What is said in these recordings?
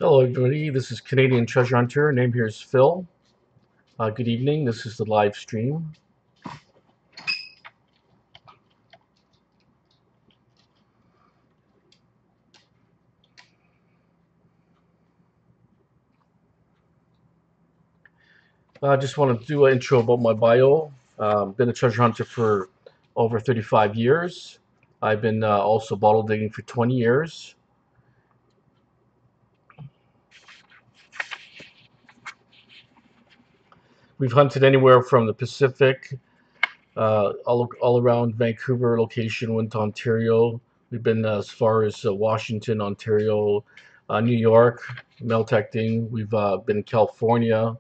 Hello, everybody. This is Canadian Treasure Hunter. Name here is Phil. Good evening. This is the live stream. I just want to do an intro about my bio. Been a treasure hunter for over 35 years. I've been also bottle digging for 20 years. We've hunted anywhere from the Pacific, all around Vancouver location, went to Ontario. We've been as far as Washington, Ontario, New York, metal detecting. We've been in California.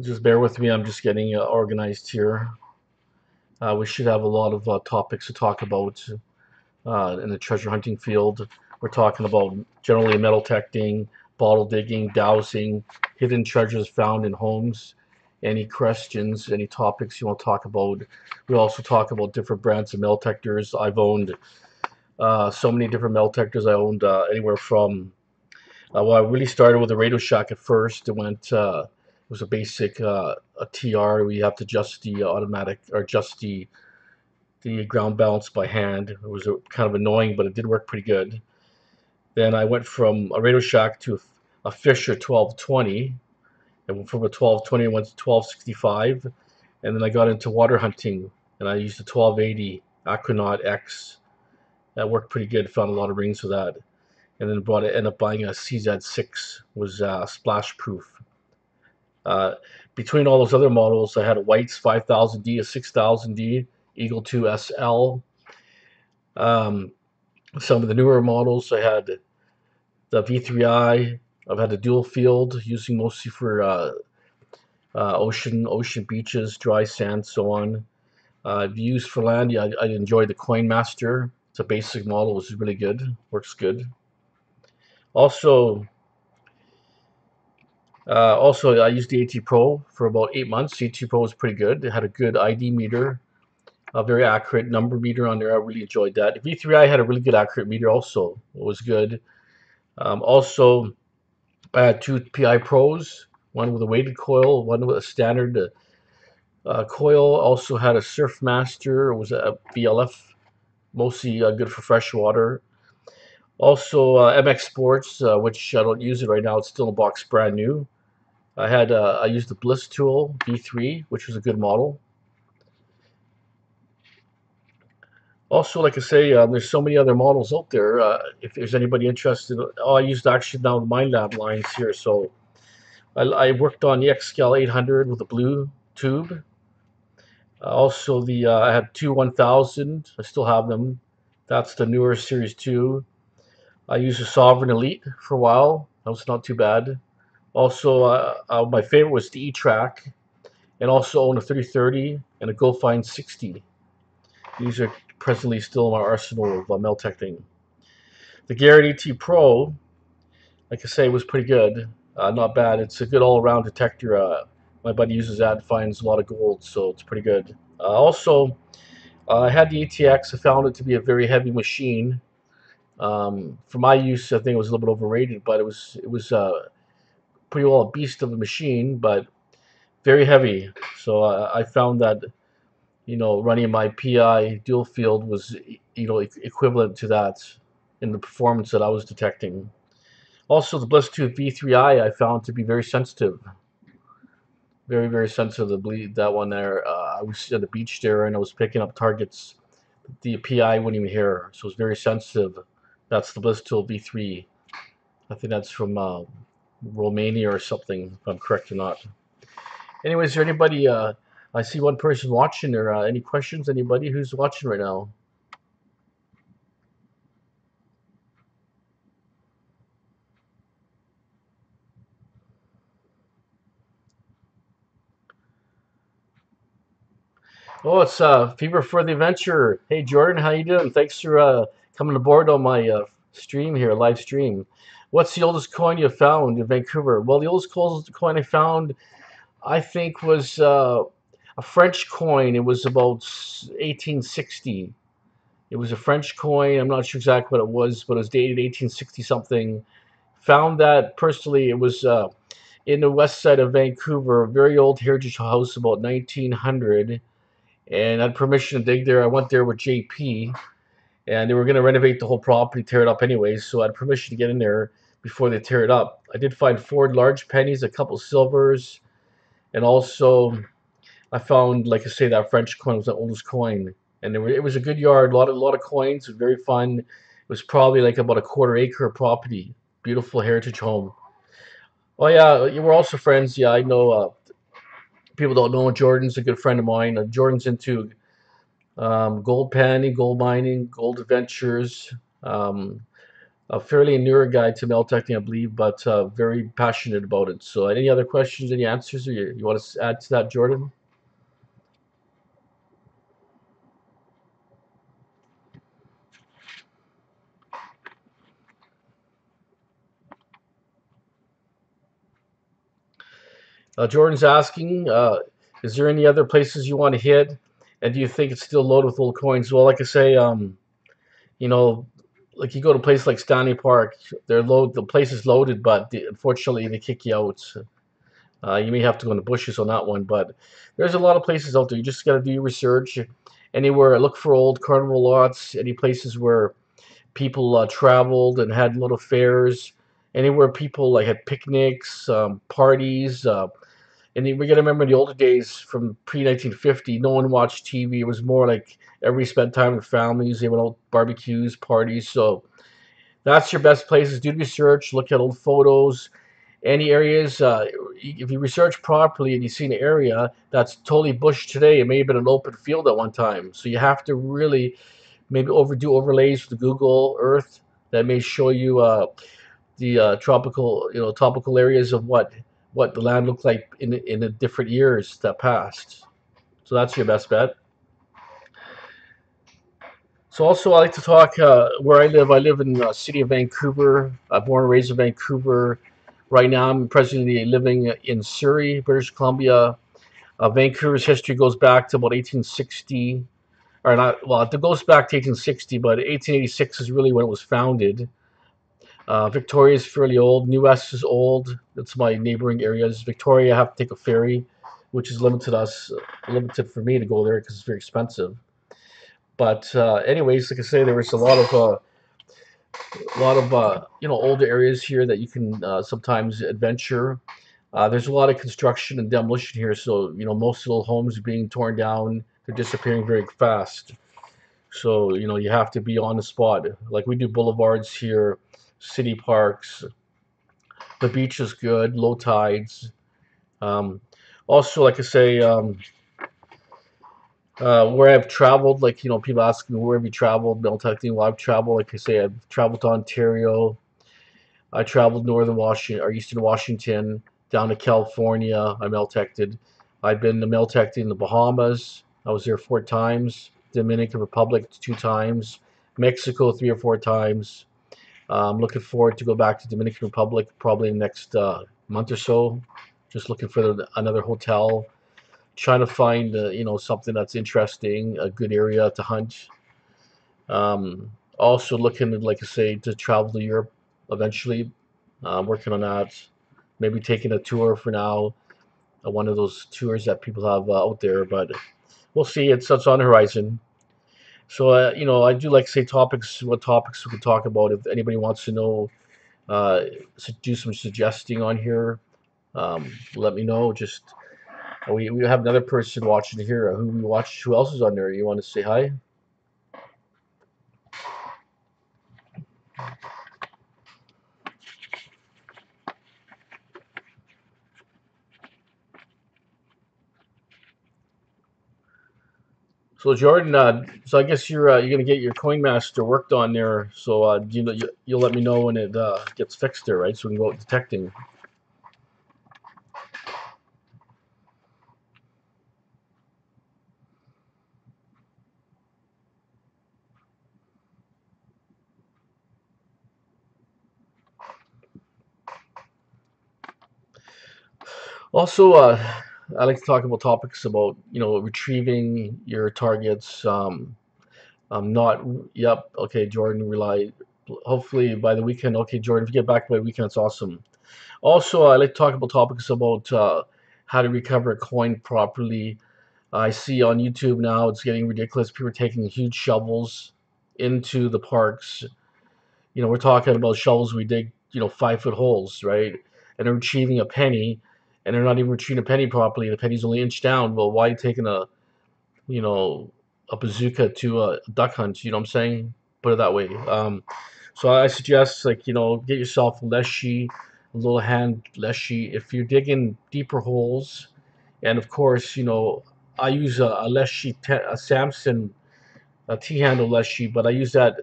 Just bear with me. I'm just getting organized here. We should have a lot of topics to talk about in the treasure hunting field. We're talking about generally metal detecting, bottle digging, dowsing, hidden treasures found in homes. Any questions, any topics you want to talk about? We also talk about different brands of metal detectors. I've owned so many different metal detectors. I owned anywhere from well, I really started with a Radio Shack at first. It was a basic a TR. We have to adjust the automatic or adjust the ground balance by hand. It was kind of annoying, but it did work pretty good. Then I went from a Radio Shack to a Fisher 1220, and from a 1220 I went to 1265, and then I got into water hunting, and I used a 1280 Aquanaut X. That worked pretty good. Found a lot of rings with that, and then ended up buying a CZ6, was splash proof. Uh, Between all those other models, I had a White's 5000D, a 6000D, Eagle 2 SL. Um, some of the newer models, I had the V3i. I've had a dual field, using mostly for ocean beaches, dry sand, so on. I've used for land. Yeah, I enjoy the Coin Master. It's a basic model, which is really good. Works good. Also, I used the AT Pro for about 8 months. The AT Pro was pretty good. It had a good ID meter, a very accurate number meter on there. I really enjoyed that. V3i had a really good accurate meter also. It was good. Also, I had two PI Pros, one with a weighted coil, one with a standard coil. Also had a Surfmaster. It was a VLF, mostly good for freshwater. Also, MX Sports, which I don't use it right now. It's still in a box, brand new. I used the Bliss Tool V3, which was a good model. Also, like I say, there's so many other models out there. If there's anybody interested, oh, I used actually now the Mind lines here. So I worked on the XScale 800 with a blue tube. Also, the I had two 1000. I still have them. That's the newer Series 2. I used a Sovereign Elite for a while. That was not too bad. Also, my favorite was the E-Track, and also own a 3030 and a GoFind 60. These are presently still in my arsenal of metal detecting. The Garrett ET Pro, like I say, was pretty good. Not bad. It's a good all-around detector. My buddy uses that and finds a lot of gold, so it's pretty good. I had the ATX. I found it to be a very heavy machine. For my use, I think it was a little bit overrated, but it was pretty well a beast of a machine, but very heavy. So I found that running my PI dual field was equivalent to that in the performance that I was detecting. Also, the Bluetooth V3i I found to be very sensitive, very very sensitive. To bleed that one there. I was at the beach there and I was picking up targets. The PI wouldn't even hear, so it's very sensitive. That's the Bluetooth V3. I think that's from Romania or something, if I'm correct or not. Anyways, is there anybody? I see one person watching there. Any questions? Anybody who's watching right now? Oh, it's Fever for the Adventure. Hey, Jordan, how you doing? Thanks for coming aboard on my stream here, live stream. What's the oldest coin you found in Vancouver? Well, the oldest coin I found, I think, was a French coin. It was about 1860. It was a French coin. I'm not sure exactly what it was, but it was dated 1860 something. Found that personally, it was in the west side of Vancouver, a very old heritage house, about 1900. And I had permission to dig there. I went there with JP, and they were going to renovate the whole property, tear it up anyways. So I had permission to get in there before they tear it up. I did find four large pennies, a couple silvers, and also I found, like I say, that French coin was the oldest coin, and it was a good yard, a lot of coins, very fun. It was probably like about a quarter acre property, beautiful heritage home. Oh yeah, you were also friends. Yeah, I know. People don't know Jordan's a good friend of mine. Jordan's into gold panning, gold mining, gold adventures. Um, a fairly newer guy to Meltecting, I believe, but very passionate about it. So, any other questions, any answers, or you want to add to that, Jordan? Jordan's asking, is there any other places you want to hit? And do you think it's still loaded with old coins? Well, like I say, you know, like you go to a place like Stanley Park, the place is loaded, but unfortunately they kick you out. You may have to go in the bushes on that one, but there's a lot of places out there. You just got to do your research. Anywhere, look for old carnival lots. Any places where people traveled and had little fairs. Anywhere people like had picnics, parties. And we got to remember the older days from pre 1950. No one watched TV. It was more like everybody spent time with families. They went out barbecues, parties. So that's your best places. Do research. Look at old photos. Any areas, if you research properly and you see an area that's totally bush today, it may have been an open field at one time. So you have to really maybe overdo overlays with Google Earth that may show you the topical areas of what the land looked like in the different years that passed. So that's your best bet. So also, I like to talk where I live. I live in the city of Vancouver. I'm born and raised in Vancouver. Right now, I'm presently living in Surrey, British Columbia. Vancouver's history goes back to about 1860, or not. Well, it goes back to 1860, but 1886 is really when it was founded. Victoria is fairly old. New West is old. That's my neighboring areas. Victoria, I have to take a ferry, which is limited for me to go there because it's very expensive. But anyways, like I say, there was a lot of older areas here that you can sometimes adventure. There's a lot of construction and demolition here, so most of the homes are being torn down. They're disappearing very fast. So you have to be on the spot. Like we do boulevards here, city parks. The beach is good, low tides. Um, Also, like I say, where I've traveled, like people ask me where have you traveled. Mel texting, well, I've traveled. Like I say, I've traveled to Ontario. I traveled northern Washington or eastern Washington down to California. I Meltected. I've been to Meltected in the Bahamas. I was there 4 times. Dominican Republic 2 times. Mexico 3 or 4 times. I'm looking forward to go back to Dominican Republic probably in the next month or so. Just looking for another hotel, trying to find something that's interesting, a good area to hunt. Also looking, like I say, to travel to Europe eventually. Working on that. Maybe taking a tour for now, one of those tours that people have out there, but we'll see. It's on the horizon. So I do like to say what topics we can talk about. If anybody wants to know, uh, do some suggesting on here. Let me know. Just we have another person watching here. Who we watch? Who else is on there? You want to say hi? So Jordan, so I guess you're gonna get your CoinMaster worked on there. So you'll let me know when it gets fixed there, right? So we can go out detecting. Also, I like to talk about topics about retrieving your targets. Not Yep. Okay, Jordan. Rely. Hopefully by the weekend. Okay, Jordan. If you get back by the weekend, it's awesome. Also, I like to talk about topics about how to recover a coin properly. I see on YouTube now it's getting ridiculous. People are taking huge shovels into the parks. We're talking about shovels we dig, 5 foot holes, right? And they're retrieving a penny, and they're not even retrieving a penny properly. The penny's only inch down. Well, why taking you know, a bazooka to a duck hunt? You know what I'm saying? Put it that way. So I suggest, like, get yourself a leshy, a little hand leshy. If you're digging deeper holes, and of course, I use a leshy, a Samson, a T-handle leshy, but I use that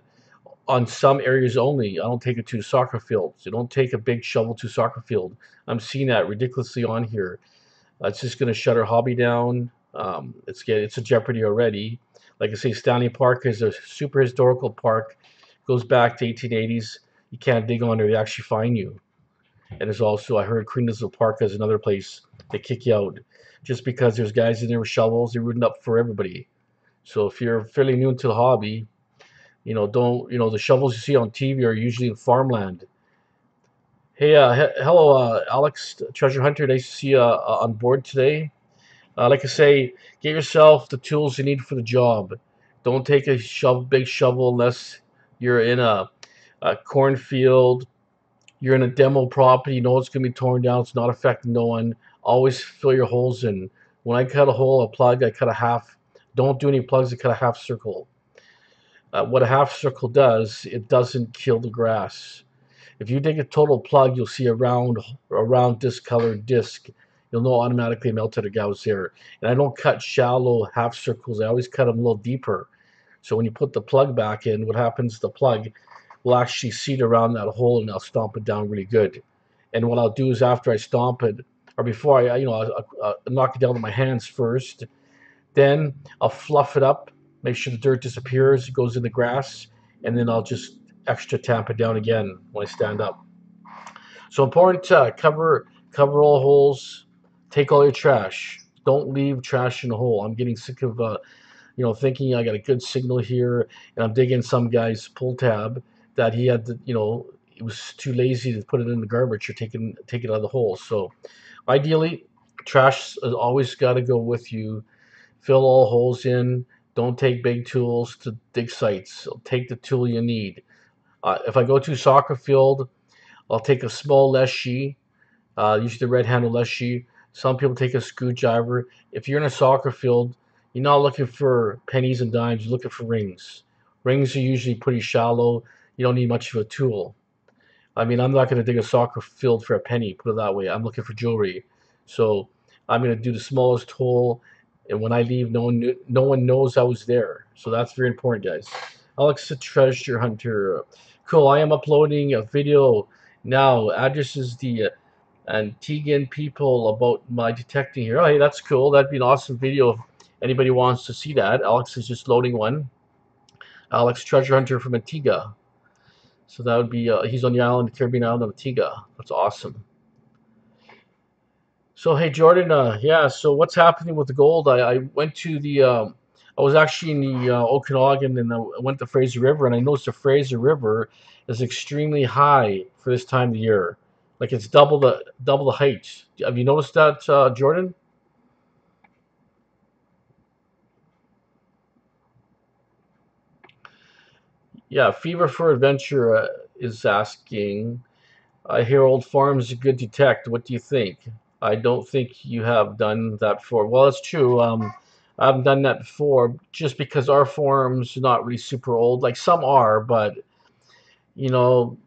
on some areas only. I don't take it to soccer fields. You don't take a big shovel to soccer field. I'm seeing that ridiculously on here. It's just going to shut our hobby down. It's a jeopardy already. Like I say, Stanley Park is a super historical park. Goes back to 1880s. You can't dig on there; they actually fine you. And there's also, I heard, Queensville Park is another place they kick you out just because there's guys in there with shovels. They're rooting up for everybody. So if you're fairly new to the hobby, don't, the shovels you see on TV are usually in farmland. Hey, hello, Alex, Treasure Hunter. Nice to see you on board today. Like I say, get yourself the tools you need for the job. Don't take a big shovel unless you're in a cornfield. You're in a demo property. You know it's going to be torn down. It's not affecting no one. Always fill your holes in. When I cut a hole, a plug, I cut a half. Don't do any plugs. I cut a half circle. What a half circle does, it doesn't kill the grass. If you dig a total plug, you'll see a round discolored disc. You'll know automatically melted gauss there. And I don't cut shallow half circles. I always cut them a little deeper. So when you put the plug back in, what happens? The plug will actually seed around that hole, and I'll stomp it down really good. And what I'll do is after I stomp it, or before I'll knock it down with my hands first. Then I'll fluff it up, make sure the dirt disappears, it goes in the grass, and then I'll just extra tamp it down again when I stand up. So important to cover all holes, take all your trash. Don't leave trash in the hole. I'm getting sick of thinking I got a good signal here, and I'm digging some guy's pull tab that he had to, he was too lazy to put it in the garbage or take it out of the hole. So ideally, trash has always got to go with you. Fill all holes in. Don't take big tools to dig sites. Take the tool you need. If I go to a soccer field, I'll take a small leshy, usually the red handle leshy. Some people take a screwdriver. If you're in a soccer field, you're not looking for pennies and dimes. You're looking for rings. Rings are usually pretty shallow. You don't need much of a tool. I mean, I'm not going to dig a soccer field for a penny, put it that way. I'm looking for jewelry. So I'm going to do the smallest hole. And when I leave, no one knows I was there. So that's very important, guys. Alex the Treasure Hunter. Cool. I am uploading a video now. Addresses the Antiguan people about my detecting here. Oh, hey, that's cool. That'd be an awesome video if anybody wants to see that. Alex is just loading one. Alex Treasure Hunter from Antigua. So that would be, he's on the island, the Caribbean island of Antigua. That's awesome. So, hey, Jordan, yeah, so what's happening with the gold? I went to I was actually in the Okanagan, and I went to Fraser River, and I noticed the Fraser River is extremely high for this time of year. Like it's double the height. Have you noticed that, Jordan? Yeah, Fever for Adventure is asking, I hear old farms are good to detect. What do you think? I don't think you have done that before. Well, it's true. I haven't done that before just because our farms are not really super old. Like some are, but you know,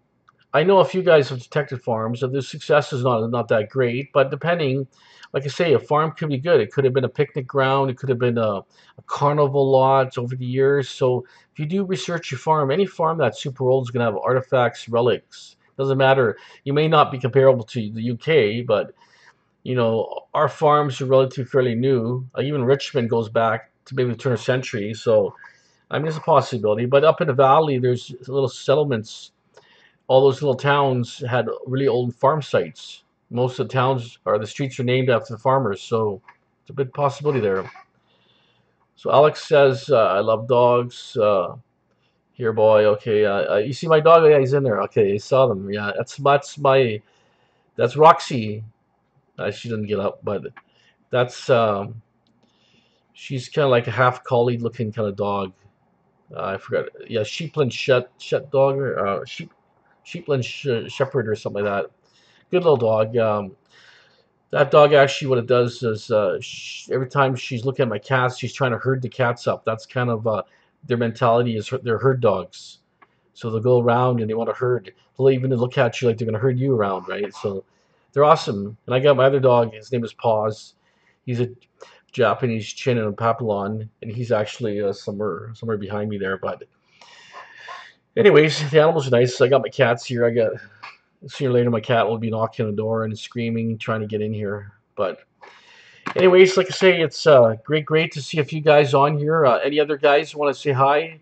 I know a few guys have detected farms, and the success is not that great. But depending, like I say, a farm could be good. It could have been a picnic ground. It could have been a carnival lot over the years. So if you do research your farm, any farm that's super old is going to have artifacts, relics. Doesn't matter. You may not be comparable to the UK, but our farms are relatively fairly new. Even Richmond goes back to maybe the turn of the century. So I mean, it's a possibility. But up in the valley, there's little settlements. All those little towns had really old farm sites. Most of the towns or the streets are named after the farmers, so it's a big possibility there. So Alex says, I love dogs. Here, boy. Okay, you see my dog? Yeah, he's in there. Okay, I saw them. Yeah, that's Roxy. She didn't get up, but that's she's kind of like a half collie looking kind of dog. I forgot. Yeah, Sheepland Shet dog or Sheepland Shepherd or something like that. Good little dog. That dog actually, what it does is every time she's looking at my cats, she's trying to herd the cats up. That's kind of their mentality is they're herd dogs. So they'll go around and they want to herd. They'll even look at you like they're going to herd you around, right? So they're awesome. And I got my other dog. His name is Paws. He's a Japanese Chin and a Papillon, and he's actually somewhere behind me there. But anyways, the animals are nice. I got my cats here. I got sooner or later my cat will be knocking on the door and screaming, trying to get in here. But anyways, like I say, it's great to see a few guys on here. Any other guys want to say hi?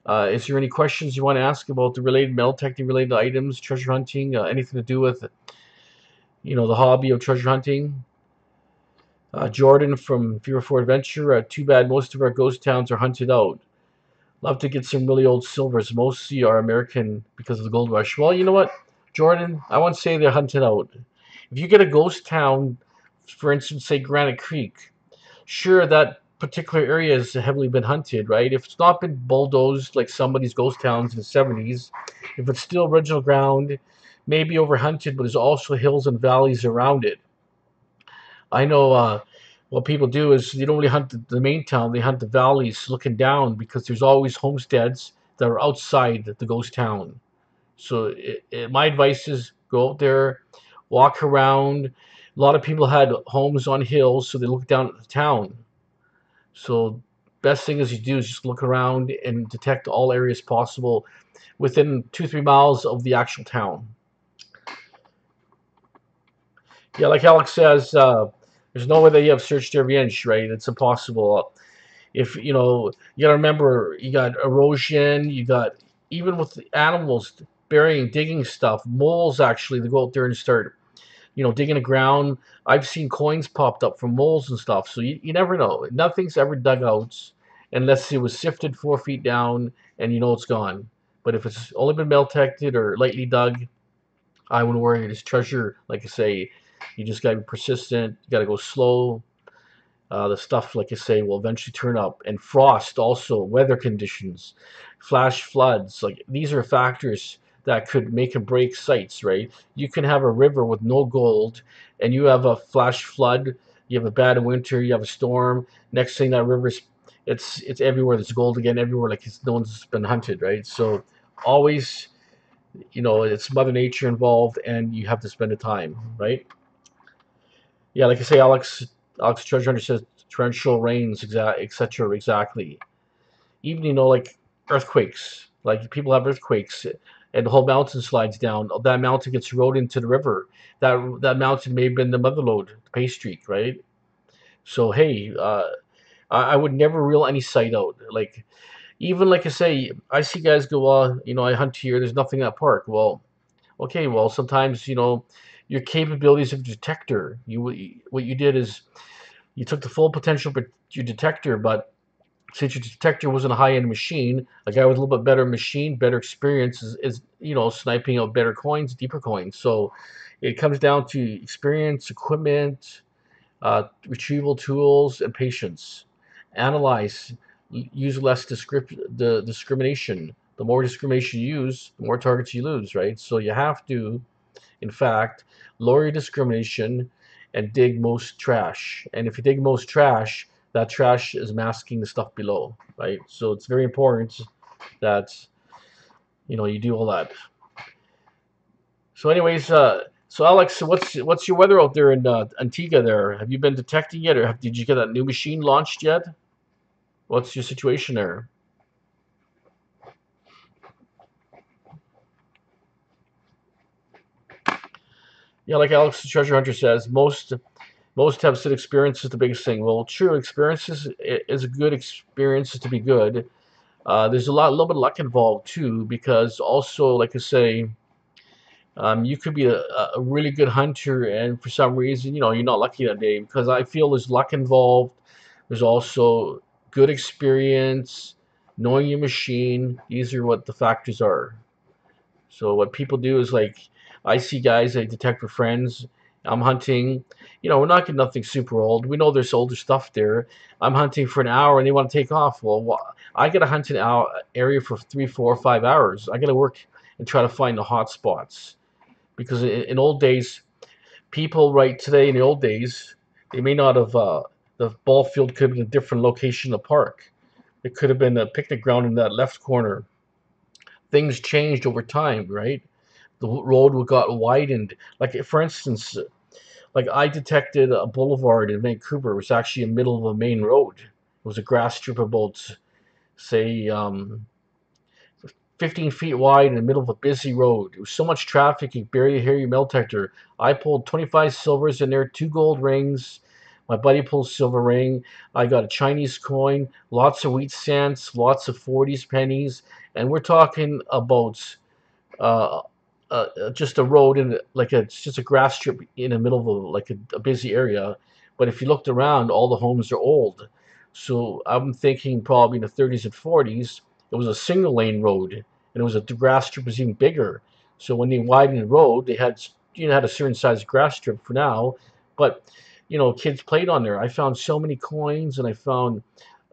Is there any questions you want to ask about the related metal detecting related items, treasure hunting, anything to do with the hobby of treasure hunting? Jordan from Fear for Adventure. Too bad most of our ghost towns are hunted out. Love to get some really old silvers. Mostly are American because of the gold rush. Well, you know what, Jordan? I won't say they're hunted out. If you get a ghost town, for instance, say Granite Creek, sure, that particular area has heavily been hunted, right? If it's not been bulldozed like some of these ghost towns in the 70s, if it's still original ground, maybe overhunted, but there's also hills and valleys around it. I know what people do is they don't really hunt the main town, they hunt the valleys looking down because there's always homesteads that are outside the ghost town. So my advice is go out there, walk around. A lot of people had homes on hills, so they look down at the town. So best thing is you do is just look around and detect all areas possible within 2-3 miles of the actual town. Yeah, like Alex says, there's no way that you have searched every inch, right? It's impossible. If you gotta remember, you got erosion, you got even with the animals burying, digging stuff, moles actually, they go out there and start digging the ground. I've seen coins popped up from moles and stuff. So you never know. Nothing's ever dug out unless it was sifted 4 feet down and it's gone. But if it's only been metal detected or lightly dug, I wouldn't worry. It's treasure. Like I say, you just gotta be persistent. You gotta go slow. The stuff, like I say, will eventually turn up. And frost, also weather conditions, flash floods. Like these are factors that could make and break sites, right? You can have a river with no gold, and you have a flash flood. You have a bad winter. You have a storm. Next thing, that river's it's everywhere. There's gold again everywhere. Like no one's been hunted, right? So always, it's Mother Nature involved, and you have to spend the time, right? Yeah, like I say, Alex Treasure Hunter says torrential rains, etc. Exactly. Even like earthquakes, like people have earthquakes, and the whole mountain slides down. That mountain gets eroded into the river. That mountain may have been the mother lode, the pay streak, right? So hey, I would never rule any site out. Like even like I say, I see guys go, I hunt here. There's nothing at park. Well, okay, well sometimes your capabilities of detector. What you did is you took the full potential of your detector, but since your detector wasn't a high-end machine, a guy with a little bit better machine, better experience is sniping out better coins, deeper coins. So it comes down to experience, equipment, retrieval tools, and patience. Analyze, use less the discrimination. The more discrimination you use, the more targets you lose, right? So you have to, in fact, lower your discrimination and dig most trash. And if you dig most trash, that trash is masking the stuff below, right? So it's very important that you do all that. So, anyways, so Alex, what's your weather out there in Antigua? There, have you been detecting yet, or did you get that new machine launched yet? What's your situation there? Yeah, like Alex the Treasure Hunter says, most have said experience is the biggest thing. Well, true, experiences is a good experience to be good. There's a little bit of luck involved too, because also, like I say, You could be a really good hunter, and for some reason, you're not lucky that day, because I feel there's luck involved. There's also good experience, knowing your machine. These are what the factors are. So what people do is, like, I see guys I detect with friends. I'm hunting. We're not getting nothing super old. We know there's older stuff there. I'm hunting for an hour and they want to take off. Well, I got to hunt an hour area for 3, 4, 5 hours. I got to work and try to find the hot spots, because in old days, people right today, in the old days, they may not have, the ball field could have been a different location in the park. It could have been a picnic ground in that left corner. Things changed over time, right? The road got widened. Like, for instance, like, I detected a boulevard in Vancouver. It was actually in the middle of a main road. It was a grass strip about, say, 15 feet wide in the middle of a busy road. There was so much traffic you could barely hear your metal detector. I pulled 25 silvers in there, 2 gold rings. My buddy pulled a silver ring. I got a Chinese coin, lots of wheat cents, lots of 40s pennies, and we're talking about uh, just a road, in like it's just a grass strip in the middle of a busy area. But if you looked around, all the homes are old. So I'm thinking probably in the 30s and 40s, it was a single lane road, and the grass strip was even bigger. So when they widened the road, they had had a certain size grass strip for now, but kids played on there. I found so many coins, and I found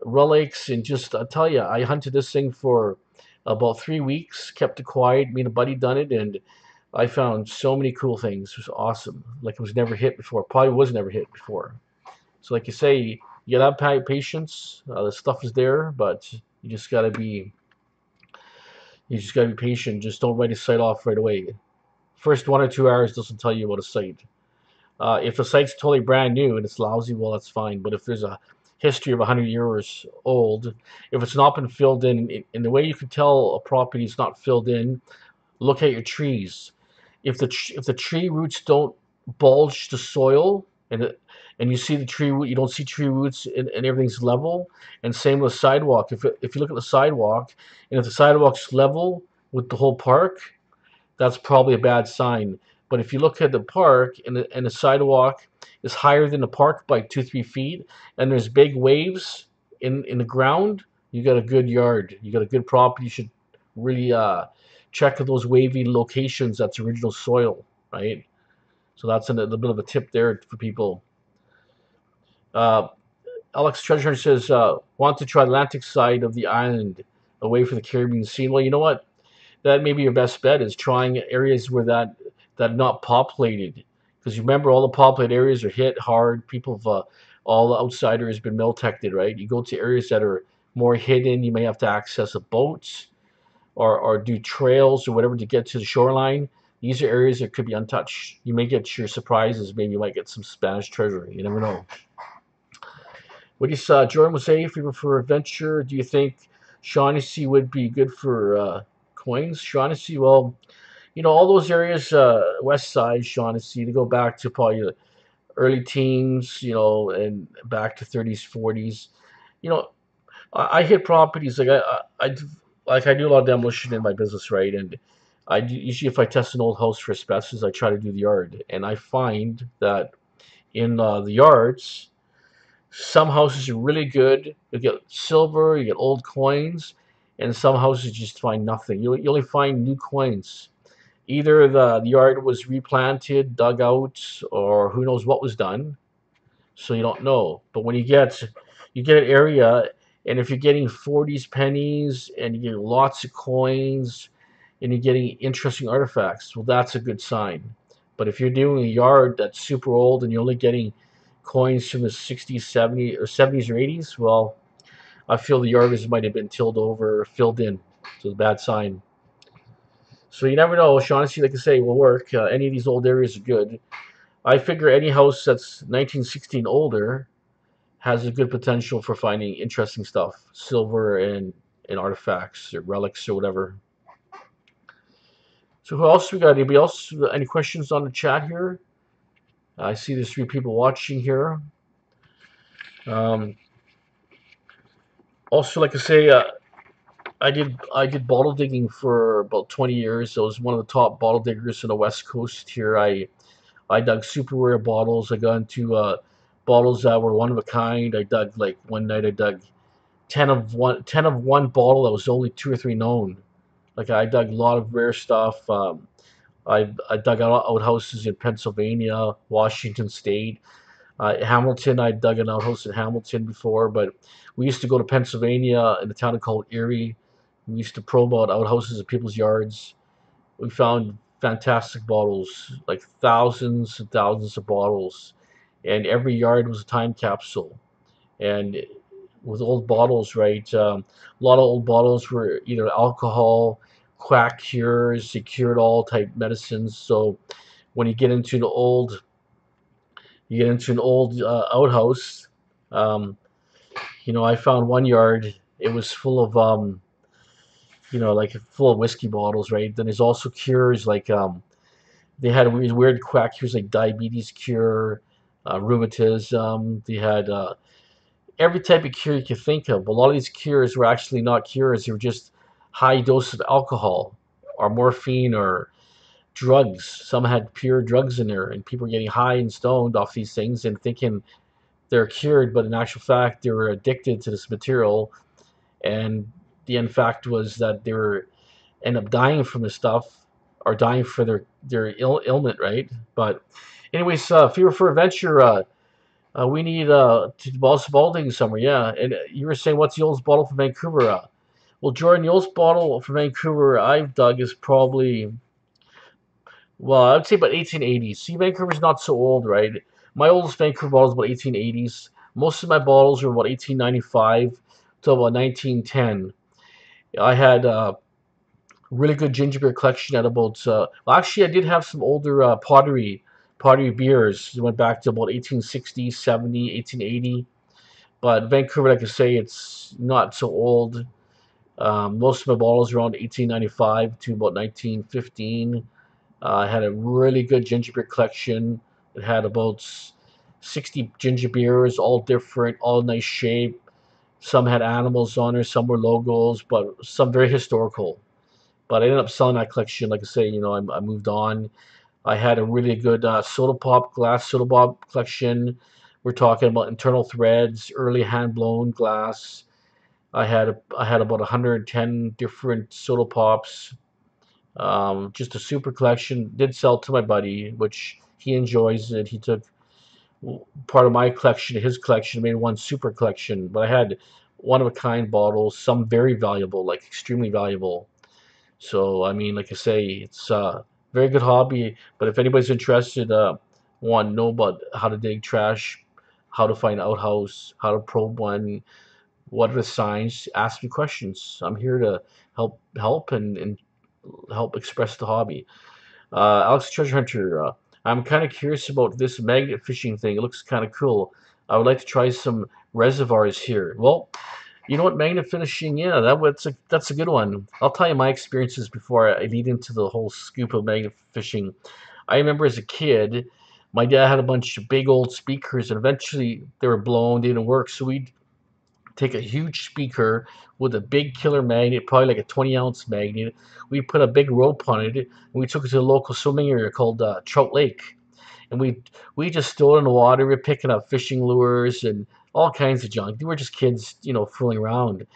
relics, and just, I tell you, I hunted this thing for about 3 weeks, kept it quiet. Me and a buddy done it, and I found so many cool things. It was awesome. Like, it was never hit before. Probably was never hit before. So, like you say, you gotta have patience. The stuff is there, but just gotta be you just gotta be patient. Just don't write a site off right away. First 1 or 2 hours doesn't tell you about a site. If the site's totally brand new and it's lousy, well, that's fine. But if there's a history of 100 years old, if it's not been filled in the way you can tell a property is not filled in, look at your trees. If the tree roots don't bulge the soil, and you see the tree root, you don't see tree roots, and everything's level. And same with sidewalk. If you look at the sidewalk, and if the sidewalk's level with the whole park, that's probably a bad sign. But if you look at the park, and the sidewalk is higher than the park by 2, 3 feet, and there's big waves in the ground, you got a good yard. You got a good property. You should really check those wavy locations. That's original soil, right? So that's a little bit of a tip there for people. Uh, Alex Treasure says, want to try Atlantic side of the island, away from the Caribbean scene. Well, you know what? That may be your best bet, is trying areas where that not populated, because you remember, all the populated areas are hit hard. People have, all the outsiders been detected, right? You go to areas that are more hidden, you may have to access a boat, or do trails or whatever to get to the shoreline. These are areas that could be untouched. You may get your surprises. Maybe you might get some Spanish treasure. You never know. What do you Jordan was saying, if you prefer adventure, do you think Shaughnessy would be good for coins? Shaughnessy, well, all those areas, west side, Shaughnessy, to go back to probably the early teens, and back to 30s, 40s. You know, I hit properties, like, I do a lot of demolition in my business, right? And usually, if I test an old house for asbestos, I try to do the yard, and I find that in the yards, some houses are really good. You get silver, you get old coins, and some houses just find nothing. You only find new coins. Either the yard was replanted, dug out, or who knows what was done. So you don't know. But when you get an area, and if you're getting 40s pennies, and you get lots of coins, and you're getting interesting artifacts, well, that's a good sign. But if you're doing a yard that's super old and you're only getting coins from the 60s, 70s, or 70s or 80s, well, I feel the yardage might have been tilled over, or filled in. So it's a bad sign. So you never know. Shaughnessy, like I say, will work. Any of these old areas are good. I figure any house that's 1916 older has a good potential for finding interesting stuff, silver and artifacts or relics or whatever. So who else we got? Anybody else? Any questions on the chat here? I see there's 3 people watching here. Um, Also, like I say, I did bottle digging for about 20 years. I was one of the top bottle diggers on the West Coast here. I dug super rare bottles. I got into bottles that were one of a kind. I dug like one night I dug 10 of one bottle that was only two or three known. Like I dug a lot of rare stuff. I dug out outhouses in Pennsylvania, Washington State, Hamilton. I dug an outhouse in Hamilton before, but we used to go to Pennsylvania in a town called Erie. We used to probe out outhouses in people's yards. We found fantastic bottles, like thousands and thousands of bottles, and every yard was a time capsule. And with old bottles, right? A lot of old bottles were either alcohol, quack cures, they cured all type medicines. So when you get into an old outhouse. Um, I found one yard. It was full of like full of whiskey bottles, right? Then there's also cures like they had weird quack cures like diabetes cure, rheumatism. They had every type of cure you could think of. A lot of these cures were actually not cures; they were just high doses of alcohol or morphine or drugs. Some had pure drugs in there, and people were getting high and stoned off these things and thinking they're cured, but in actual fact, they were addicted to this material. And the end fact was that they were end up dying from this stuff or dying for their ailment, right? But anyways, Fever for Adventure, we need to ball some balding somewhere, yeah. And you were saying, what's the oldest bottle from Vancouver? Well, Jordan, the oldest bottle from Vancouver I've dug is probably, well, I would say about 1880s. See, Vancouver's not so old, right? My oldest Vancouver bottle is about 1880s. Most of my bottles are about 1895 to about 1910. I had really good ginger beer collection at about. Well, actually, I did have some older pottery beers. It went back to about 1860, 70, 1880. But Vancouver, like I say, it's not so old. Most of my bottles are around 1895 to about 1915. I had a really good ginger beer collection. It had about 60 ginger beers, all different, all nice shape. Some had animals on there, some were logos, but some very historical. But I ended up selling that collection. Like I say, I moved on. I had a really good glass soda pop collection. We're talking about internal threads, early hand blown glass. I had about 110 different soda pops. Just a super collection. Did sell to my buddy, which he enjoys it. He took part of my collection, his collection, made one super collection. But I had one of a kind bottles, some very valuable, like extremely valuable. So I mean, like I say, it's a very good hobby. But if anybody's interested, want to know about how to dig trash, how to find outhouse, how to probe one, what are the signs, ask me questions. I'm here to help and help express the hobby. Alex Treasure Hunter, I'm kind of curious about this magnet fishing thing. It looks kind of cool. I would like to try some reservoirs here. Well, you know what, magnet fishing, yeah, that's a good one. I'll tell you my experiences before I lead into the whole scoop of magnet fishing. I remember as a kid, my dad had a bunch of big old speakers, and eventually they were blown, they didn't work, so we'd take a huge speaker with a big killer magnet, probably like a 20-ounce magnet. We put a big rope on it, and we took it to the local swimming area called Trout Lake. And we just stood in the water. We were picking up fishing lures and all kinds of junk. We were just kids, fooling around.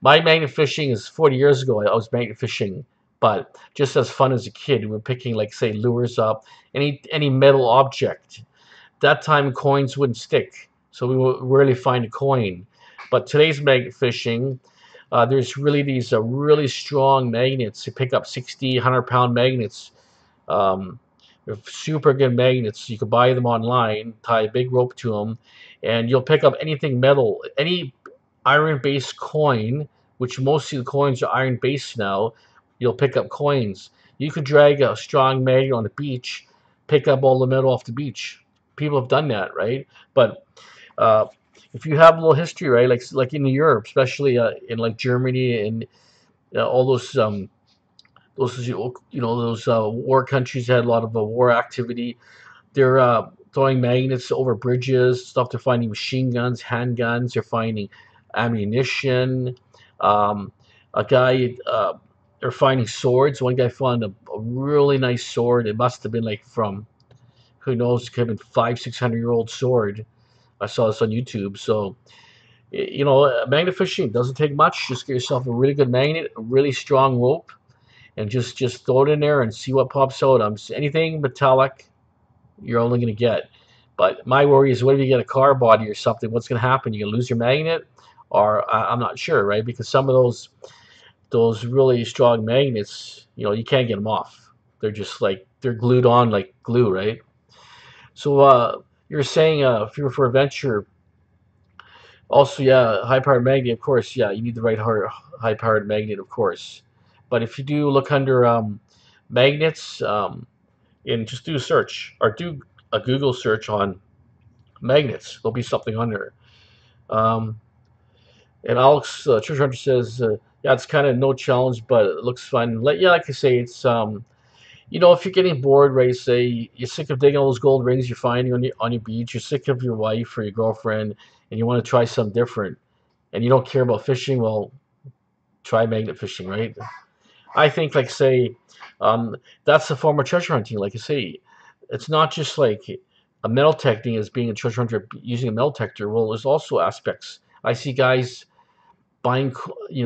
My magnet fishing is 40 years ago. I was magnet fishing, but just as fun as a kid. We were picking, like, say, lures up, any metal object. That time coins wouldn't stick, so we would rarely find a coin. But today's magnet fishing, there's really these really strong magnets. You pick up 60, 100-pound magnets. Um, they're super good magnets. You can buy them online, tie a big rope to them, and you'll pick up anything metal, any iron-based coin, which most of the coins are iron-based now. You'll pick up coins. You could drag a strong magnet on the beach, pick up all the metal off the beach. People have done that, right? But uh, if you have a little history, right, like in Europe, especially in like Germany and all those war countries had a lot of war activity. They're throwing magnets over bridges, stuff. They're finding machine guns, handguns. They're finding ammunition. Um, A guy, they're finding swords. One guy found a really nice sword. It must have been like from, who knows, could have been 500, 600 year old sword. I saw this on YouTube. So, magnet fishing doesn't take much. Just get yourself a really good magnet, a really strong rope, and just throw it in there and see what pops out. Anything metallic, you're only going to get. But my worry is, what if you get a car body or something? What's going to happen? You're going to lose your magnet, or I'm not sure, right? Because some of those really strong magnets, you can't get them off. They're just like they're glued on like glue, right? So you're saying if you're for a venture, also, yeah, high powered magnet, of course, yeah, you need the right high powered magnet, of course. But if you do look under magnets, and just do a search or do a Google search on magnets, there'll be something on there. Um, and Alex Treasure Hunter says, yeah, it's kind of no challenge, but it looks fun. Like I say, it's if you're getting bored, right? Say you're sick of digging all those gold rings you're finding on your beach, you're sick of your wife or your girlfriend, and you want to try something different, and you don't care about fishing, well, try magnet fishing, right? I think, like, say, um, that's a form of treasure hunting. Like I say, it's not just like a metal detecting as being a treasure hunter using a metal detector. Well, there's also aspects. I see guys buying,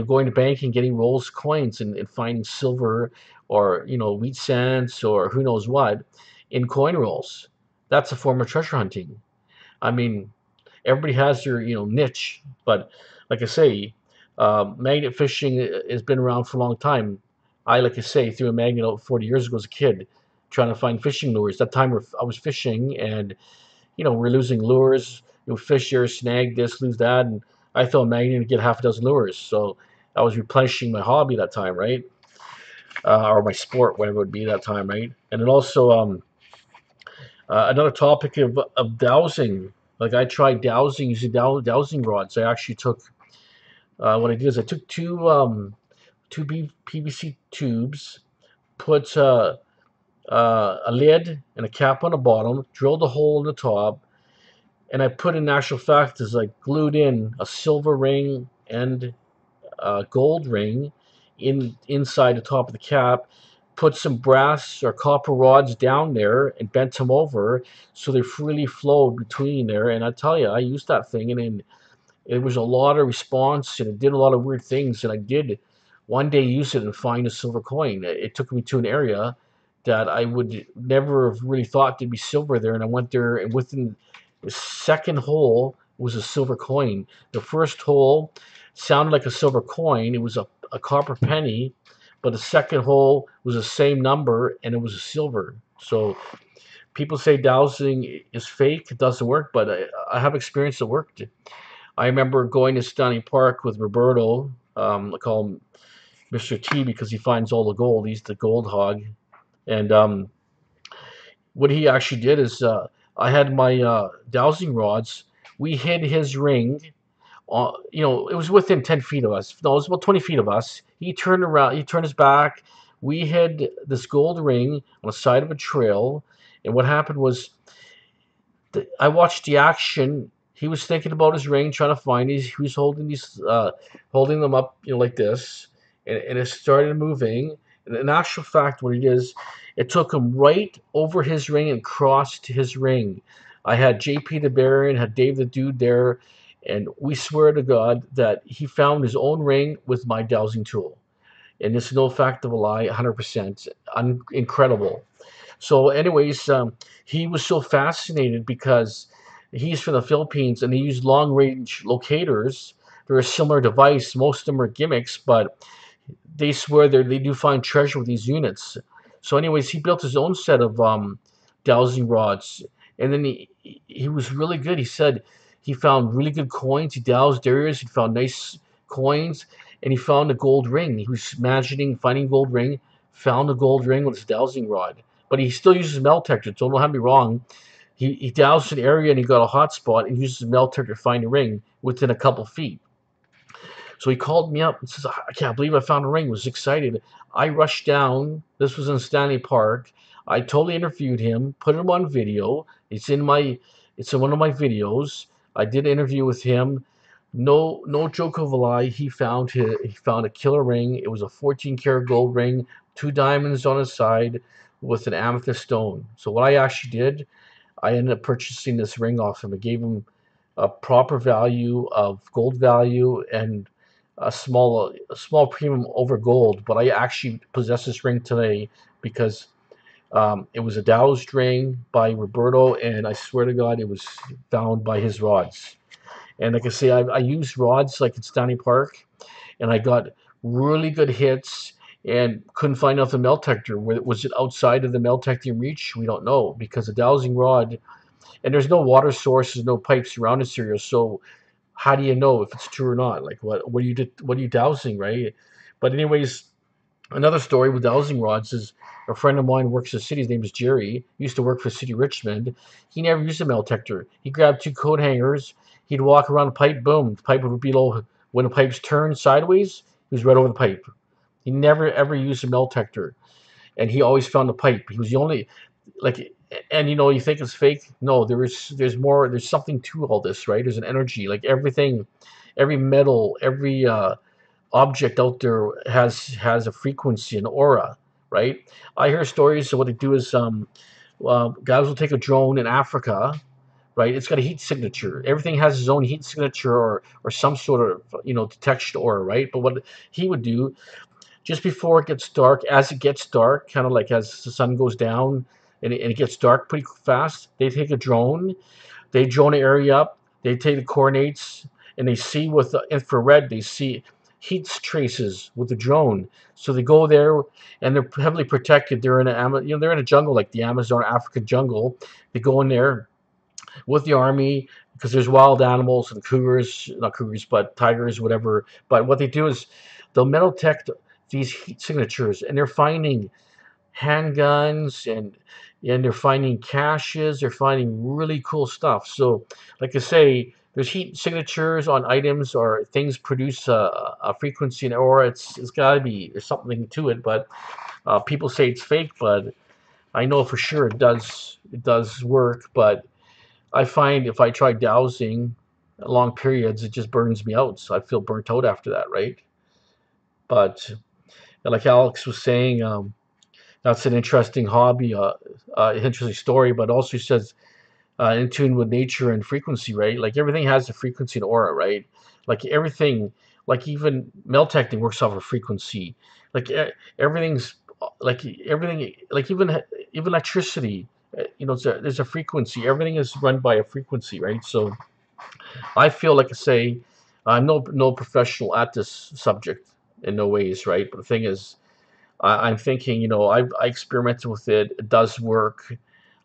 going to bank and getting rolls of coins and finding silver or wheat cents or who knows what in coin rolls. That's a form of treasure hunting. I mean, everybody has their niche, but like I say, magnet fishing has been around for a long time. Like I say, threw a magnet out 40 years ago as a kid, trying to find fishing lures. That time I was fishing, and we're losing lures. Fish here, snag this, lose that, and I throw a magnet and get half a dozen lures. So I was replenishing my hobby that time, right? Or my sport, whatever it would be that time, right? And then also another topic of dowsing. Like, I tried dowsing using dowsing rods. I actually took what I did is I took two PVC tubes, put a lid and a cap on the bottom, drilled a hole in the top, and I put, in actual fact, is like glued in a silver ring and a gold ring inside the top of the cap. Put some brass or copper rods down there and bent them over so they freely flowed between there. And I tell you, I used that thing, and it was a lot of response, and it did a lot of weird things. And I did one day use it and find a silver coin. It took me to an area that I would never have really thought there'd be silver there. And I went there, and within the second hole was a silver coin. The first hole sounded like a silver coin. It was a copper penny, but the second hole was the same number, and it was a silver. So people say dowsing is fake. It doesn't work, but I have experience that worked. I remember going to Stanley Park with Roberto. I call him Mr. T because he finds all the gold. He's the gold hog. And what he actually did is, I had my dowsing rods. We hid his ring. It was within 10 feet of us. No, it was about 20 feet of us. He turned around. He turned his back. We hid this gold ring on the side of a trail. And what happened was, I watched the action. He was thinking about his ring, trying to find these. He was holding them up, like this, and it started moving. And in actual fact, what it is, it took him right over his ring and crossed his ring. I had JP the Baron, had Dave the Dude there, and we swear to God that he found his own ring with my dowsing tool. And this is no fact of a lie, 100%. Incredible. So, anyways, he was so fascinated because he's from the Philippines and they use long range locators. They're a similar device. Most of them are gimmicks, but they swear they do find treasure with these units. So, anyways, he built his own set of dowsing rods, and then he was really good. He said he found really good coins. He dowsed areas. He found nice coins, and he found a gold ring. He was imagining finding gold ring. Found a gold ring with his dowsing rod, but he still uses metal detector. Don't have me wrong. He doused an area and he got a hot spot and uses a metal detector to find a ring within a couple feet. So he called me up and says, I can't believe I found a ring. I was excited. I rushed down. This was in Stanley Park. I totally interviewed him, put him on video. It's in one of my videos. I did an interview with him. No joke of a lie. He found a killer ring. It was a 14 karat gold ring, two diamonds on his side, with an amethyst stone. So what I actually did, I ended up purchasing this ring off him. I gave him a proper value of gold value and a small premium over gold. But I actually possess this ring today because it was a dowsed ring by Roberto, and I swear to God, it was found by his rods. And like I say, I used rods like in Stanley Park, and I got really good hits and couldn't find out the melt detector. Was it outside of the melt detecting reach? We don't know because the dowsing rod, and there's no water sources, no pipes around this area. So how do you know if it's true or not? Like what are you dowsing, right? But anyways, another story with dowsing rods is a friend of mine works in the city. His name is Jerry. He used to work for City Richmond. He never used a melt detector. He grabbed two coat hangers. He'd walk around the pipe. Boom, the pipe would be low. When the pipes turned sideways, he was right over the pipe. He never ever used a melt detector, and he always found the pipe. He was the only like, and you think it's fake. No, there's more. There's something to all this, right? There's an energy. Like everything, every metal, every object out there has a frequency, an aura, right? I hear stories. So what they do is, guys will take a drone in Africa, right? It's got a heat signature. Everything has its own heat signature or some sort of detection aura, right? But what he would do just before it gets dark, as it gets dark, kind of like as the sun goes down and it gets dark pretty fast, they take a drone, they drone an area up, they take the coordinates, and they see with the infrared, they see heat traces with the drone. So they go there, and they're heavily protected. They're in they're in a jungle like the Amazon African jungle. They go in there with the army because there's wild animals and cougars, not cougars, but tigers, whatever. But what they do is they'll metal detect these heat signatures, and they're finding handguns and they're finding caches. They're finding really cool stuff. So, like I say, there's heat signatures on items or things produce a frequency and aura. It's got to be there's something to it, but people say it's fake, but I know for sure it does work. But I find if I try dowsing long periods, it just burns me out. So I feel burnt out after that, right? But like Alex was saying, that's an interesting hobby, interesting story. But also he says in tune with nature and frequency, right? Like everything has a frequency and aura, right? Like everything, like even melt detecting works off a frequency. Like everything's like everything, like even electricity. There's a frequency. Everything is run by a frequency, right? So I feel like I say, I'm no professional at this subject in no ways, right? But the thing is, I'm thinking, I experimented with it. It does work.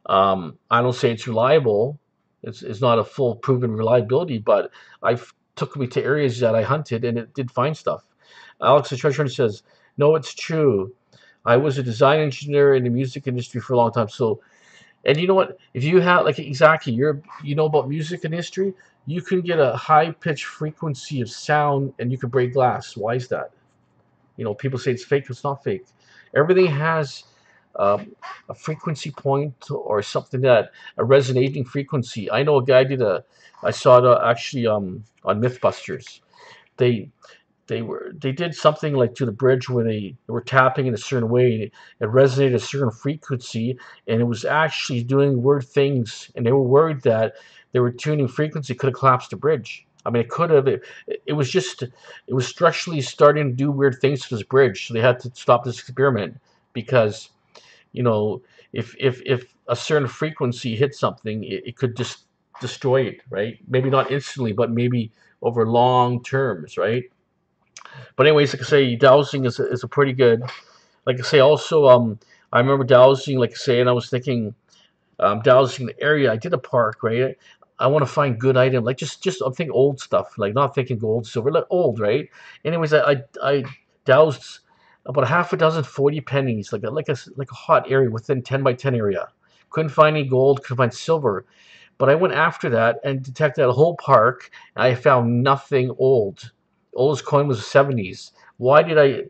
I don't say it's reliable. It's not a full proven reliability, but I took me to areas that I hunted and it did find stuff. Alex the Treasure Hunter says, no, it's true. I was a design engineer in the music industry for a long time. So, and you know what? If you have like exactly, you know about music and history, you can get a high pitch frequency of sound and you can break glass. Why is that? People say it's fake. It's not fake. Everything has a frequency point or something that a resonating frequency. I know a guy I saw it actually on MythBusters. They they did something like to the bridge where they were tapping in a certain way. It resonated a certain frequency, and it was actually doing weird things. And they were worried that they were tuning frequency could have collapsed the bridge. I mean, it could have. It was structurally starting to do weird things to this bridge, so they had to stop this experiment because you know if a certain frequency hit something, it could just destroy it, right? Maybe not instantly, but maybe over long terms, right? But anyways, like I say, dowsing is a pretty good. Like I say, also, I remember dowsing, like I say, and I was thinking, dowsing the area. I did a park, right? I want to find good item, like just I'm thinking old stuff, like not thinking gold, silver, like old, right? Anyways, I doused about a half a dozen 40 pennies, like a hot area within 10 by 10 area. Couldn't find any gold, couldn't find silver, but I went after that and detected a whole park, and I found nothing old. Oldest coin was the 70s. Why did I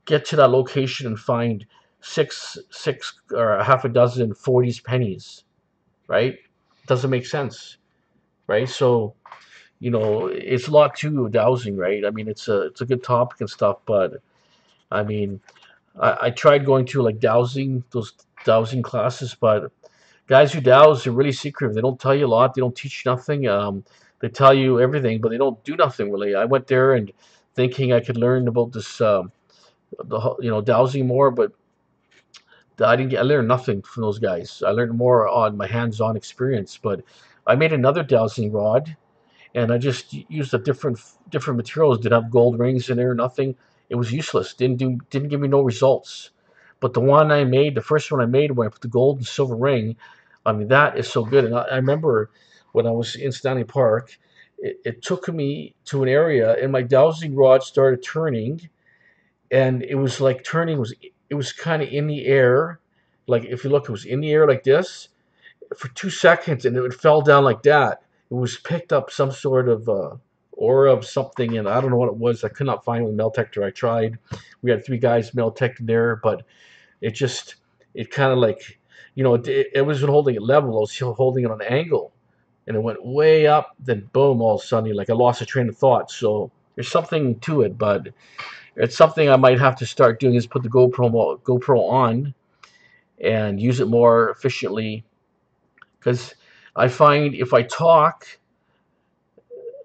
get to that location and find six or a half a dozen 40s pennies, right? Doesn't make sense, right? So it's a lot to dowsing, right? I mean, it's a good topic and stuff, but I mean, I tried going to like those dowsing classes, but guys who douse are really secretive. They don't tell you a lot. They don't teach you nothing. They tell you everything, but they don't do nothing really. I went there and thinking I could learn about this, dowsing more, but I didn't get. I learned nothing from those guys. I learned more on my hands-on experience. But I made another dowsing rod, and I just used a different materials. Didn't have gold rings in there. Nothing. It was useless. Didn't give me no results. But the one I made, the first one I made, where I put the gold and silver ring, I mean that is so good. And I remember when I was in Stanley Park, it took me to an area, and my dowsing rod started turning, and it was like turning was it was kind of in the air, like if you look, it was in the air like this for 2 seconds, and it fell down like that. It was picked up some sort of aura of something, and I don't know what it was. I could not find it with Mel Tector. I tried. We had three guys Mel Tector there, but it just it kind of like it wasn't holding it level. I was holding it on an angle, and it went way up. Then boom, all of a sudden, like I lost a train of thought. So there's something to it, but it's something I might have to start doing is put the GoPro on and use it more efficiently, because I find if I talk,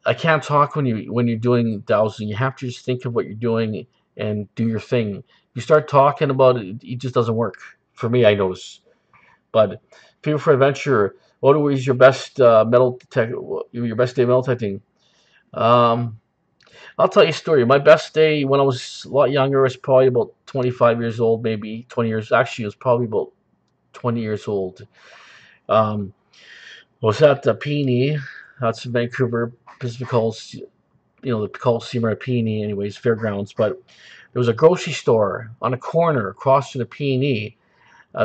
I can't talk when you're doing dowsing. You have to just think of what you're doing and do your thing. You start talking about it, it just doesn't work for me. I notice. But People for Adventure, what was your best your best day metal detecting? Um, I'll tell you a story. My best day when I was a lot younger was probably about 25 years old, maybe 20 years. Actually, it was probably about 20 years old. Um, I was at the Peony. That's in Vancouver, Pacific Coast, the Coliseum at Peony, anyways, fairgrounds. But there was a grocery store on a corner across from the Peony.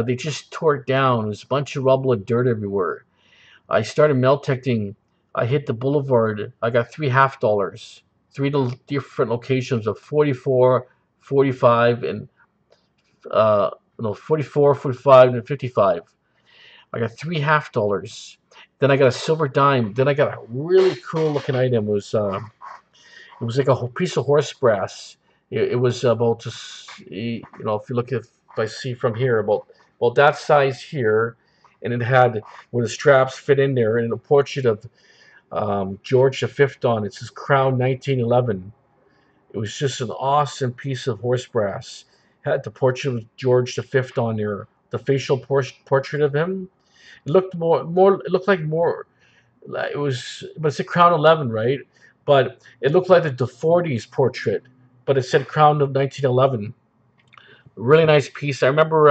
They just tore it down. There was a bunch of rubble and dirt everywhere. I started melt detecting. I hit the boulevard. I got three $half, three different locations of 44, 45, and uh, no, 44, 45, and 55. I got three $half. Then I got a silver dime. Then I got a really cool looking item. It was like a piece of horse brass. It was about if you look at, if I see from here, about that size here, and it had where the straps fit in there, and a portrait of George V on it. It says Crown 1911. It was just an awesome piece of horse brass. Had the portrait of George V on there, the facial portrait of him. It looked more. It looked like more. It was, but it's a Crown 11, right? But it looked like the 40s portrait, but it said Crown of 1911. Really nice piece. I remember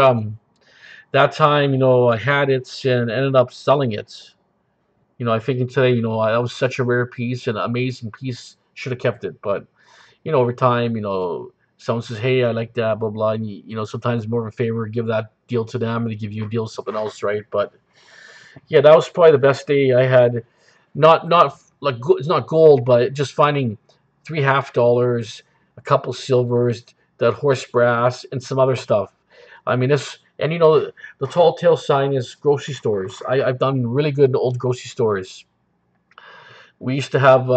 that time, I had it and ended up selling it. I think today, that was such a rare piece and amazing piece. Should have kept it, but over time, someone says, "Hey, I like that," blah blah, and sometimes more of a favor, give that deal to them, and they give you a deal with something else, right? But yeah, that was probably the best day I had. Not like it's not gold, but just finding three $half, a couple silvers, that horse brass, and some other stuff. I mean, this and the tall tale sign is grocery stores. I've done really good in old grocery stores. We used to have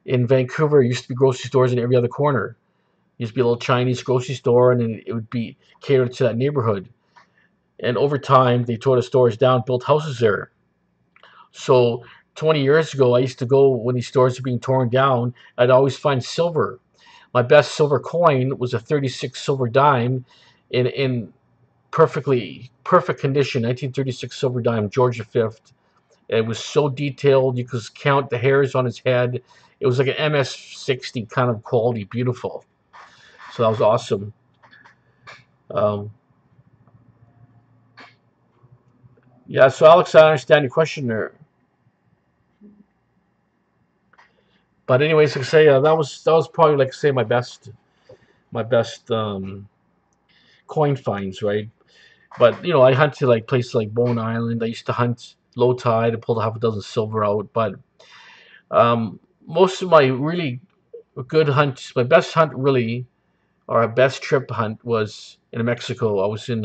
in Vancouver. Used to be grocery stores in every other corner. Used to be a little Chinese grocery store, and then it would be catered to that neighborhood. And over time, they tore the stores down, built houses there. So 20 years ago, I used to go when these stores were being torn down. I'd always find silver. My best silver coin was a 36 silver dime in perfect condition, 1936 silver dime, George V. It was so detailed, you could count the hairs on his head. It was like an MS-60 kind of quality, beautiful. So that was awesome. Um, yeah, so Alex, I understand your question there. But anyways, like I say, that was probably like say my best coin finds, right? But I hunt to like places like Bone Island. I used to hunt low tide. I pulled a half a dozen silver out. But most of my really good hunts, my best hunt really, or a best trip hunt was in Mexico. I was in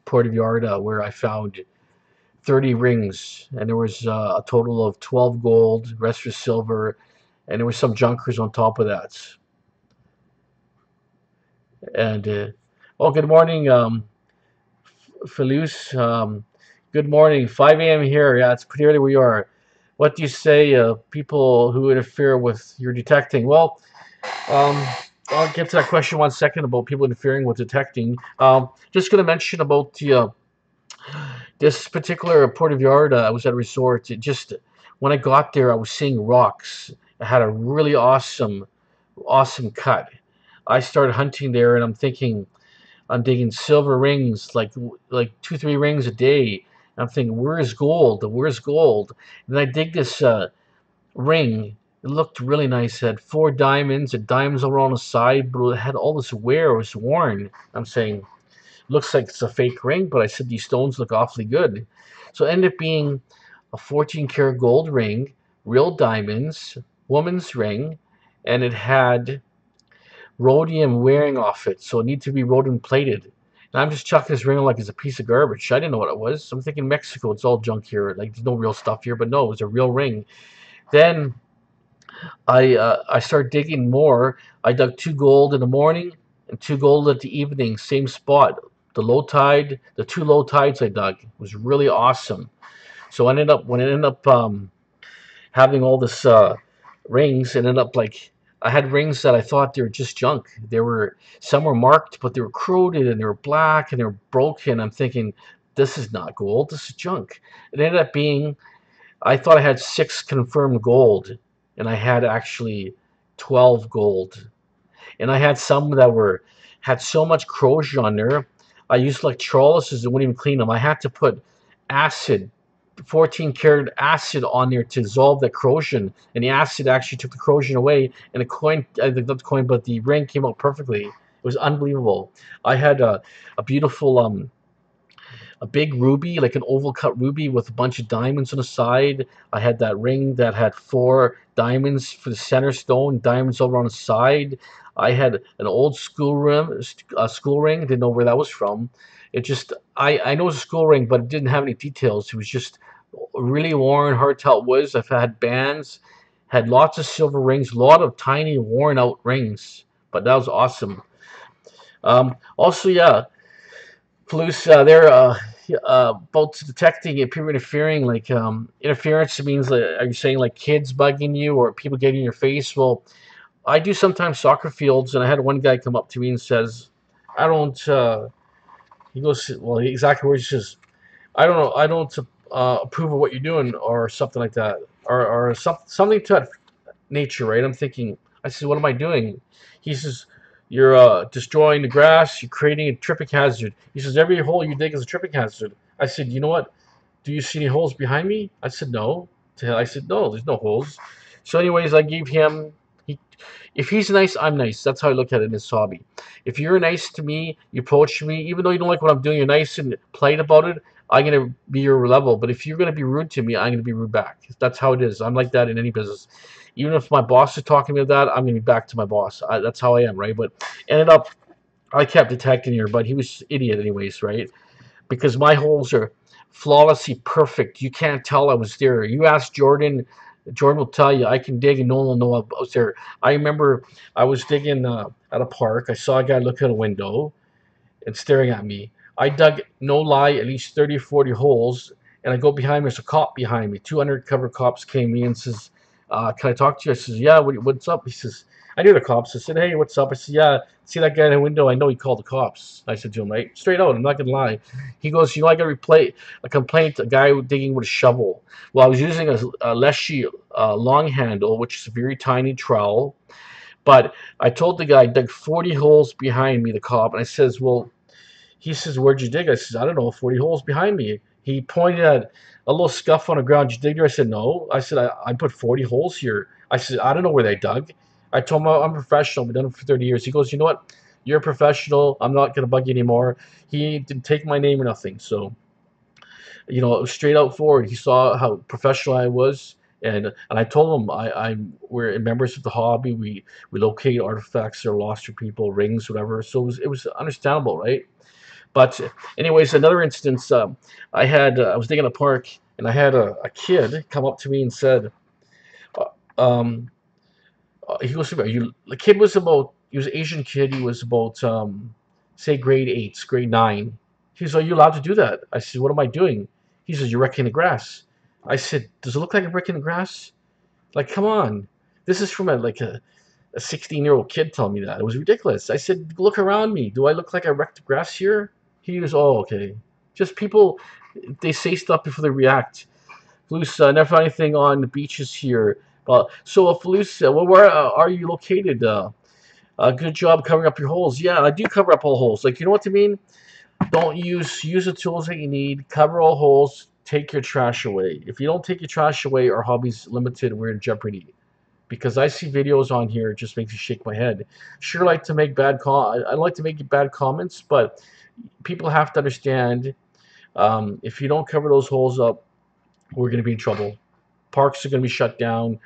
Puerto Vallarta where I found 30 rings, and there was a total of 12 gold, rest was silver, and there was some junkers on top of that. And oh, good morning, Felice. Good morning. 5 a.m. here. Yeah, it's pretty early where you are. What do you say, people who interfere with your detecting? Well, um, I'll get to that question 1 second about people interfering with detecting. Just going to mention about this particular port of yard. I was at a resort. It just when I got there, I was seeing rocks. It had a really awesome cut. I started hunting there, and I'm thinking I'm digging silver rings, like 2, 3 rings a day. I'm thinking, where's gold? Where's gold? And I dig this ring. It looked really nice. It had 4 diamonds, and diamonds all around the side, but it had all this wear. It was worn. I'm saying, looks like it's a fake ring, but I said these stones look awfully good. So it ended up being a 14 karat gold ring, real diamonds, woman's ring, and it had rhodium wearing off it, so it needed to be rhodium plated. And I'm just chucking this ring like it's a piece of garbage. I didn't know what it was. I'm thinking Mexico, it's all junk here. Like there's no real stuff here, but no, it was a real ring. Then I started digging more. I dug 2 gold in the morning and 2 gold at the evening, same spot. The low tide, the 2 low tides I dug was really awesome. So I ended up when I ended up having all this rings, it ended up like I had rings that I thought they were just junk. They were some were marked, but they were corroded and they were black and they were broken. I'm thinking, this is not gold. This is junk. It ended up being I thought I had 6 confirmed gold, and I had actually 12 gold. And I had some that were had so much corrosion on there. I used electrolysis and wouldn't even clean them. I had to put acid, 14 karat acid on there to dissolve that corrosion, and the acid actually took the corrosion away. And the coin, not the coin, but the ring came out perfectly. It was unbelievable. I had a beautiful a big ruby, like an oval cut ruby with a bunch of diamonds on the side. I had that ring that had 4 diamonds for the center stone, diamonds over on the side. I had an old school ring. Didn't know where that was from. It just, I know it's a school ring, but it didn't have any details. It was just really worn, hard to tell it was. I've had bands, had lots of silver rings, a lot of tiny worn out rings, but that was awesome. Also, yeah, police they're both detecting and people interfering. Like interference means are you saying like kids bugging you or people getting in your face? Well, I do sometimes soccer fields, and I had one guy come up to me and says, I don't he goes, well, exactly where he says, I don't know, I don't approve of what you're doing or something like that, or something to that nature, right? I'm thinking, I said, what am I doing? He says, you're destroying the grass, you're creating a tripping hazard. He says, every hole you dig is a tripping hazard. I said, you know what? Do you see any holes behind me? I said, no. I said, no, there's no holes. So anyways, I gave him, he, if he's nice, I'm nice. That's how I look at it in this hobby. If you're nice to me, you approach me, even though you don't like what I'm doing, you're nice and polite about it, I'm going to be your level. But if you're going to be rude to me, I'm going to be rude back. That's how it is. I'm like that in any business. Even if my boss is talking to me about that, I'm going to be back to my boss. That's how I am, right? But ended up, I kept detecting her, but he was an idiot anyways, right? Because my holes are flawlessly perfect. You can't tell I was there. You ask Jordan, Jordan will tell you I can dig and no one will know I was there. I remember I was digging at a park. I saw a guy look out a window and staring at me. I dug, no lie, at least 30 or 40 holes, and I go behind me. There's a cop behind me. 2 undercover cops came to me and says, can I talk to you? I says, yeah, what's up? He says, I knew the cops. I said, hey, what's up? I said, yeah, see that guy in the window? I know he called the cops. I said to him, right? Straight out, I'm not going to lie. He goes, you know, I got to replay a complaint, a guy digging with a shovel. Well, I was using a Leshy long handle, which is a very tiny trowel. But I told the guy, I dug 40 holes behind me, the cop, and I says, well, he says, where'd you dig? I says, I don't know, 40 holes behind me. He pointed at a little scuff on the ground. Did you dig there? I said, no. I said, I put 40 holes here. I said, I don't know where they dug. I told him, I'm a professional. I've been done it for 30 years. He goes, you know what? You're a professional. I'm not going to bug you anymore. He didn't take my name or nothing. So, you know, it was straight out forward. He saw how professional I was. And I told him we're members of the hobby. We locate artifacts that are lost for people, rings, whatever. So it was understandable, right? But anyways, another instance, I was digging a park, and I had a kid come up to me and said, uh, um, he goes, "Are you?" The kid was about, he was an Asian kid. He was about, say, grade 8, grade 9. He says, "Are you allowed to do that?" I said, "What am I doing?" He says, "You're wrecking the grass." I said, "Does it look like I'm wrecking the grass? Like, come on." This is from a 16-year-old kid telling me that. It was ridiculous. I said, "Look around me. Do I look like I wrecked the grass here?" He was, "Oh, okay." Just people, they say stuff before they react. Felice, never found anything on the beaches here. So, Felice, well, where are you located? Good job covering up your holes. Yeah, I do cover up all holes. Like, you know what I mean? Don't use the tools that you need. Cover all holes. Take your trash away. If you don't take your trash away, our hobby's limited. We're in jeopardy. Because I see videos on here, it just makes me shake my head. Sure, like to make I like to make bad comments, but people have to understand. If you don't cover those holes up, we're going to be in trouble. Parks are going to be shut down.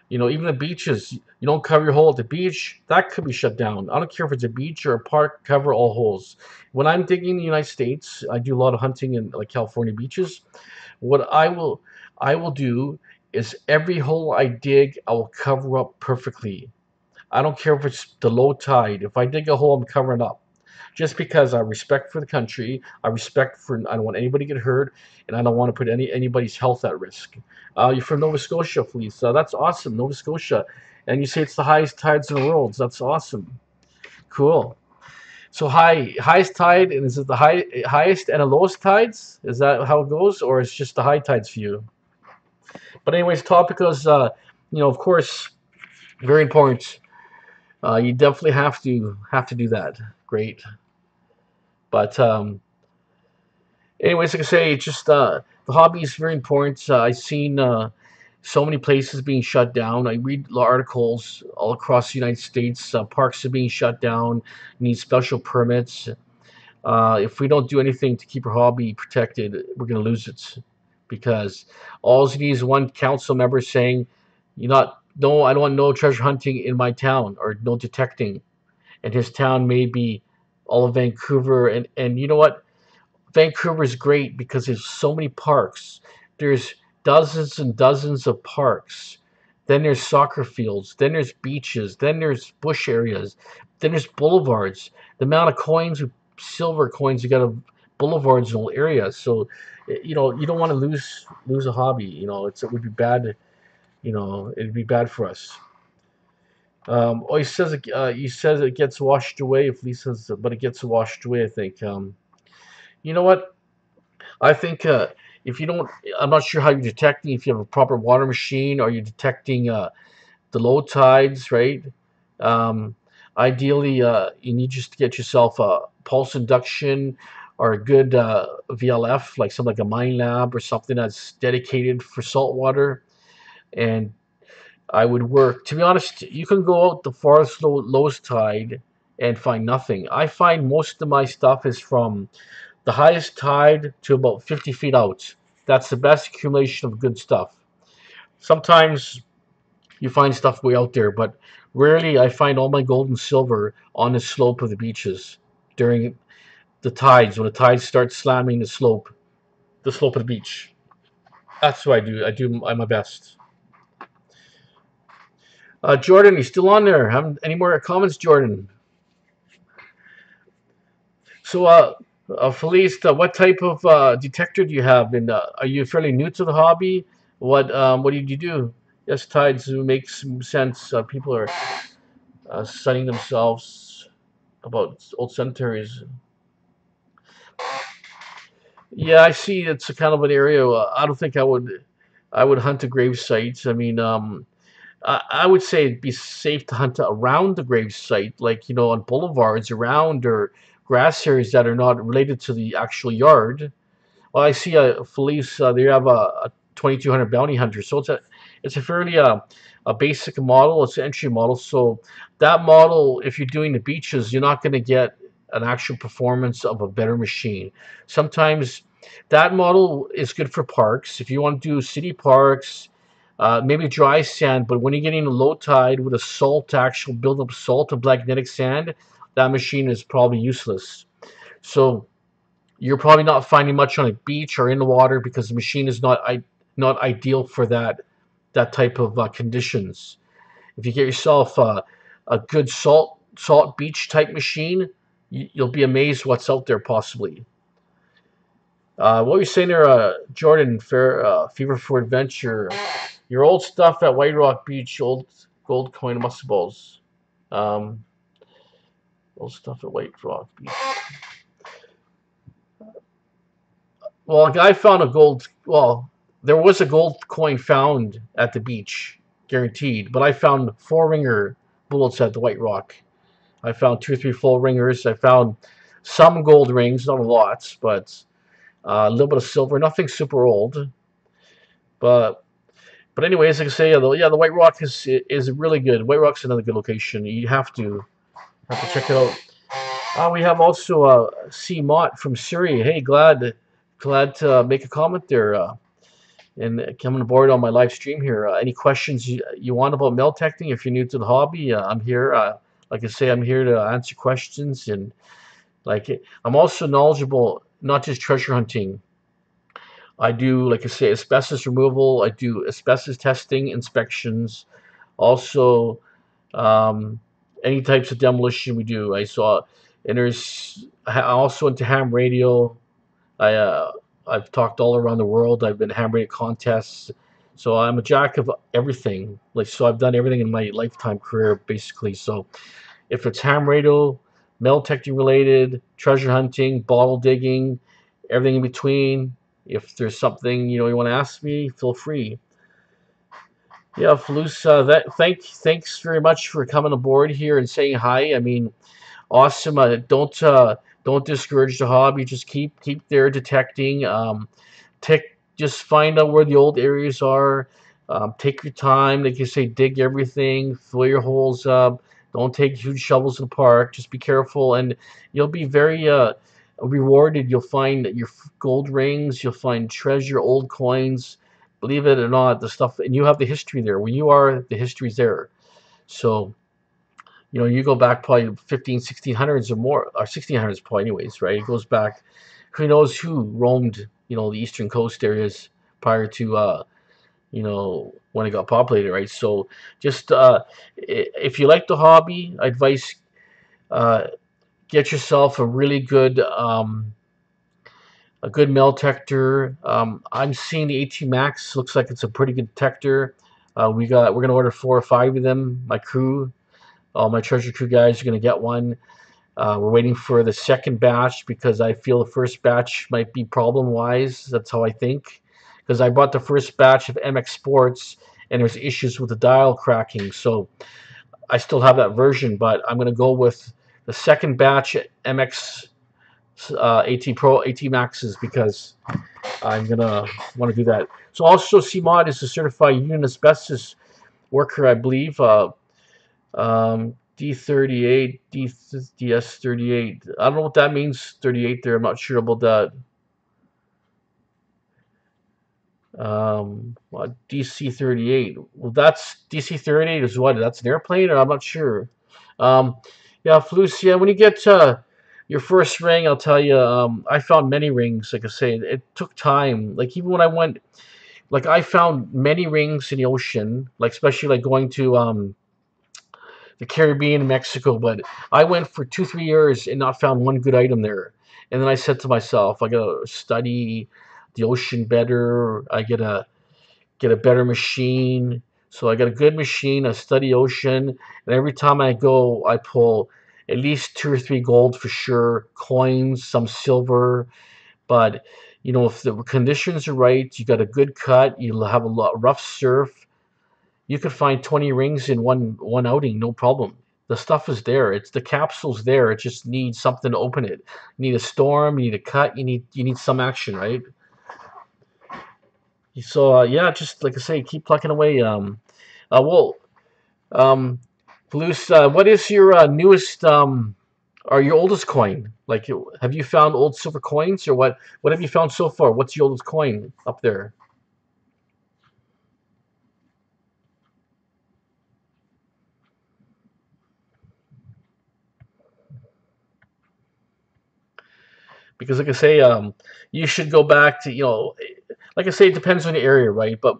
Even the beaches, you don't cover your hole at the beach, that could be shut down. I don't care if it's a beach or a park, cover all holes. When I'm digging in the United States, I do a lot of hunting in like California beaches. What I will do is every hole I dig, I will cover up perfectly. I don't care if it's the low tide. If I dig a hole, I'm covering up. Just because I respect for the country, I don't want anybody to get hurt, and I don't want to put anybody's health at risk. You're from Nova Scotia, please. That's awesome, Nova Scotia, and you say it's the highest tides in the world. That's awesome, cool. So highest tide, and is it the highest and the lowest tides? Is that how it goes, or it's just the high tides for you? But anyways, topic is, of course, very important. You definitely have to do that. Great, but anyways, like I say, it's just the hobby is very important. I've seen so many places being shut down. I read articles all across the United States. Parks are being shut down, need special permits. If we don't do anything to keep our hobby protected, we're going to lose it, because all you need is one council member saying, "You not no, I don't want no treasure hunting in my town, or no detecting," and his town may be all of Vancouver, and you know what? Vancouver is great because there's so many parks. There's dozens and dozens of parks. Then there's soccer fields. Then there's beaches. Then there's bush areas. Then there's boulevards. The amount of coins, silver coins, you got of boulevards in all areas. So, you don't want to lose a hobby. It would be bad. It'd be bad for us. He says it gets washed away. If Lee says, but it gets washed away, I think. You know what? I think if you don't, I'm not sure how you're detecting. If you have a proper water machine, or you're detecting the low tides, right? Um, Ideally, you need just to get yourself a pulse induction, or a good VLF, like something like a mine lab or something that's dedicated for salt water. And I would work. To be honest, you can go out the farthest lowest tide and find nothing. I find most of my stuff is from the highest tide to about 50 feet out. That's the best accumulation of good stuff. Sometimes you find stuff way out there, but rarely I find all my gold and silver on the slope of the beaches during the tides, when the tides start slamming the slope of the beach. That's what I do. I do my best. Jordan, you still on there? Haven't any more comments, Jordan? So, Felice, what type of detector do you have? And are you fairly new to the hobby? What did you do? Yes, tides makes sense. People are sunning themselves about old cemeteries. Yeah, I see. It's a kind of an area. I don't think I would hunt a grave site. I mean, I would say it'd be safe to hunt around the grave site, like on boulevards around, or grass areas that are not related to the actual yard. Well, I see Felice. They have a 2200 bounty hunter, so it's a fairly a basic model. It's an entry model. So that model, if you're doing the beaches, you're not going to get an actual performance of a better machine. Sometimes that model is good for parks. If you want to do city parks, maybe dry sand, but when you're getting a low tide with a salt, actual buildup salt of magnetic sand, that machine is probably useless. So you're probably not finding much on a beach or in the water because the machine is not ideal for that type of conditions. If you get yourself a good salt beach type machine, you'll be amazed what's out there possibly. What were you saying there, Jordan? Fever for Adventure. Your old stuff at White Rock Beach, old gold coin muscle balls. Um, old stuff at White Rock Beach. Well, a guy found a gold. Well, there was a gold coin found at the beach, guaranteed. But I found four ringer bullets at the White Rock. I found two or three full ringers. I found some gold rings, not a lot, but a little bit of silver. Nothing super old, but anyways, like I say, yeah, the White Rock is really good. White Rock's another good location. You have to check it out. We have also C Mott from Surrey. Hey, glad to make a comment there and coming aboard on my live stream here. Any questions you want about mail detecting? If you're new to the hobby, I'm here. Like I say, I'm here to answer questions and like I'm also knowledgeable, not just treasure hunting. I do, like I say, asbestos removal. I do asbestos testing, inspections. Also, um, any types of demolition we do. And I also into ham radio. I I've talked all around the world. I've been ham radio contests. So I'm a jack of everything. Like so, I've done everything in my lifetime career basically. So if it's ham radio, metal detecting related, treasure hunting, bottle digging, everything in between. If there's something you want to ask me, feel free. Yeah, Falus, thanks very much for coming aboard here and saying hi. I mean, awesome. Don't discourage the hobby. Just keep there detecting. Just find out where the old areas are. Take your time. Like you say, dig everything, fill your holes up. Don't take huge shovels in the park. Just be careful, and you'll be very rewarded. You'll find your gold rings. You'll find treasure, old coins. Believe it or not, the stuff, and you have the history there. Where you are, the history's there. So you go back probably 15, 1600s or more, or 1600s probably anyways, right? It goes back, who knows who roamed, the eastern coast areas prior to, when it got populated, right? So just, if you like the hobby, I advise, uh, get yourself a good metal detector. I'm seeing the AT Max, looks like it's a pretty good detector. We're going to order 4 or 5 of them, my crew. All my treasure crew guys are going to get one. We're waiting for the second batch because I feel the first batch might be problem-wise. That's how I think. Because I bought the first batch of MX Sports and there's issues with the dial cracking. So I still have that version, but I'm going to go with the second batch MX AT Pro AT Maxes because I'm going to want to do that. So also CMOD is a certified union asbestos worker, I believe. D38, DS38. I don't know what that means. 38 there. I'm not sure about that. DC38. Well, that's DC38 is what? That's an airplane, or I'm not sure. Um, yeah, Felicia, when you get your first ring, I'll tell you. I found many rings. Like I say, it took time. Like even when I went, like I found many rings in the ocean. Like especially like going to the Caribbean, Mexico, but I went for 2, 3 years and not found one good item there. And then I said to myself, I gotta study the ocean better. I gotta get a better machine. So I got a good machine. I study ocean, and every time I go, I pull at least 2 or 3 gold for sure, coins, some silver. But if the conditions are right, you got a good cut, you have a lot rough surf, you could find 20 rings in one outing, no problem. The stuff is there. It's the capsule's there. It just needs something to open it. You need a storm. You need a cut. You need some action, right? So yeah, just like I say, keep plucking away. Well, um, Luce, what is your newest or your oldest coin? Like, have you found old silver coins, or what? What have you found so far? What's your oldest coin up there? because like I say, you should go back to, like I say, it depends on the area, right? But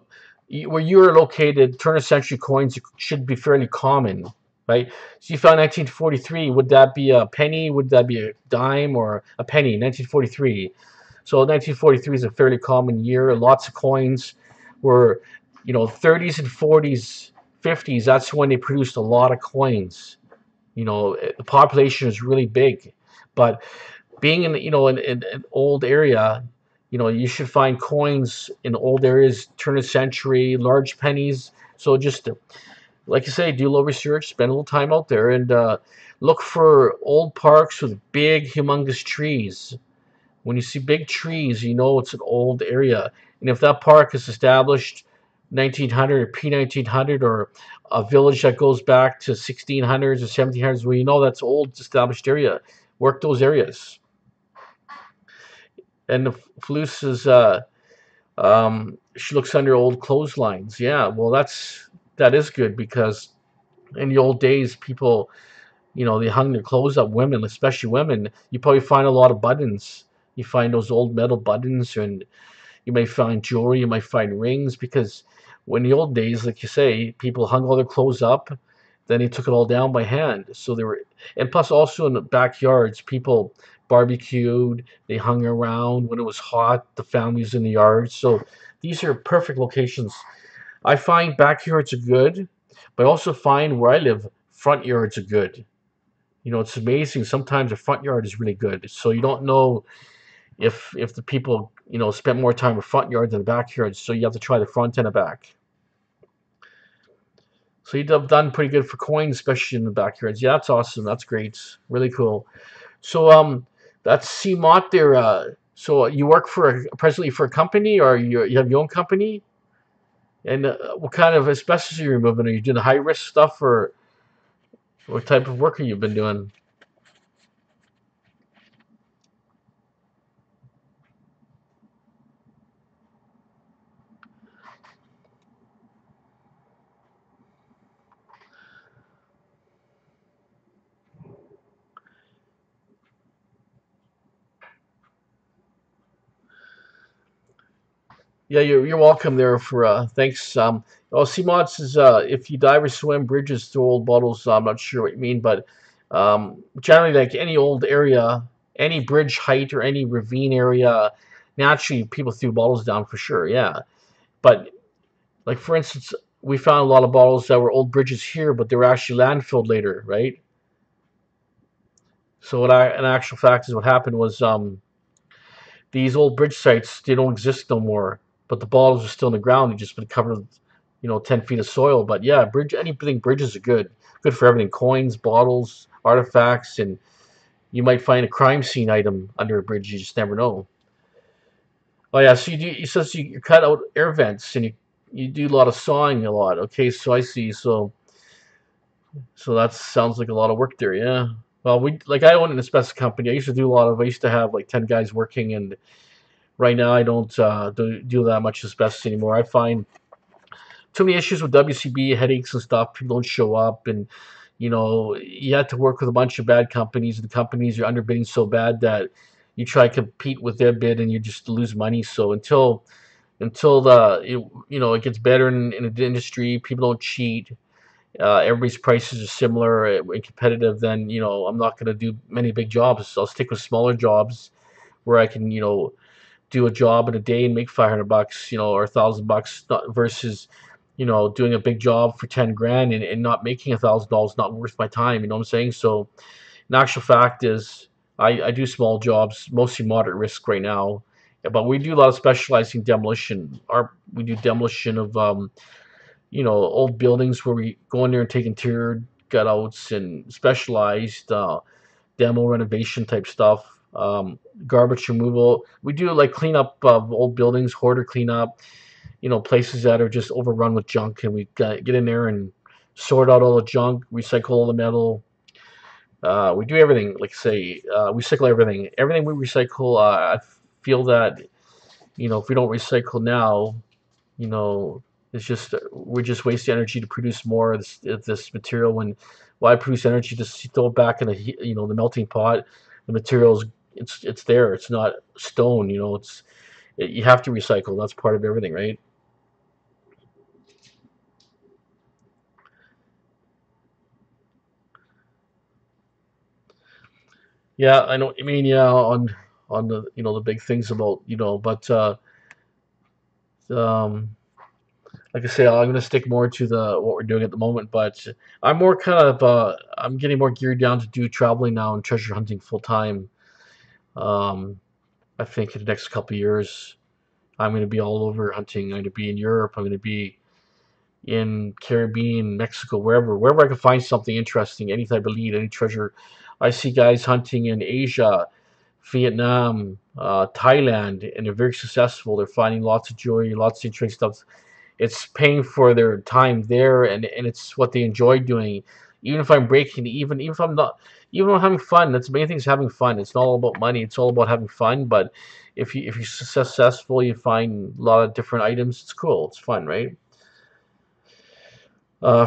where you are located, turn of century coins should be fairly common, right? So you found 1943. Would that be a penny? Would that be a dime or a penny? 1943. So 1943 is a fairly common year. Lots of coins were, 30s and 40s, 50s. That's when they produced a lot of coins. The population is really big, but being in in an old area, you should find coins in old areas, turn of century, large pennies. So just like you say, do a little research, spend a little time out there, and look for old parks with big, humongous trees. When you see big trees, you know it's an old area. And if that park is established 1900 or pre-1900, or a village that goes back to 1600s or 1700s, well, you know that's old established area. Work those areas. And the Fluce is, she looks under old clotheslines. Yeah, well, that is good, because in the old days, people, they hung their clothes up. Women, especially women, you probably find a lot of buttons. You find those old metal buttons, and you may find jewelry, you might find rings, because when the old days, like you say, people hung all their clothes up, then they took it all down by hand. So they were, and plus also in the backyards, people barbecued, they hung around when it was hot, the families in the yard. So these are perfect locations. I find backyards are good, but I also find where I live, front yards are good. It's amazing. Sometimes a front yard is really good. So you don't know if the people spent more time in front yard than the backyard, so you have to try the front and the back. So you've done pretty good for coins, especially in the backyards. Yeah, that's awesome. That's great. Really cool. So that's CMOT there. So you work presently for a company, or you have your own company? And what kind of asbestos are you removing? Are you doing high risk stuff, or what type of work have you been doing? Yeah, you're welcome there for thanks. CMODs is if you dive or swim bridges through old bottles. I'm not sure what you mean, but generally, like any old area, any bridge height or any ravine area, naturally people threw bottles down for sure. Yeah, but like for instance, we found a lot of bottles that were old bridges here, but they were actually landfilled later, right? So in actual fact is what happened was these old bridge sites, they don't exist no more. But the bottles are still in the ground. They just been covered, 10 feet of soil. But yeah, anything bridges are good for everything. Coins, bottles, artifacts, and you might find a crime scene item under a bridge. You just never know. Oh yeah, so you cut out air vents, and you do a lot of sawing a lot. Okay, so I see. So that sounds like a lot of work there. Yeah. Well, I own an asbestos company. I used to have like 10 guys working, and right now I don't do that much asbestos anymore. I find too many issues with WCB, headaches and stuff. People don't show up, and you have to work with a bunch of bad companies. The companies are underbidding so bad that you try to compete with their bid, and you just lose money. So until it gets better in the industry, people don't cheat. Everybody's prices are similar and competitive. Then I'm not going to do many big jobs. I'll stick with smaller jobs where I can do a job in a day and make $500, or $1,000, versus, doing a big job for 10 grand and not making $1,000, not worth my time. You know what I'm saying? So, in actual fact is, I do small jobs, mostly moderate risk right now, but we do a lot of specializing demolition. We do demolition of, old buildings where we go in there and take interior gutouts and specialized demo renovation type stuff. Garbage removal. We do like cleanup of old buildings, hoarder cleanup. Places that are just overrun with junk, and we get in there and sort out all the junk, recycle all the metal. We do everything. Like say, recycle everything. Everything we recycle. I feel that if we don't recycle now, you know, it's just we're just wasting energy to produce more of this material when why produce energy to throw it back in the the melting pot. The materials it's there. It's not stone. You have to recycle. That's part of everything, right? Yeah, I know. I mean, yeah, on the the big things about but um, like I say, I'm gonna stick more to the what we're doing at the moment. But I'm more kind of I'm getting more geared down to do traveling now and treasure hunting full time. Um, I think in the next couple of years, I'm gonna be all over hunting. I'm gonna be in Europe. I'm gonna be in Caribbean, Mexico, wherever I can find something interesting, any type of lead, any treasure. I see guys hunting in Asia, Vietnam, Thailand, and they're very successful. They're finding lots of joy, lots of interesting stuff. It's paying for their time there, and it's what they enjoy doing. Even if I'm breaking, even if I'm not, even if I'm having fun. That's the main thing is having fun. It's not all about money. It's all about having fun. But if you're successful, you find a lot of different items. It's cool. It's fun, right?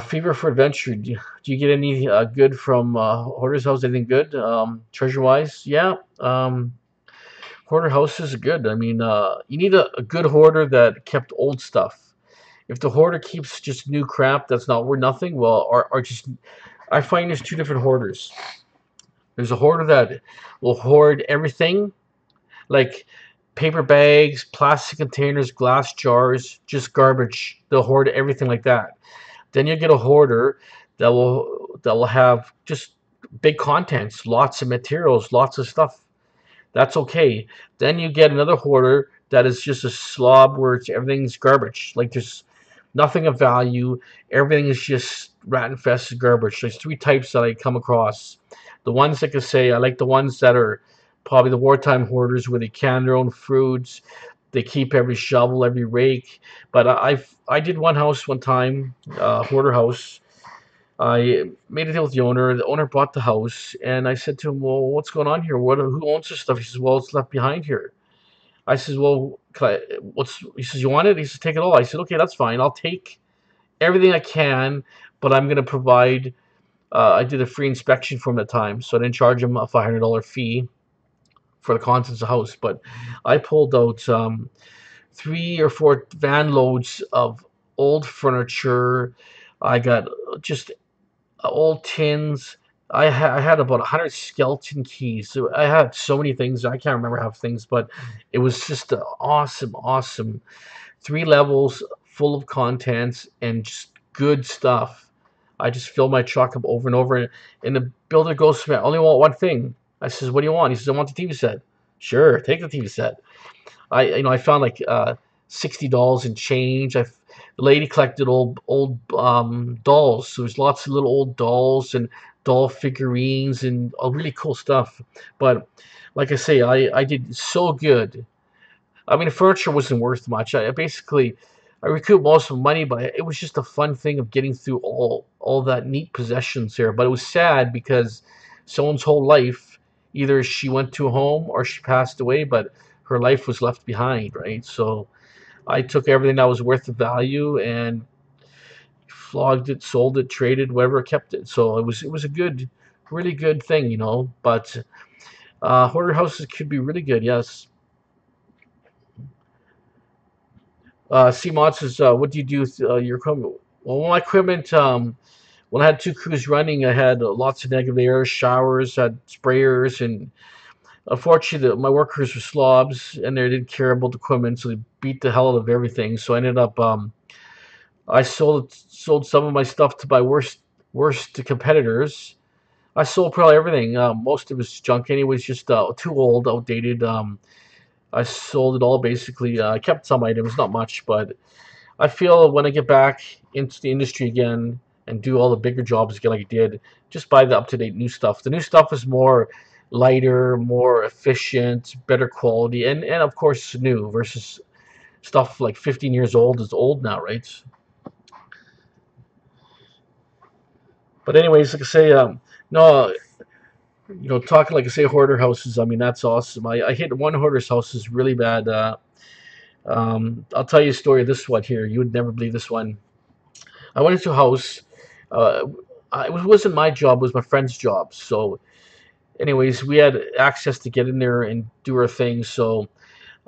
Fever for Adventure. Do you get any good from Hoarder's House? Anything good, treasure wise? Yeah. Hoarder houses are good. I mean, you need a good hoarder that kept old stuff. If the hoarder keeps just new crap that's not worth nothing, well, or just I find there's two different hoarders. There's a hoarder that will hoard everything, like paper bags, plastic containers, glass jars, just garbage. They'll hoard everything like that. Then you get a hoarder that will have just big contents, lots of materials, lots of stuff. That's okay. Then you get another hoarder that is just a slob where everything's garbage. Like there's nothing of value. Everything is just rat infested garbage. There's three types that I come across. The ones that can say I like the ones that are probably the wartime hoarders where they can their own fruits. They keep every shovel, every rake. But I did one house one time, hoarder house. I made a deal with the owner. The owner bought the house, and I said to him, "Well, what's going on here? Who owns this stuff?" He says, "Well, it's left behind here." I says, "Well, what's?" He says, "You want it?" He says, "Take it all." I said, "Okay, that's fine. I'll take everything I can, but I'm going to provide." I did a free inspection for him at the time, so I didn't charge him a $500 fee for the contents of the house. But I pulled out 3 or 4 van loads of old furniture. I got just old tins. I had about 100 skeleton keys. So I had so many things. I can't remember half things, but it was just an awesome, awesome 3 levels full of contents and just good stuff. I just filled my truck up over and over. And the builder goes to me, "I only want one thing." I says, "What do you want?" He says, "I want the TV set." Sure, take the TV set. I found like $60 in change. The lady collected old dolls. So there's lots of little old dolls and doll figurines and really cool stuff. But like I say, I did so good. I mean, the furniture wasn't worth much. I recouped most of the money, but it was just a fun thing of getting through all that neat possessions there. But it was sad because someone's whole life, either she went to a home or she passed away, but her life was left behind, right? So I took everything that was worth the value and flogged it, sold it, traded, whatever, kept it. So it was a good, really good thing. But hoarder houses could be really good, yes. CMOD says, what do you do with your equipment? Well, my equipment, when I had 2 crews running, I had lots of negative air, showers, had sprayers, and unfortunately, my workers were slobs, and they didn't care about the equipment, so they beat the hell out of everything. So I ended up, I sold some of my stuff to my worst competitors. I sold probably everything. Most of it was junk anyways, just too old, outdated. I sold it all basically. I kept some items, not much, but I feel when I get back into the industry again and do all the bigger jobs again like I did, just buy the up-to-date new stuff. The new stuff is more lighter, more efficient, better quality, and of course new versus stuff like 15 years old is old now, right? But anyways, like I say, no, talking like I say, hoarder houses. I mean, that's awesome. I hit one hoarder's house is really bad. I'll tell you a story of this one here. You would never believe this one. I went into a house. Uh, it wasn't my job; it was my friend's job. So anyways, we had access to get in there and do our thing. So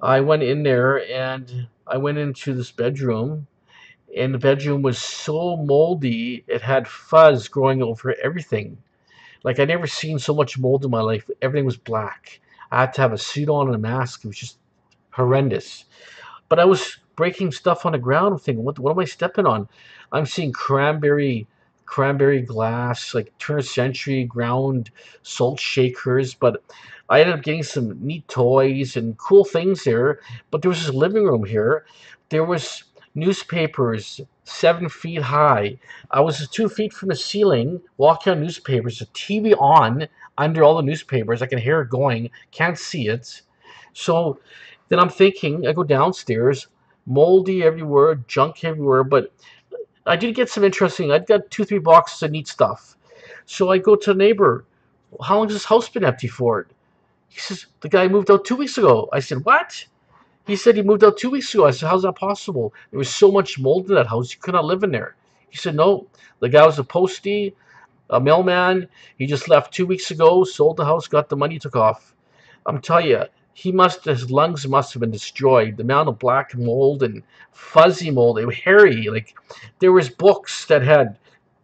I went in there and I went into this bedroom, and the bedroom was so moldy. It had fuzz growing over everything. Like I never seen so much mold in my life. Everything was black. I had to have a suit on and a mask. It was just horrendous. But I was breaking stuff on the ground, thinking, what am I stepping on? I'm seeing cranberry glass, like turn of century ground salt shakers. But I ended up getting some neat toys and cool things there. But there was this living room here. There was newspapers 7 feet high. I was 2 feet from the ceiling, walking on newspapers, the TV on under all the newspapers. I can hear it going, can't see it. So then I'm thinking, I go downstairs, moldy everywhere, junk everywhere, but I did get some interesting. I got 2, 3 boxes of neat stuff. So I go to the neighbor. How long has this house been empty for? He says, the guy moved out 2 weeks ago. I said, what? He said he moved out 2 weeks ago. I said, how's that possible? There was so much mold in that house, you could not live in there. He said, no, the guy was a postie, a mailman. He just left 2 weeks ago, sold the house, got the money, took off. I'm telling you, his lungs must have been destroyed. The amount of black mold and fuzzy mold, it was hairy. Like there was books that had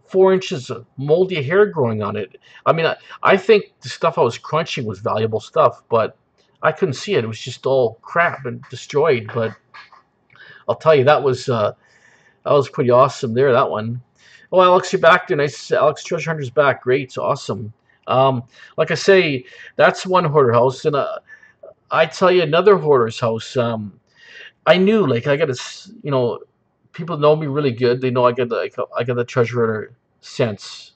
4 inches of moldy hair growing on it. I mean, I think the stuff I was crunching was valuable stuff, but I couldn't see it. It was just all crap and destroyed. But I'll tell you, that was pretty awesome there. That one. Oh, Alex, you're back there. Nice. Alex Treasure Hunter's back. Great. It's awesome. Like I say, that's one hoarder house, and I tell you another hoarder's house. I knew, like, I got to, people know me really good. They know I got the treasure hunter sense.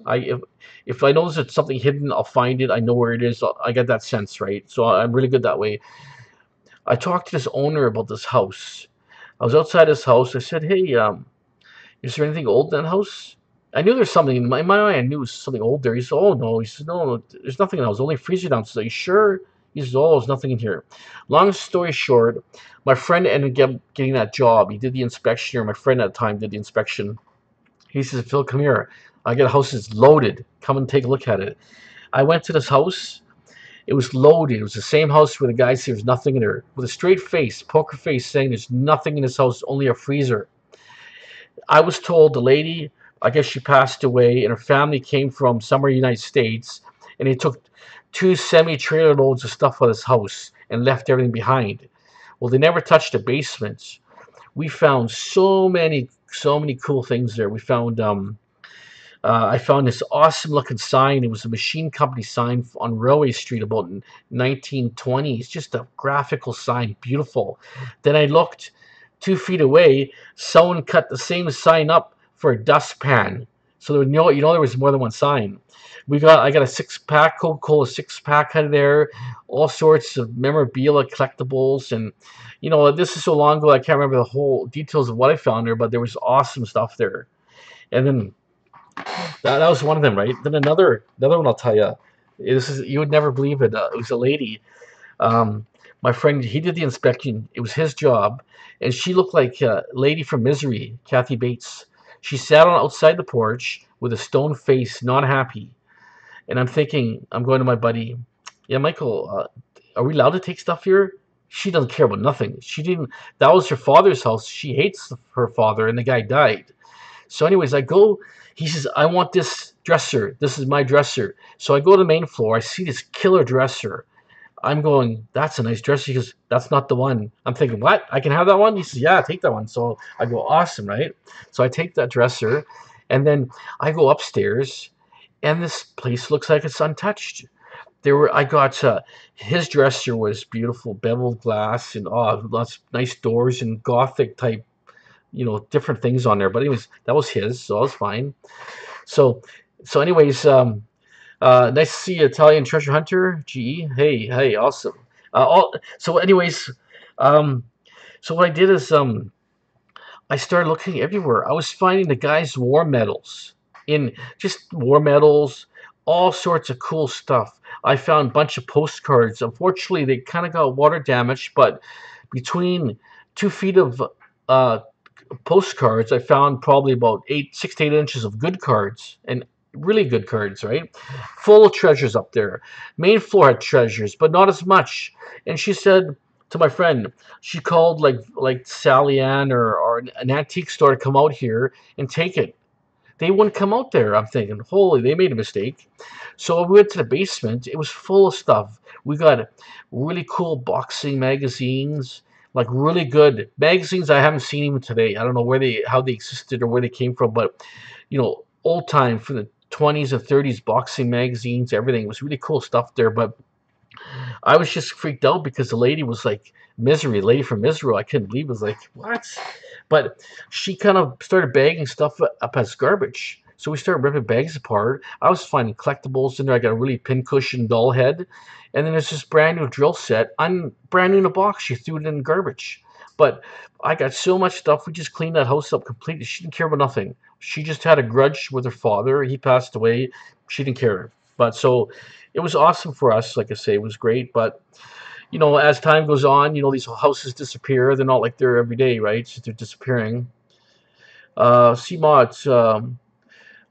If I notice it's something hidden, I'll find it. I know where it is. I get that sense, right? So I'm really good that way. I talked to this owner about this house. I was outside his house. I said, "Hey, is there anything old in that house?" I knew there's something in my mind. I knew it was something old there. He said, "Oh no." He said, "No, there's nothing in the house. Only freezer downstairs." Are you sure? He says, "Oh, there's nothing in here." Long story short, my friend ended up getting that job. He did the inspection, or my friend at the time did the inspection. He says, "Phil, come here. I got a house that's loaded. Come and take a look at it." I went to this house. It was loaded. It was the same house where the guy said there's nothing in there, with a straight face, poker face, saying there's nothing in this house, only a freezer. I was told the lady, I guess she passed away, and her family came from somewhere in the United States, and they took 2 semi-trailer loads of stuff out of this house and left everything behind. Well, they never touched the basement. We found so many cool things there. I found this awesome looking sign. It was a machine company sign on Railway Street about 1920s. Just a graphical sign, beautiful. Then I looked 2 feet away. Someone cut the same sign up for a dustpan. So there, there was more than one sign. I got a 6-pack, Coca-Cola 6-pack out of there, all sorts of memorabilia, collectibles, and this is so long ago I can't remember the whole details of what I found there, but there was awesome stuff there. And then that was one of them, right? Then another one I'll tell you. You would never believe it. It was a lady. My friend, he did the inspection. It was his job, and she looked like a lady from Misery, Kathy Bates. She sat on outside the porch with a stone face, not happy. And I'm thinking, I'm going to my buddy. Yeah, Michael, are we allowed to take stuff here? She doesn't care about nothing. She didn't. That was her father's house. She hates her father, and the guy died. So, anyways, I go. He says, "I want this dresser. This is my dresser." So I go to the main floor. I see this killer dresser. I'm going, "That's a nice dresser." He goes, "That's not the one." I'm thinking, "What? I can have that one?" He says, "Yeah, take that one." So I go, "Awesome, right?" So I take that dresser, and then I go upstairs, and this place looks like it's untouched. I got his dresser was beautiful, beveled glass, and lots of nice doors and Gothic type, different things on there. But anyways, that was his, so I was fine. So, anyways, nice to see you, Italian Treasure Hunter. GE, hey, awesome. So anyways, so what I did is I started looking everywhere. I was finding the guy's war medals, all sorts of cool stuff. I found a bunch of postcards. Unfortunately, they kind of got water damaged, but between 2 feet of postcards, I found probably about 6 to 8 inches of good cards, and really good cards, right? Full of treasures up there. Main floor had treasures, but not as much. And she said to my friend, she called like Sally Ann or an antique store to come out here and take it. They wouldn't come out there. I'm thinking, holy, they made a mistake. So we went to the basement. It was full of stuff. We got really cool boxing magazines, like really good magazines I haven't seen even today. I don't know how they existed or where they came from, but old time from the 20s and 30s boxing magazines, everything. It was really cool stuff there. But I was just freaked out because the lady was like Misery, the lady from Misery. I couldn't believe it. Was like, what? But she kind of started bagging stuff up as garbage. So we started ripping bags apart. I was finding collectibles in there. I got a really pincushion doll head. And then there's this brand new drill set, brand new in a box. She threw it in the garbage. But I got so much stuff. We just cleaned that house up completely. She didn't care about nothing. She just had a grudge with her father. He passed away. She didn't care. But so it was awesome for us. Like I say, it was great. But as time goes on, these houses disappear. They're not like they're every day, right? So they're disappearing. CMODs,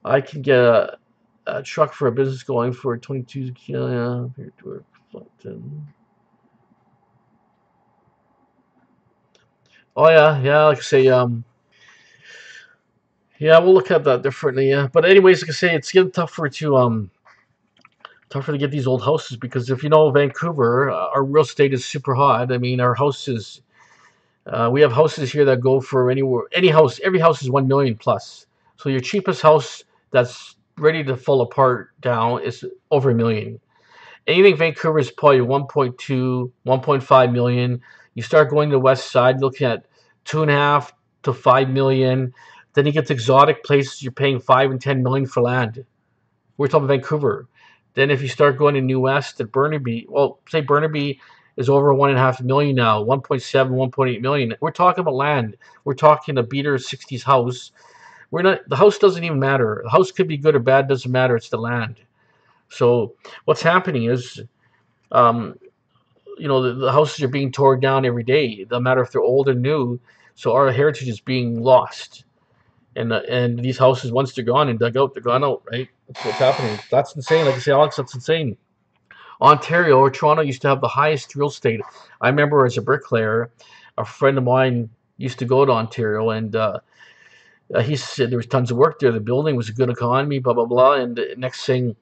I can get a truck for a business going for 22 kilo. Oh yeah, yeah. Like I say, yeah, we'll look at that differently. Yeah, but anyways, like I say, it's getting tougher to get these old houses because if you know Vancouver, our real estate is super hot. I mean, our houses. We have houses here that go for every house is 1 million plus. So your cheapest house that's ready to fall apart down is over 1 million. Anything Vancouver is probably 1.2, 1.5 million. You start going to the west side, looking at 2.5 to 5 million. Then you get to exotic places, you're paying 5 and 10 million for land. We're talking Vancouver. Then if you start going to New West at Burnaby, well, say Burnaby is over 1.5 million now, 1.7, 1.8 million. We're talking about land. We're talking a beater 60s house. We're not. The house doesn't even matter. The house could be good or bad. Doesn't matter. It's the land. So what's happening is, um, the houses are being torn down every day. No matter if they're old or new. So our heritage is being lost. And these houses, once they're gone and dug out, they're gone out, right? That's what's happening. That's insane. Like I say, Alex, that's insane. Ontario or Toronto used to have the highest real estate. I remember as a bricklayer, a friend of mine used to go to Ontario, and he said there was tons of work there. The building was a good economy, blah blah blah. And the next thing,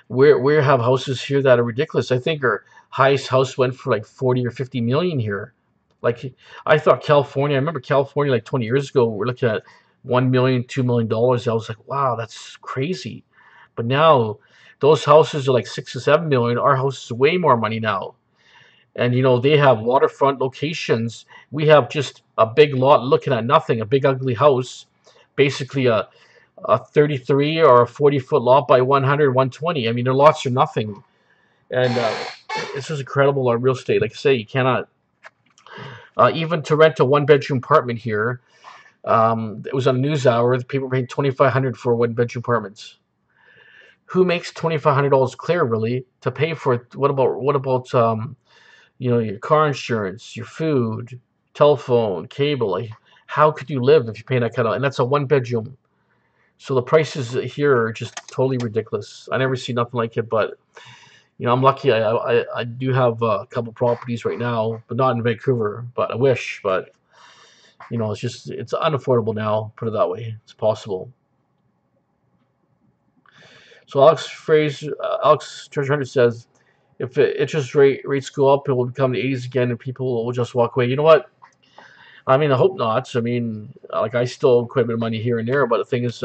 we have houses here that are ridiculous. I think our highest house went for like 40 or 50 million here. Like I thought California. I remember California like 20 years ago. We're looking at 1 million, $2 million. I was like, wow, that's crazy. But now those houses are like 6 or 7 million. Our house is way more money now. And they have waterfront locations. We have just a big lot looking at nothing, a big ugly house, basically a 33 or a 40-foot lot by 100, 120. I mean, their lots are nothing. And it's just incredible on real estate. Like I say, you cannot, even to rent a one-bedroom apartment here, it was on NewsHour. The people were paying 2,500 for one-bedroom apartments. Who makes $2,500 clear really to pay for it? What about your car insurance, your food, telephone, cable? Like, how could you live if you're paying that kind of? And that's a one-bedroom. So the prices here are just totally ridiculous. I never see nothing like it. But I'm lucky. I do have a couple properties right now, but not in Vancouver. But I wish. But it's unaffordable now. Put it that way. It's possible. So Alex Treasure Hunter says, if interest rates go up, it will become the 80s again, and people will just walk away. You know what? I mean, I hope not. I mean, like I still owe quite a bit of money here and there, but the thing is,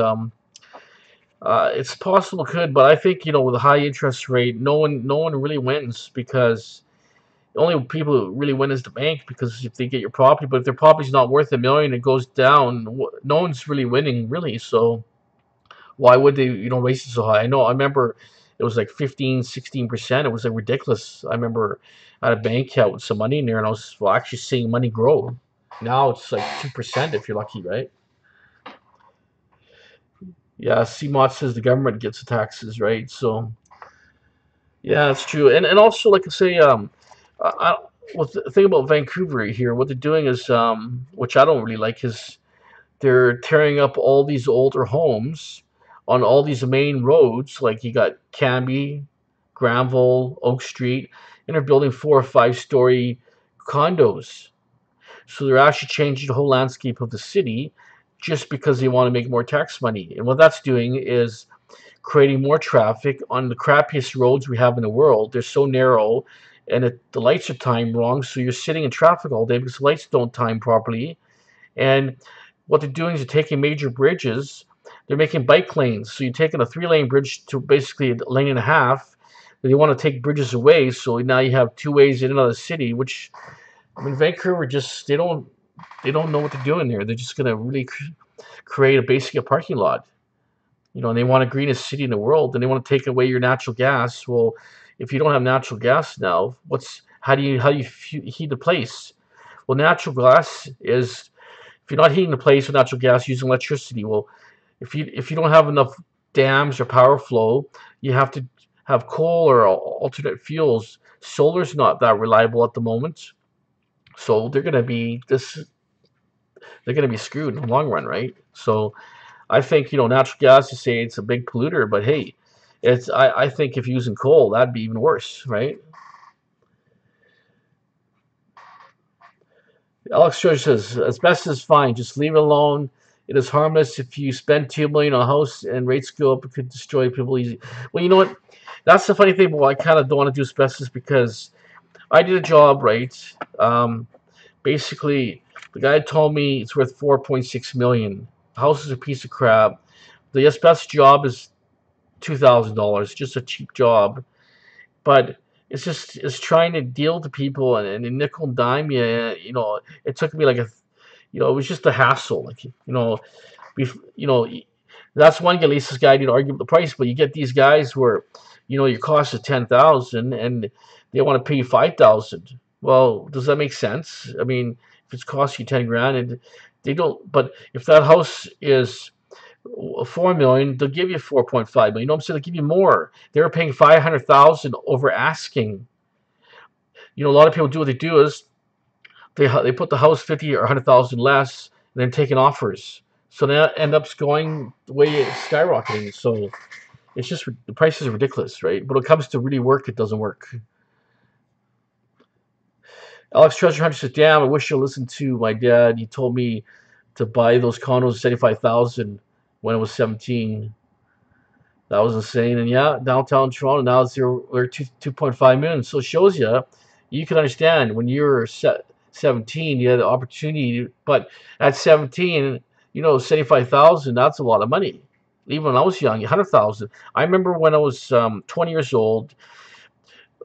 it's possible it could, but I think with a high interest rate, no one really wins because the only people who really win is the bank because if they get your property, but if their property's not worth 1 million, it goes down. No one's really winning, really. So why would they raise it so high? I remember it was like 15, 16%. It was like ridiculous. I remember I had a bank account with some money in there, and I was actually seeing money grow. Now it's like 2% if you're lucky, right? Yeah, CMOT says the government gets the taxes, right? So yeah, that's true. And also, like I say, well, the thing about Vancouver here, what they're doing is, which I don't really like, is they're tearing up all these older homes, on all these main roads. Like you got Canby, Granville, Oak Street, and they're building 4 or 5 story condos. So they're actually changing the whole landscape of the city just because they want to make more tax money. And what that's doing is creating more traffic on the crappiest roads we have in the world. They're so narrow, and the lights are timed wrong, so you're sitting in traffic all day because the lights don't time properly. And what they're doing is they're taking major bridges, they're making bike lanes. So you're taking a 3 lane bridge to basically a lane and a half. They want to take bridges away, so now you have 2 ways in and out of the city. Which, I mean, Vancouver just they don't know what they're doing there. They're just gonna really create basically a parking lot. And they want to greenest city in the world, and they want to take away your natural gas. Well, if you don't have natural gas now, how do you heat the place? Well, natural gas is, if you're not heating the place with natural gas using electricity. Well, if you don't have enough dams or power flow, you have to have coal or alternate fuels. Solar's not that reliable at the moment, so they're gonna be screwed in the long run, right? So I think natural gas. You say it's a big polluter, but hey, I think if using coal, that'd be even worse, right? Alex George says asbestos is fine, just leave it alone. It is harmless. If you spend 2 million on a house and rates go up, it could destroy people easy. Well, you know what? That's the funny thing. But I kind of don't want to do asbestos because I did a job, right. Basically, the guy told me it's worth 4.6 million. The house is a piece of crap. The asbestos job is $2,000, just a cheap job. But it's trying to deal to people and nickel and dime you. It took me like it was just a hassle. Like you know, that's one guy. At least this guy didn't argue with the price, but you get these guys where, your cost is 10,000 and they want to pay you 5,000. Well, does that make sense? I mean, if it's cost you 10 grand and they don't, but if that house is 4 million, they'll give you 4.5 million. You know what I'm saying? They'll give you more. They were paying 500,000 over asking. A lot of people do what they do is they put the house 50 or 100,000 less, and then taking offers. So that end up going the way it's skyrocketing. So it's just the prices are ridiculous, right? But when it comes to really work, it doesn't work. Alex Treasure Hunter says, "Damn, I wish you listened to my dad. He told me to buy those condos 75,000 when I was 17. That was insane." And yeah, downtown Toronto now we're 2.5 million. So it shows you can understand when you were 17, you had the opportunity. But at 17, 75,000, that's a lot of money. Even when I was young, 100,000. I remember when I was 20 years old,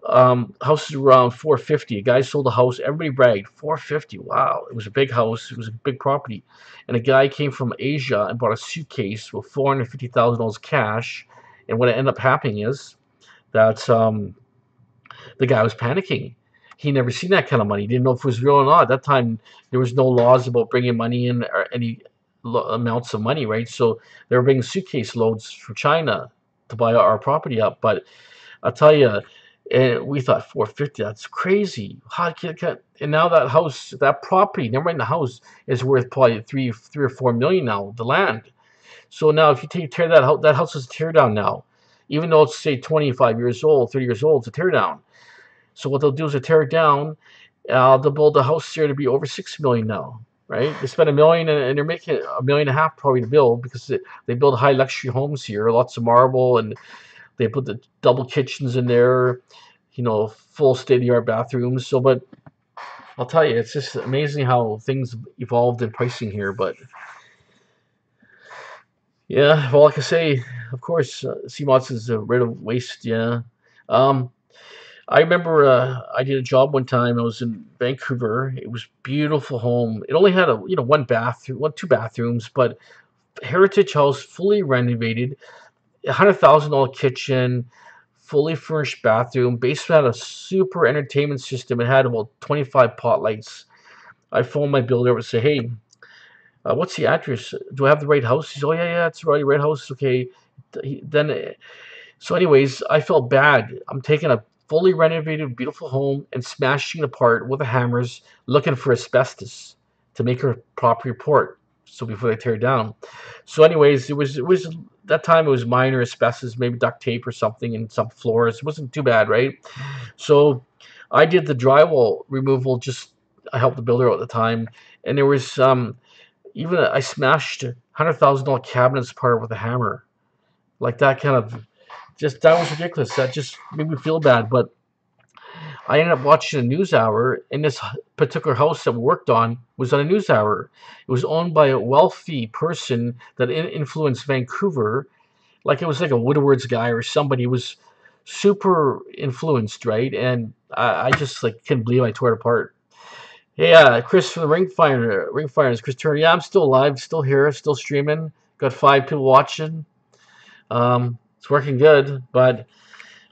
houses around 450. A guy sold a house. Everybody bragged, 450. Wow, it was a big house. It was a big property. And a guy came from Asia and bought a suitcase with $450,000 cash. And what ended up happening is that the guy was panicking. He never seen that kind of money. He didn't know if it was real or not. At that time, there was no laws about bringing money in or any amounts of money, right? So they were bringing suitcase loads from China to buy our property up. But I'll tell you, and we thought 450. That's crazy. And now that house, that property, never mind the house, is worth probably three or 4 million now. The land. So now, if you tear that house is a tear down now, even though it's say 25 years old, 30 years old, it's a tear down. So what they'll do is they tear it down. They'll build a house there to be over 6 million now, right? They spend 1 million and they're making 1.5 million probably to build because they build high luxury homes here, lots of marble, and they put the double kitchens in there, full state-of-the-art bathrooms. So, but I'll tell you, it's just amazing how things evolved in pricing here. But yeah, well, like I say, of course, CMOS is rid of waste. Yeah. I remember I did a job one time. I was in Vancouver. It was a beautiful home. It only had two bathrooms, but heritage house, fully renovated, $100,000 kitchen, fully furnished bathroom. Basement had a super entertainment system. It had about 25 pot lights. I phoned my builder and say, "Hey, what's the address? Do I have the right house?" He said, "Oh yeah, it's the right house." Okay. So anyways, I felt bad. I'm taking a fully renovated, beautiful home and smashing it apart with the hammers, looking for asbestos to make a proper report. So before they tear it down. So anyways, it was that time it was minor asbestos, maybe duct tape or something in some floors. It wasn't too bad, right? So I did the drywall removal. Just I helped the builder out at the time, and there was even I smashed $100,000 cabinets apart with a hammer, like that kind of. Just that was ridiculous. That just made me feel bad. But I ended up watching a news hour, and this particular house that we worked on was on a news hour. It was owned by a wealthy person that influenced Vancouver, like it was like a Woodward's guy or somebody who was super influenced, right? And I just like couldn't believe I tore it apart. Hey, Chris from the Ring Fire is Chris Turner. Yeah, I'm still alive, still here, still streaming. Got 5 people watching. It's working good, but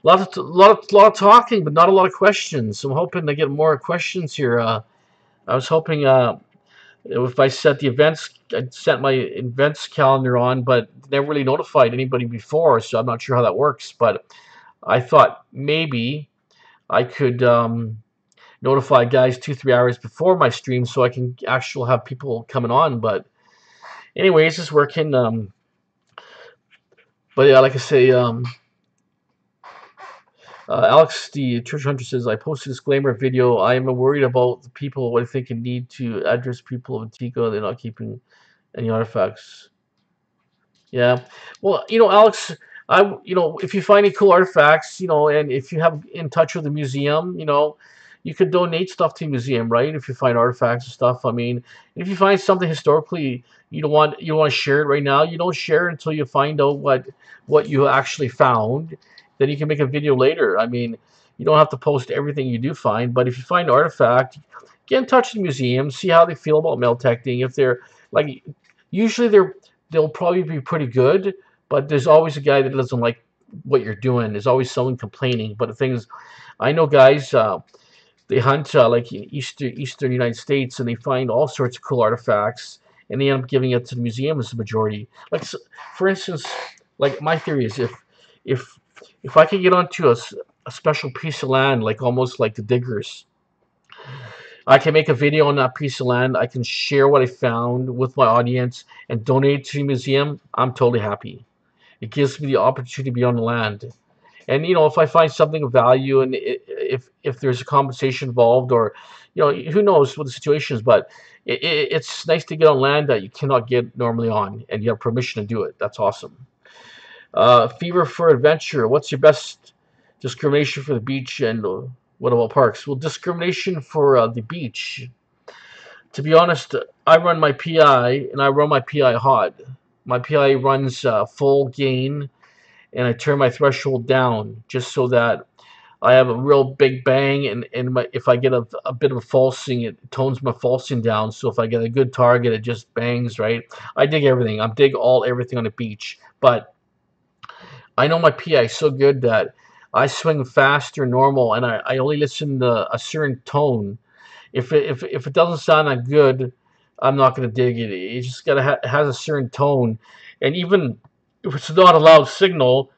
lot of talking, but not a lot of questions. So I'm hoping to get more questions here. I was hoping if I set the events, I'd set my events calendar on, but never really notified anybody before, so I'm not sure how that works. But I thought maybe I could notify guys 2-3 hours before my stream so I can actually have people coming on. But anyways, it's working. But yeah, like I say, Alex, the Church Hunter says, I posted a disclaimer video. I am worried about the people what I think and need to address people of Antigua. They're not keeping any artifacts. Yeah. Well, Alex, if you find any cool artifacts, and if you have in touch with the museum, you could donate stuff to the museum, right? If you find artifacts and stuff. I mean, if you find something historically you want to share it right now, you don't share it until you find out what you actually found. Then you can make a video later. I mean, you don't have to post everything you do find, but if you find an artifact, get in touch with the museum, see how they feel about metal detecting. If they're like, usually they'll probably be pretty good, but there's always a guy that doesn't like what you're doing. There's always someone complaining. But the thing is, I know guys, they hunt like in eastern United States, and they find all sorts of cool artifacts, and they end up giving it to the museum as the majority. Like, for instance, like my theory is if if I could get onto a special piece of land, like almost like the diggers, I can make a video on that piece of land. I can share what I found with my audience and donate it to the museum. I'm totally happy. It gives me the opportunity to be on the land. And if I find something of value, and if there's a compensation involved, or who knows what the situation is, but it's nice to get on land that you cannot get normally on, and you have permission to do it. That's awesome. Fever for adventure. What's your best discrimination for the beach, and what about parks? Well, discrimination for the beach. To be honest, I run my PI, and I run my PI hot. My PI runs full gain, and I turn my threshold down just so that I have a real big bang, and if I get a bit of a falsing, it tones my falsing down. So if I get a good target, it just bangs, right? I dig everything. I dig everything on the beach, but I know my PI so good that I swing faster normal, and I only listen to a certain tone. If it doesn't sound that good, I'm not going to dig it. It just it has a certain tone, and even if it's not a loud signal,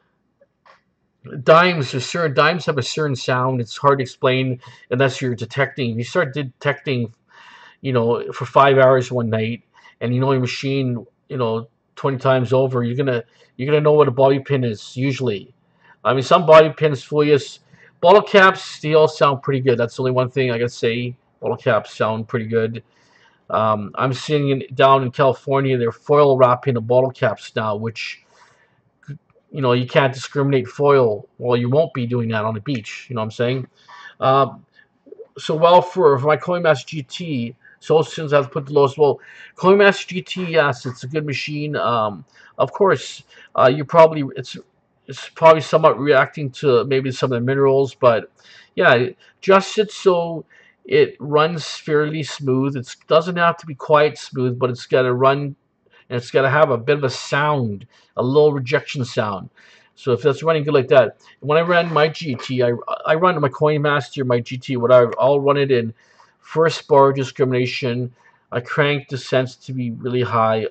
dimes have a certain sound. It's hard to explain unless you're detecting. If you start detecting, for 5 hours one night, and your machine, 20 times over, you're gonna know what a bobby pin is usually. I mean, some bobby pins fool you. Bottle caps, they all sound pretty good. That's the only one thing I gotta say. Bottle caps sound pretty good. I'm seeing down in California, they're foil wrapping the bottle caps now, which you can't discriminate foil. Well, you won't be doing that on the beach. You know what I'm saying? So for my CoinMaster GT, so since I've put the lowest, well, CoinMaster GT, yes, it's a good machine. Of course, it's probably somewhat reacting to maybe some of the minerals, but yeah, just it so it runs fairly smooth. It doesn't have to be quite smooth, but it's got to run, and it's got to have a bit of a sound, a low rejection sound. So if that's running good like that, when I ran my GT, I run my CoinMaster, my GT, I'll run it in first bar discrimination. I crank the sense to be really high.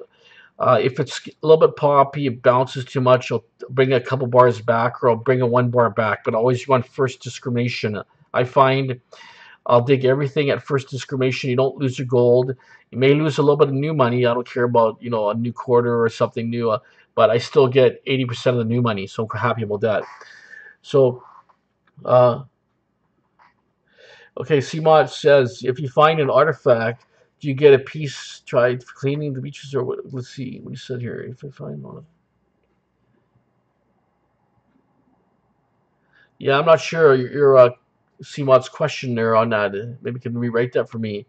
If it's a little bit poppy, it bounces too much, I'll bring a couple bars back, or I'll bring a 1 bar back, but I always run first discrimination. I find I'll dig everything at first discrimination. You don't lose your gold. You may lose a little bit of new money. I don't care about, a new quarter or something new, but I still get 80% of the new money, so I'm happy about that. So, uh, okay, CMOD says if you find an artifact, do you get a piece tried for cleaning the beaches or what? Let's see what he said here. If I find one. Yeah, I'm not sure your CMOD's question there on that. Maybe you can rewrite that for me.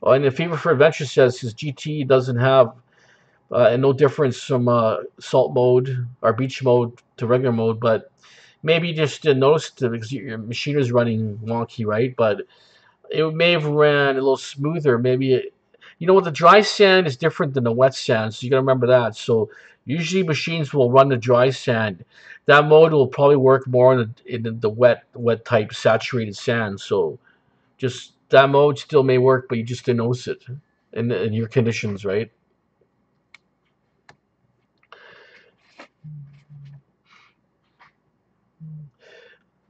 Oh, and the Fever for Adventure says his GT doesn't have and no difference from salt mode or beach mode to regular mode, but maybe you just didn't notice it because your machine is running wonky, right? But it may have ran a little smoother. Maybe the dry sand is different than the wet sand, so you got to remember that. So usually machines will run the dry sand. That mode will probably work more in the wet type saturated sand. So just that mode still may work, but you just didn't notice it in your conditions, right?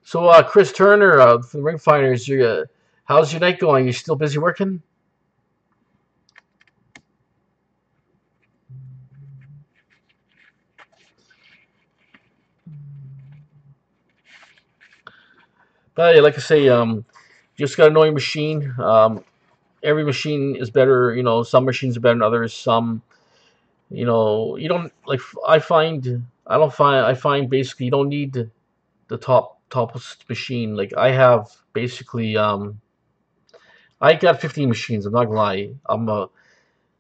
So Chris Turner from the Ring Finders, how's your night going? You still busy working? But yeah, like I say, just gotta know your machine. Every machine is better. Some machines are better than others. Some, you don't like. I find basically you don't need the topest machine. Like I have basically, I got 15 machines. I'm not gonna lie.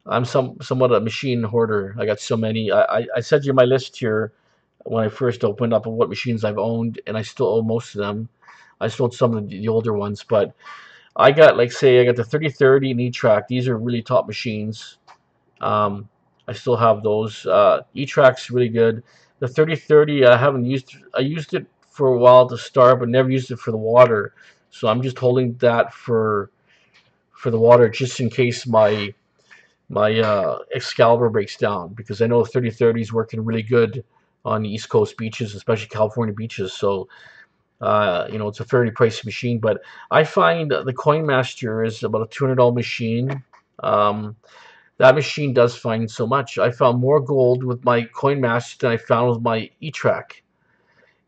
I'm somewhat a machine hoarder. I got so many. I sent you my list here when I first opened up of what machines I've owned, and I still own most of them. I sold some of the older ones, but I got, like, say, I got the 3030 and E-Track. These are really top machines. Um, I still have those. E-Track's really good. The 3030 I haven't used. I used it for a while to start, but never used it for the water. So I'm just holding that for the water just in case my Excalibur breaks down, because I know 3030 is working really good on the East Coast beaches, especially California beaches. So it's a fairly pricey machine, but I find the Coinmaster is about a $200 machine. Um, that machine does find so much. I found more gold with my Coinmaster than I found with my E-Track.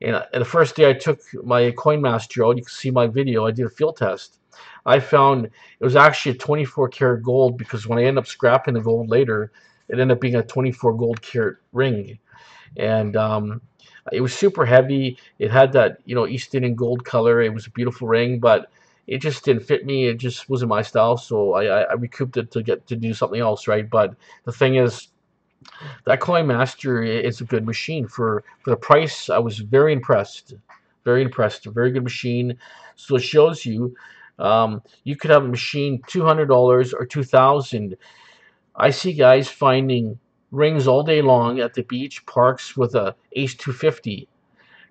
And the first day I took my Coinmaster out, you can see my video, I did a field test. I found it was actually a 24 karat gold, because when I ended up scrapping the gold later, it ended up being a 24 gold carat ring. And it was super heavy. It had that, East Indian gold color. It was a beautiful ring, but it just didn't fit me. It just wasn't my style, so I recouped it to get to do something else, right? But the thing is, that Coin Master is a good machine for the price. I was very impressed, very impressed. A very good machine. So it shows you, you could have a machine $200 or 2,000. I see guys finding rings all day long at the beach parks with a Ace 250.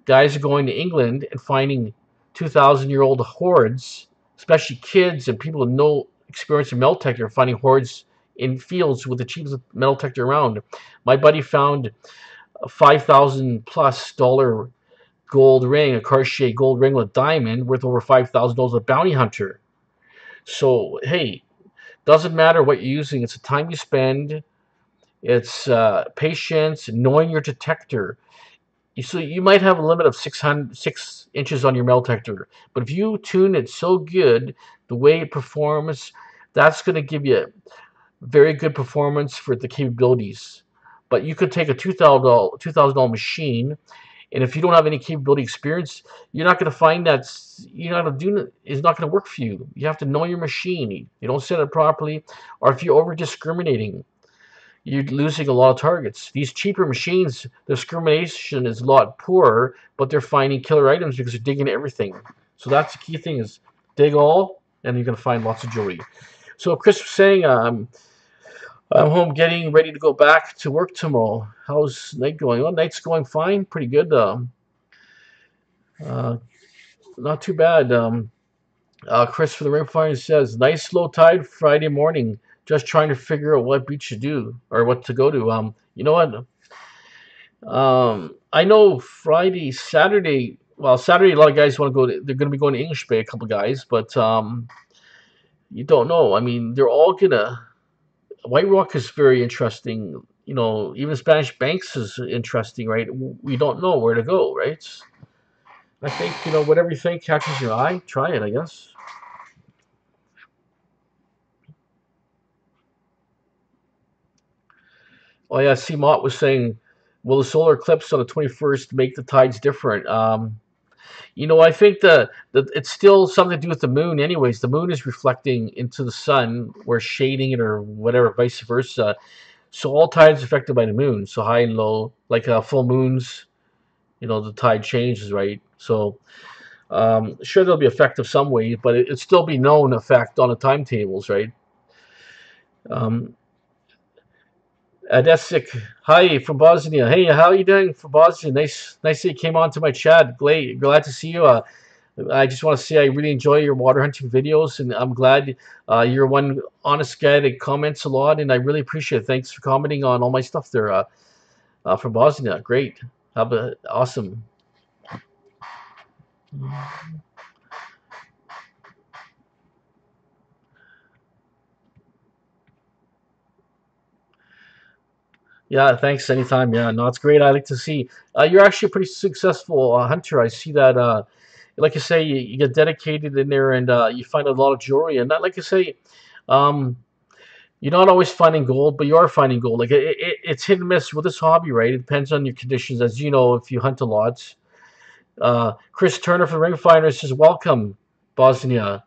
Guys are going to England and finding 2,000-year-old hoards, especially kids and people with no experience in metal detector, finding hoards in fields with the cheapest metal detector around. My buddy found a $5,000+ gold ring, a Cartier gold ring with a diamond worth over $5,000, a bounty hunter. So hey, doesn't matter what you're using. It's the time you spend. It's patience, knowing your detector. So you might have a limit of 6 inches on your metal detector, but if you tune it so good, the way it performs, that's going to give you very good performance for the capabilities. But you could take a $2,000 machine, and if you don't have any capability experience, you're not going to find that you're not going to do it's not going to work for you. You have to know your machine. You don't set it properly, or if you're over discriminating, you're losing a lot of targets. These cheaper machines, the discrimination is a lot poorer, but they're finding killer items because they're digging everything. So that's the key thing: is dig all, and you're going to find lots of jewelry. So Chris was saying, I'm home getting ready to go back to work tomorrow. How's night going? Well, night's going fine, pretty good. Uh, Not too bad. Chris from the Ring Fire says, nice low tide Friday morning. Just trying to figure out what beach to do or what to go to. You know what? I know Friday, Saturday. well, Saturday a lot of guys want to go. They're going to be going to English Bay, a couple guys, but you don't know. I mean, they're all gonna. White Rock is very interesting. You know, even Spanish Banks is interesting, right? We don't know where to go, right? I think whatever you think catches your eye, try it. I guess. Oh yeah, C. Mott was saying, will the solar eclipse on the 21st make the tides different? I think the it's still something to do with the moon. Anyways, the moon is reflecting into the sun. We're shading it or whatever, vice versa. So all tides are affected by the moon. So high and low, like full moons, the tide changes, right? So sure there'll be effect of some ways, but it'd still be known effect on the timetables, right? Um, Adesic, hi from Bosnia. Hey, how are you doing from Bosnia? Nice that you came on to my chat. Glad to see you. I just want to say I really enjoy your water hunting videos, and I'm glad you're one honest guy that comments a lot, and I really appreciate it. Thanks for commenting on all my stuff there from Bosnia. Great. Have a awesome. Yeah, thanks. Anytime. Yeah, no, it's great. I like to see. You're actually a pretty successful hunter. I see that. Like you say, you get dedicated in there, and you find a lot of jewelry. And that, like you say, um, you're not always finding gold, but you are finding gold. Like it's hit and miss with this hobby, right? It depends on your conditions, as you know, if you hunt a lot. Chris Turner from Ringfinder says, "Welcome, Bosnia."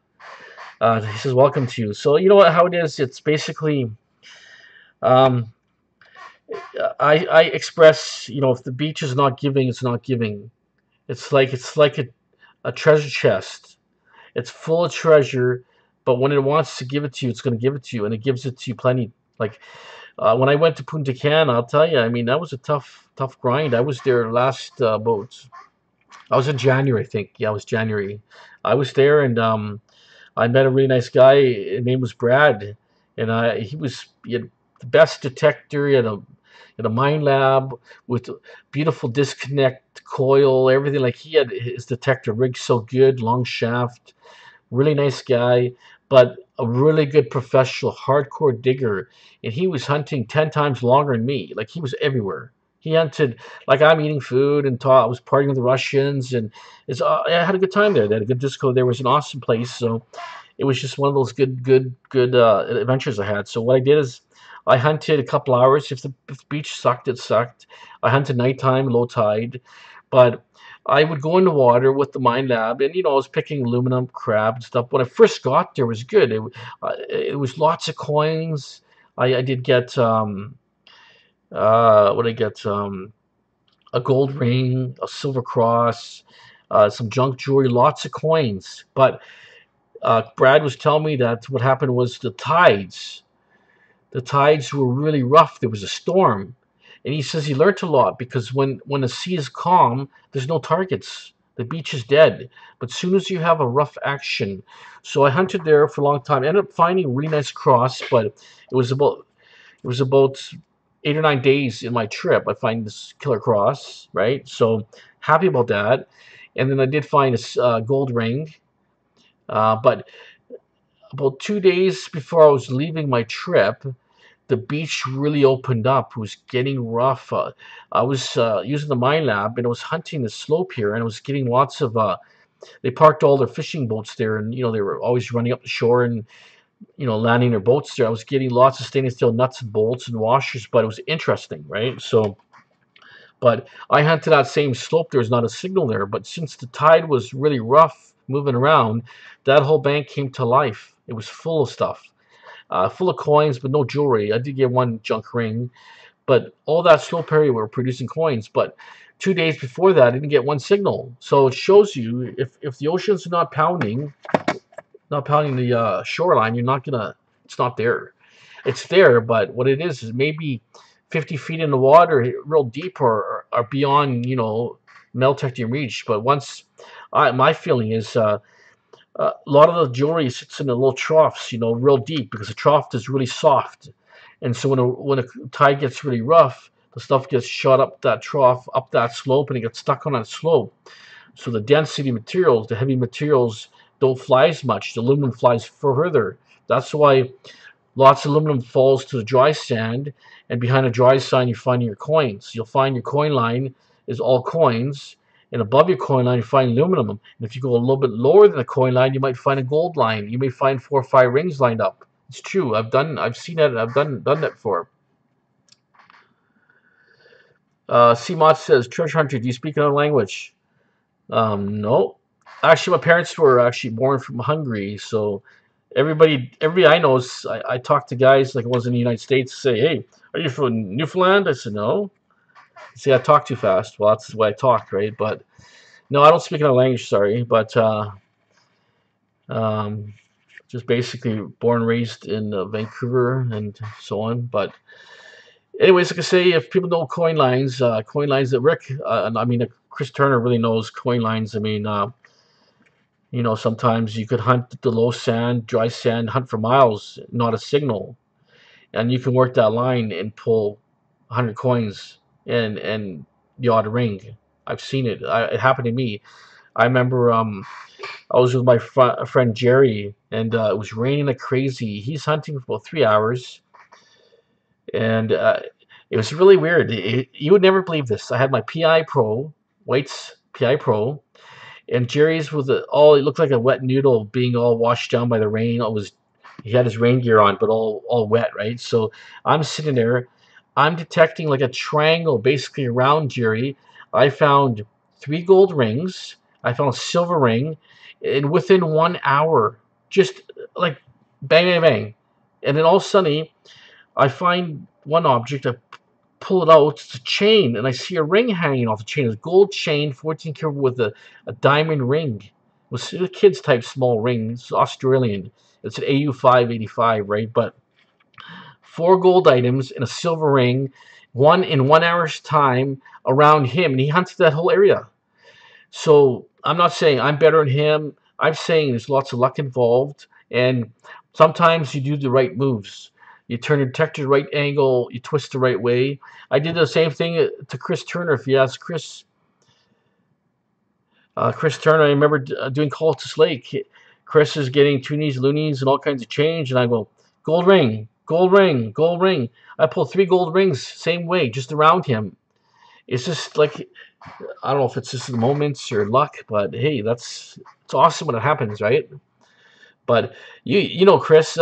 He says, "Welcome to you." So you know what? How it is? It's basically. Um, I express, if the beach is not giving, it's not giving. It's like a treasure chest. It's full of treasure, but when it wants to give it to you, it's going to give it to you, and it gives it to you plenty. Like when I went to Punta Cana, I'll tell you, I mean, that was a tough grind. I was there last boat. I was in January, I think. Yeah, it was January. I was there, and I met a really nice guy. His name was Brad, and he had the best detector. He had a mine lab with beautiful disconnect coil, everything. Like he had his detector rigged so good, long shaft, really nice guy, but a really good professional, hardcore digger. And he was hunting 10 times longer than me. Like he was everywhere. He hunted like I'm eating food and I was partying with the Russians, and I had a good time there. They had a good disco. There was an awesome place. So it was just one of those good adventures I had. So what I did is I hunted a couple hours. If the beach sucked, it sucked. I hunted nighttime, low tide, but I would go in the water with the mine lab, and I was picking aluminum, crab, and stuff. When I first got there, it was good. It was lots of coins. I did get what did I get? A gold ring, a silver cross, some junk jewelry, lots of coins. But Brad was telling me that what happened was the tides were really rough. There was a storm, and he says he learned a lot because when the sea is calm, there's no targets. The beach is dead. But as soon as you have a rough action, so I hunted there for a long time. I ended up finding a really nice cross, but it was about 8 or 9 days in my trip. I find this killer cross, right? So happy about that. And then I did find a gold ring, but about 2 days before I was leaving my trip, the beach really opened up. It was getting rough. I was using the mine lab, and I was hunting the slope here, and I was getting lots of. They parked all their fishing boats there, and they were always running up the shore and landing their boats there. I was getting lots of stainless steel nuts and bolts and washers, but it was interesting, right? So, but I hunted that same slope. There was not a signal there, but since the tide was really rough, moving around, that whole bank came to life. It was full of stuff. Full of coins, but no jewelry. I did get one junk ring, but all that slope area were producing coins. But 2 days before that, I didn't get one signal. So it shows you if the oceans are not pounding the shoreline, you're not gonna. It's not there. It's there, but what it is maybe 50 feet in the water, real deep, or beyond metal detecting reach. But once, my feeling is. A lot of the jewelry sits in the little troughs, real deep because the trough is really soft, and so when a tide gets really rough, the stuff gets shot up that trough, up that slope, and it gets stuck on that slope. So the density materials, the heavy materials, don't fly as much. The aluminum flies further. That's why lots of aluminum falls to the dry sand, and behind the dry sand you find your coins. You'll find your coin line is all coins, and above your coin line you find aluminum. And if you go a little bit lower than the coin line, you might find a gold line. You may find 4 or 5 rings lined up. It's true. I've seen that. I've done that before. CMOT says, Treasure Hunter, do you speak another language? No. Actually, my parents were actually born from Hungary, so everybody I know is, I talk to guys like I was in the United States, say, hey, are you from Newfoundland? I said, no. See, I talk too fast. Well, that's the way I talk, right? But no, I don't speak another language, sorry. But um, just basically born and raised in Vancouver and so on. But anyways, like I say, if people know coin lines that Rick, and I mean, Chris Turner really knows coin lines. I mean, sometimes you could hunt the low sand, dry sand, hunt for miles, not a signal, and you can work that line and pull 100 coins and the odd ring. I've seen it. It happened to me. I remember I was with my friend Jerry, and it was raining like crazy. He's hunting for about 3 hours, and it was really weird. You would never believe this. I had my PI Pro, White's PI Pro, and Jerry's was it looked like a wet noodle being all washed down by the rain. He had his rain gear on, but all wet, right? So I'm sitting there, I'm detecting like a triangle basically around Jerry. I found 3 gold rings, I found a silver ring, and within 1 hour, just like bang, bang, bang. And then all of a sudden, I find one object, I pull it out, it's a chain, and I see a ring hanging off the chain. It's a gold chain, 14 karat with a diamond ring. It was a kid's type small ring. It's Australian. It's an AU 585, right? But 4 gold items and a silver ring, one in 1 hour's time around him, and he hunted that whole area. So I'm not saying I'm better than him. I'm saying there's lots of luck involved, and sometimes you do the right moves. You turn your detector the right angle, you twist the right way. I did the same thing to Chris Turner. If you ask Chris Turner, I remember doing Cultus Lake. Chris is getting toonies, loonies, and all kinds of change, and I go, gold ring, gold ring, gold ring. I pull 3 gold rings, same way, just around him. It's just like, I don't know if it's just the moments or luck, but hey, it's awesome when it happens, right? But Chris,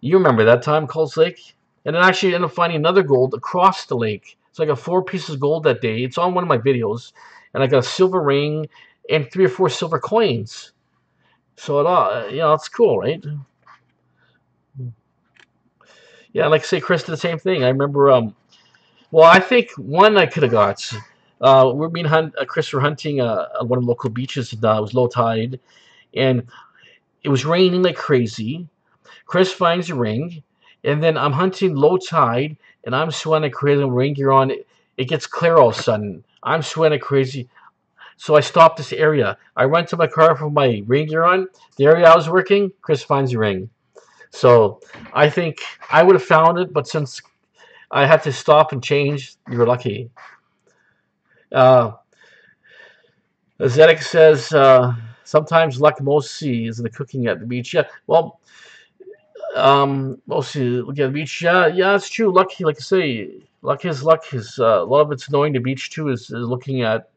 you remember that time, Cultus Lake? And then actually ended up finding another gold across the lake. So I got 4 pieces of gold that day. It's on one of my videos. And I got a silver ring and 3 or 4 silver coins. So it's cool, right? Yeah, like I say, Chris did the same thing. I remember, I think one I could have got. Chris were hunting on one of the local beaches, and it was low tide, and it was raining like crazy. Chris finds a ring, and then I'm hunting low tide, and I'm sweating crazy. Ring gear on, it gets clear all of a sudden. I'm sweating crazy. So I stop this area. I run to my car for my ring gear on. The area I was working, Chris finds a ring. So I think I would have found it, but since I had to stop and change, you were lucky. Zedek says, sometimes luck mostly is in the cooking at the beach. Yeah, well, mostly looking at the beach. Yeah, it's true. Lucky, like I say, luck is a lot of it's knowing the beach too is looking at.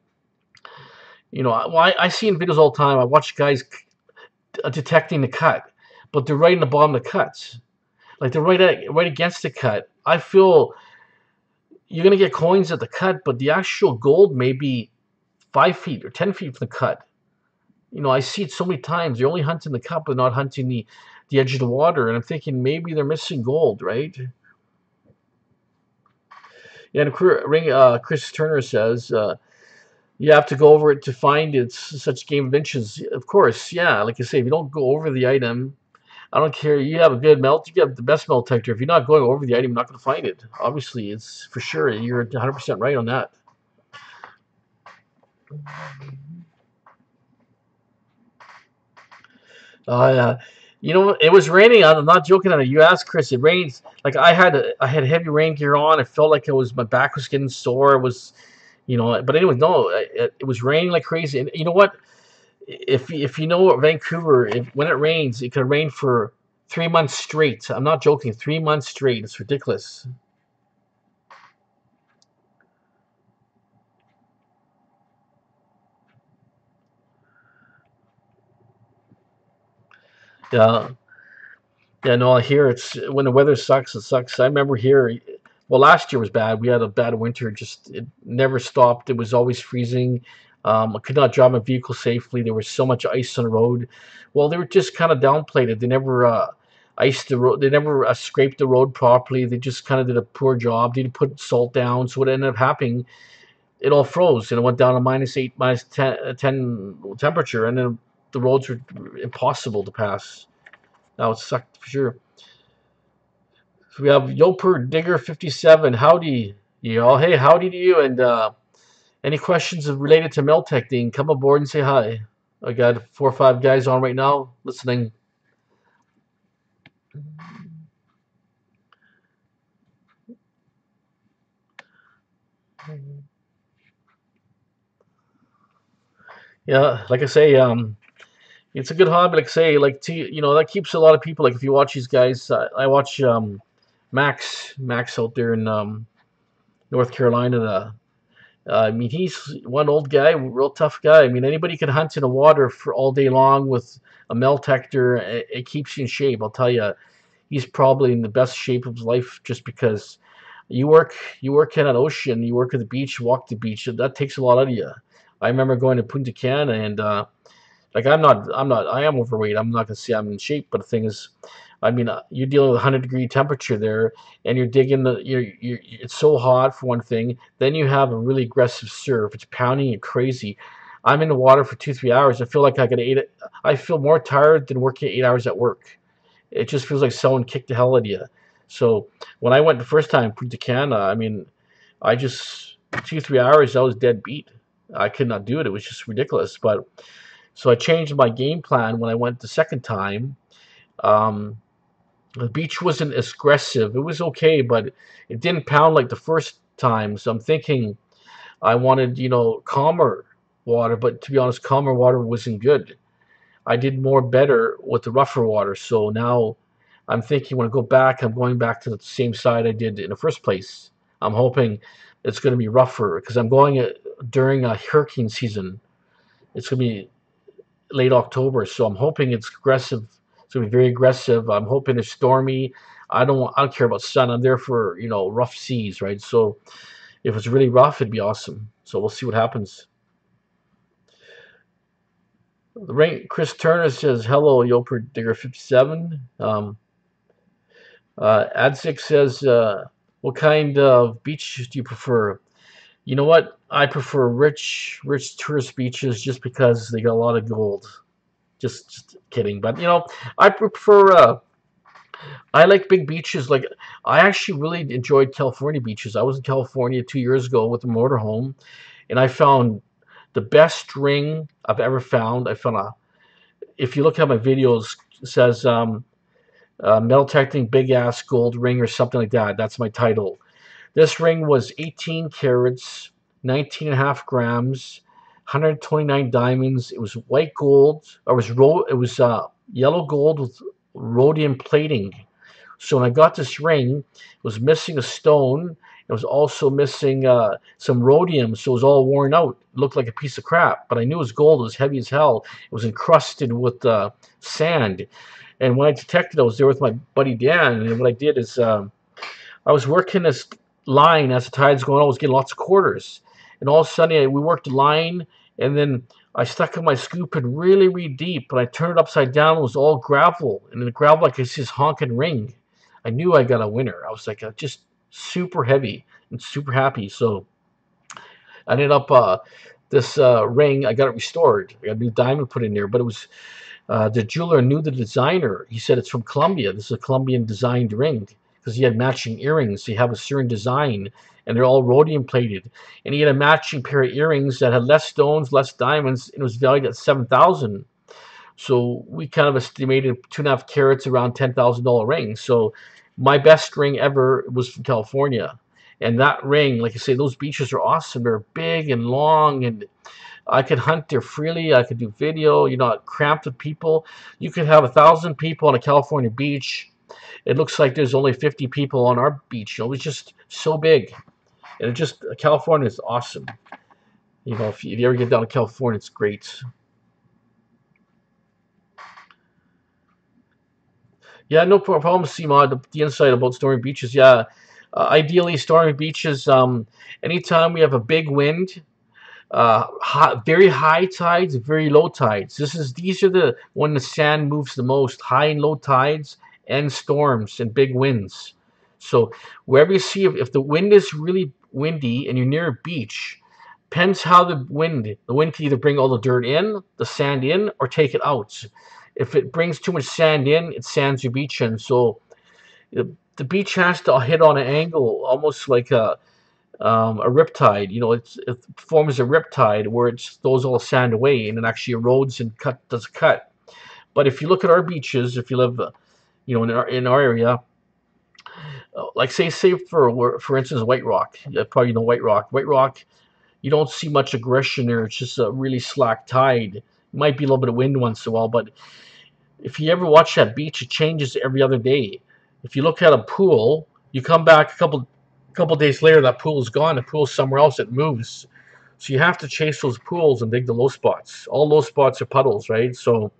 I see in videos all the time. I watch guys detecting the cut, but they're right in the bottom of the cuts, like they're right against the cut. I feel you're gonna get coins at the cut, but the actual gold may be 5 feet or 10 feet from the cut. I see it so many times. They're only hunting the cut, but not hunting the edge of the water. And I'm thinking maybe they're missing gold, right? Yeah, and Chris Turner says, you have to go over it to find it's such game of inches. Of course, yeah. Like I say, if you don't go over the item, I don't care. You have a good melt. You have the best melt detector. If you're not going over the item, you're not going to find it. Obviously, it's for sure. You're 100% right on that. It was raining. I'm not joking on it. You asked Chris. It rains. Like I had heavy rain gear on. It felt like my back was getting sore. You know, but anyway, no, it was raining like crazy. And you know what? If you know Vancouver, when it rains, it can rain for 3 months straight. I'm not joking. 3 months straight. It's ridiculous. Yeah, yeah. No, here it's when the weather sucks. It sucks. I remember here. Well, last year was bad. We had a bad winter. Just it never stopped. It was always freezing. I could not drive my vehicle safely. There was so much ice on the road. Well, they were just kind of downplayed it. They never iced the road. They never scraped the road properly. They just kind of did a poor job. They didn't put salt down. So what ended up happening, it all froze and it went down to -8, -10 temperature, and then the roads were impossible to pass. Now it sucked for sure. So we have Yoper Digger 57. Howdy, you all. Hey, howdy to you. And any questions related to melt detecting? Come aboard and say hi. I got 4 or 5 guys on right now listening. Yeah, like I say, it's a good hobby. Like I say, like that keeps a lot of people. Like if you watch these guys, I watch Max out there in North Carolina. I mean, he's one old guy, real tough guy. I mean, anybody can hunt in the water for all day long with a melt detector. It keeps you in shape. I'll tell you, he's probably in the best shape of his life just because you work in an ocean, you work at the beach, walk the beach. That takes a lot out of you. I remember going to Punta Cana and like I am overweight. I'm not gonna say I'm in shape, but the thing is, I mean, you're dealing with 100-degree temperature there, and you're digging it's so hot for one thing. Then you have a really aggressive surf. It's pounding you crazy. I'm in the water for 2 3 hours. I feel like I could eat it. I feel more tired than working 8 hours at work. It just feels like someone kicked the hell out of you. So when I went the first time to Canada, I mean, I just 2 3 hours, I was dead beat. I could not do it. It was just ridiculous. But so I changed my game plan when I went the second time. Um, the beach wasn't as aggressive. It was okay, but it didn't pound like the first time. So I'm thinking I wanted, calmer water. But to be honest, calmer water wasn't good. I did more better with the rougher water. So now I'm thinking when I go back, I'm going back to the same side I did in the first place. I'm hoping it's going to be rougher because I'm going during a hurricane season. It's going to be late October, so I'm hoping it's aggressive. It's going to be very aggressive. I'm hoping it's stormy. I don't care about sun. I'm there for rough seas, right? So if it's really rough, it'd be awesome. So we'll see what happens. The rain. Chris Turner says hello, Yoper Digger 57. Adzik says, what kind of beach do you prefer? You know what? I prefer rich tourist beaches just because they got a lot of gold. Just kidding, but I prefer. I like big beaches. Like I actually really enjoyed California beaches. I was in California 2 years ago with a motorhome, and I found the best ring I've ever found. I found a. If you look at my videos, it says metal detecting big ass gold ring or something like that. That's my title. This ring was 18 carats, 19 and a half grams, 129 diamonds. It was white gold. It was yellow gold with rhodium plating. So when I got this ring, it was missing a stone. It was also missing some rhodium, so it was all worn out. It looked like a piece of crap, but I knew it was gold. It was heavy as hell. It was encrusted with sand. And when I detected it, I was there with my buddy Dan, and what I did is I was working this line as the tide's going on. I was getting lots of quarters. And all of a sudden, we worked the line, and then I stuck in my scoop in really, really deep, and I turned it upside down. It was all gravel. And in the gravel, I could see this honking ring. I knew I got a winner. I was like, just super heavy and super happy. So I ended up, this ring, I got it restored. I got a new diamond put in there, but it was the jeweler knew the designer. He said it's from Colombia. This is a Colombian designed ring because he had matching earrings. He have a certain design, and they're all rhodium plated. And he had a matching pair of earrings that had less stones, less diamonds, and it was valued at 7,000. So we kind of estimated 2.5 carats around $10,000 ring. So my best ring ever was from California, And that ring, like I say, those beaches are awesome. They're big and long, and I could hunt there freely. I could do video. You're not cramped with people. You could have 1,000 people on a California beach. It looks like there's only 50 people on our beach. It's just so big, and it just California is awesome. If you ever get down to California, it's great. Yeah, no problem, Seema. The insight about stormy beaches. Yeah, ideally stormy beaches. Anytime we have a big wind, very high tides, very low tides. These are the when the sand moves the most. High and low tides and storms and big winds. So wherever you see if the wind is really windy and you're near a beach, depends how the wind can either bring all the dirt in, the sand in, or take it out. If it brings too much sand in, it sands your beach in. So the beach has to hit on an angle, almost like a riptide. It forms a riptide where it throws all the sand away and it actually erodes and does a cut. But if you look at our beaches, if you live, in our area, like say for instance, White Rock. You probably know White Rock. White Rock, you don't see much aggression there. It's just a really slack tide. Might be a little bit of wind once in a while, but if you ever watch that beach, it changes every other day. If you look at a pool, you come back a couple days later, that pool is gone. The pool's somewhere else. It moves. So you have to chase those pools and dig the low spots. All low spots are puddles, right? So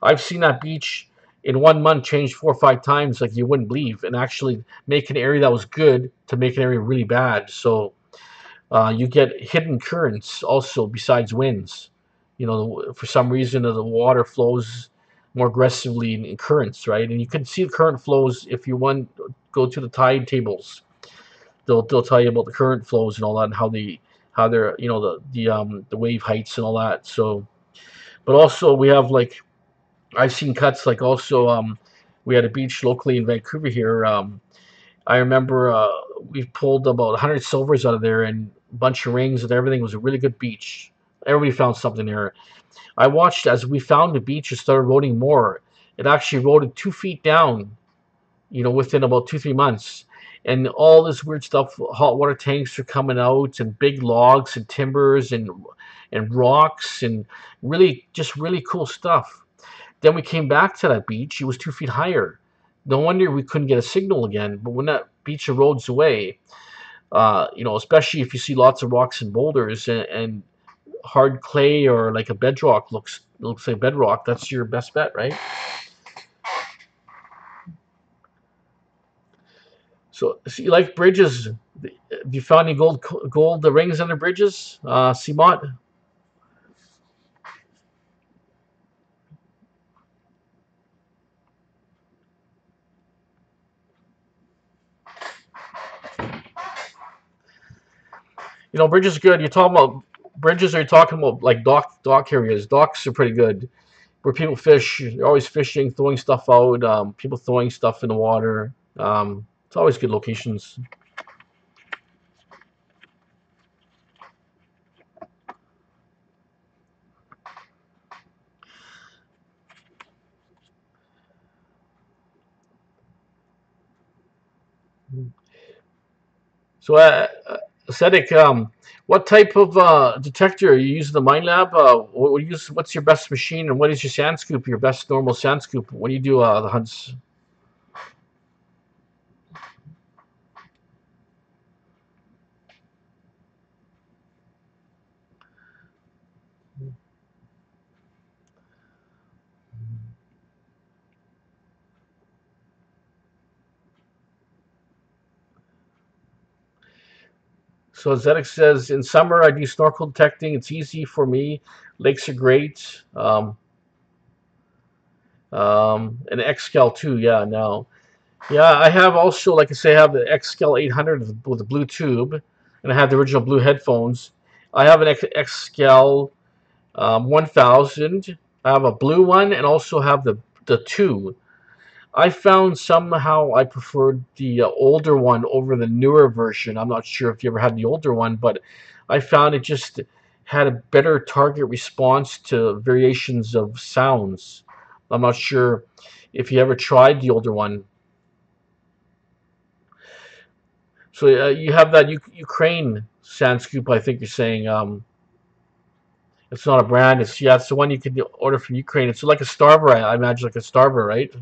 I've seen that beach in 1 month change 4 or 5 times like you wouldn't believe, and actually make an area that was good to make an area really bad. So you get hidden currents also besides winds. For some reason the water flows more aggressively in currents, right? And you can see the current flows if you want go to the tide tables. They'll tell you about the current flows and all that, and how they're the wave heights and all that. So, but also we have like I've seen cuts like also we had a beach locally in Vancouver here. I remember we pulled about 100 silvers out of there and a bunch of rings and everything. It was a really good beach. Everybody found something there. I watched as we found the beach, it started eroding more. It actually eroded 2 feet down, within about 2 3 months. And all this weird stuff, hot water tanks are coming out, and big logs and timbers and rocks and really cool stuff. Then we came back to that beach. It was 2 feet higher. No wonder we couldn't get a signal again. But when that beach erodes away, especially if you see lots of rocks and boulders and hard clay or like a bedrock looks like bedrock, that's your best bet, right? So you like bridges? Have you found any gold rings under bridges, Simot? Bridges are good. You're talking about bridges, or you're talking about like dock areas? Docks are pretty good. Where people fish, you're always fishing, throwing stuff out. People throwing stuff in the water. It's always good locations. So, Sedek, what type of detector are you using the Mine Lab? What's your best machine, and what is your sand scoop? Your best normal sand scoop? When you do the hunts? So Zedek says, in summer I do snorkel detecting. It's easy for me. Lakes are great. And XScale too. Yeah, now. Yeah, I have also, like I say, I have the XScale 800 with the blue tube, and I have the original blue headphones. I have an XScale 1000. I have a blue one, and also have the two. I found somehow I preferred the older one over the newer version. I'm not sure if you ever had the older one, but I found it just had a better target response to variations of sounds. I'm not sure if you ever tried the older one. So you have that Ukraine sand scoop. I think you're saying it's not a brand. It's the one you can order from Ukraine. It's like a starver. I imagine like a starver, right?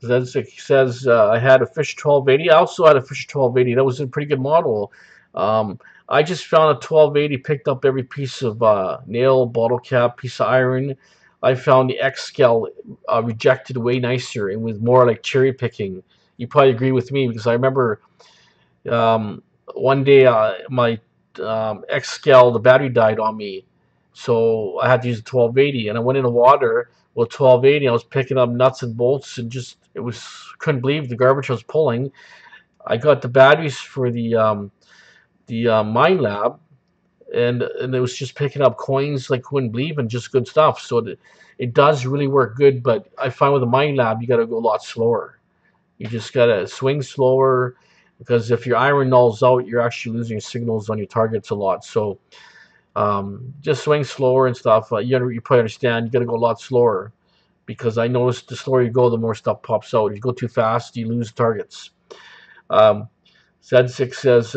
It says I had a Fish 1280. I also had a Fish 1280. That was a pretty good model. Um, I just found a 1280, picked up every piece of nail, bottle cap, piece of iron. I found the X scale rejected way nicer. It was more like cherry picking. You probably agree with me because I remember um, one day my X scale, the battery died on me, so I had to use a 1280, and I went in the water with 1280. I was picking up nuts and bolts, and just it was couldn't believe the garbage I was pulling. I got the batteries for the mine lab, and it was just picking up coins like couldn't believe, and just good stuff. So it does really work good, but I find with the mine lab you got to go a lot slower. You just gotta swing slower because if your iron nulls out, you're actually losing signals on your targets a lot. So just swing slower and stuff. You probably understand. You gotta go a lot slower because I noticed the slower you go, the more stuff pops out. If you go too fast, you lose targets. Um, Z6 says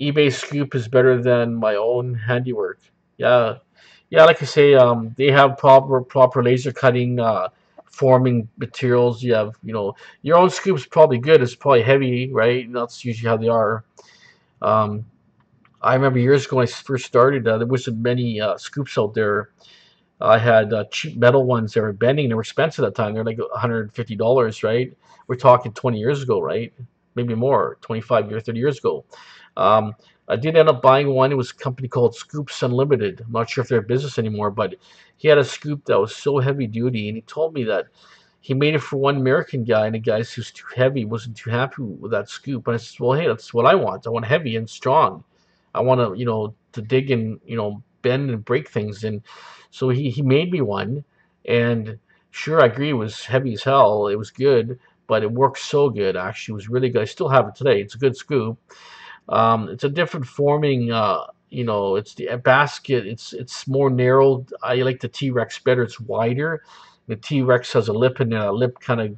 eBay scoop is better than my own handiwork. Yeah, yeah. Like I say, they have proper laser cutting, forming materials. You have your own scoop's probably good. It's probably heavy, right? That's usually how they are. Um, I remember years ago when I first started, there wasn't many scoops out there. I had cheap metal ones that were bending. They were expensive at the time. They're like $150, right? We're talking 20 years ago, right? Maybe more, 25 years, 30 years ago. Um, I did end up buying one. It was a company called Scoops Unlimited. I'm not sure if they're in business anymore, but he had a scoop that was so heavy duty, and he told me that he made it for one American guy, and the guy who's too heavy wasn't too happy with that scoop. And I said, well, hey, that's what I want. I want heavy and strong. I want to, to dig and, bend and break things. And so he made me one. And sure, I agree, it was heavy as hell. It was good, but it worked so good, actually. It was really good. I still have it today. It's a good scoop. It's a different forming, it's the basket. It's more narrowed. I like the T-Rex better. It's wider. The T-Rex has a lip in there. A lip kind of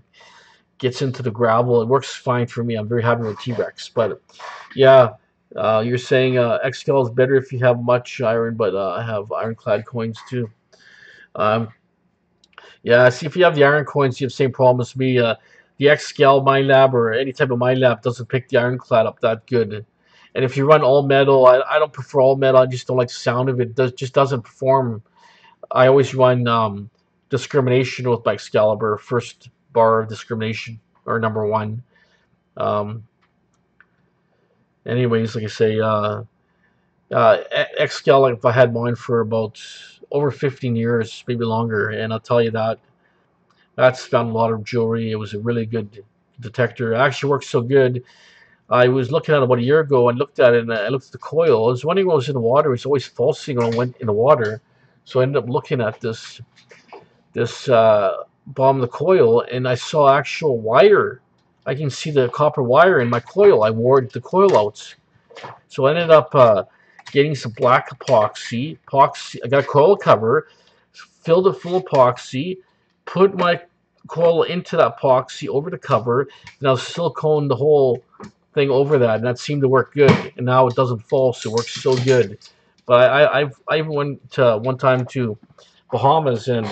gets into the gravel. It works fine for me. I'm very happy with T-Rex. But yeah, you're saying Excel is better if you have much iron, but I have ironclad coins too. Um, yeah, see, if you have the iron coins, you have the same problem as me. The X-Scale Mine Lab or any type of Mine Lab doesn't pick the ironclad up that good. And if you run all metal, I don't prefer all metal. I just don't like the sound of it. Just doesn't perform. I always run discrimination with my Excalibur, first bar of discrimination, or number one. Um, anyways, like I say, Excel, if I had mine for about over 15 years, maybe longer, and I'll tell you that's found a lot of jewelry. It was a really good detector. It actually works so good. I was looking at it about a year ago. I looked at it and I looked at the coil. I was wondering what was in the water. It was always falsing when I went in the water. So I ended up looking at this bottom of the coil, and I saw actual wire. I can see the copper wire in my coil. I wore the coil out. So I ended up getting some black epoxy. I got a coil cover, filled it full of epoxy, put my coil into that epoxy over the cover, and I was silicone the whole thing over that, and that seemed to work good. And now it doesn't fall, so it works so good. But I went one time to Bahamas, and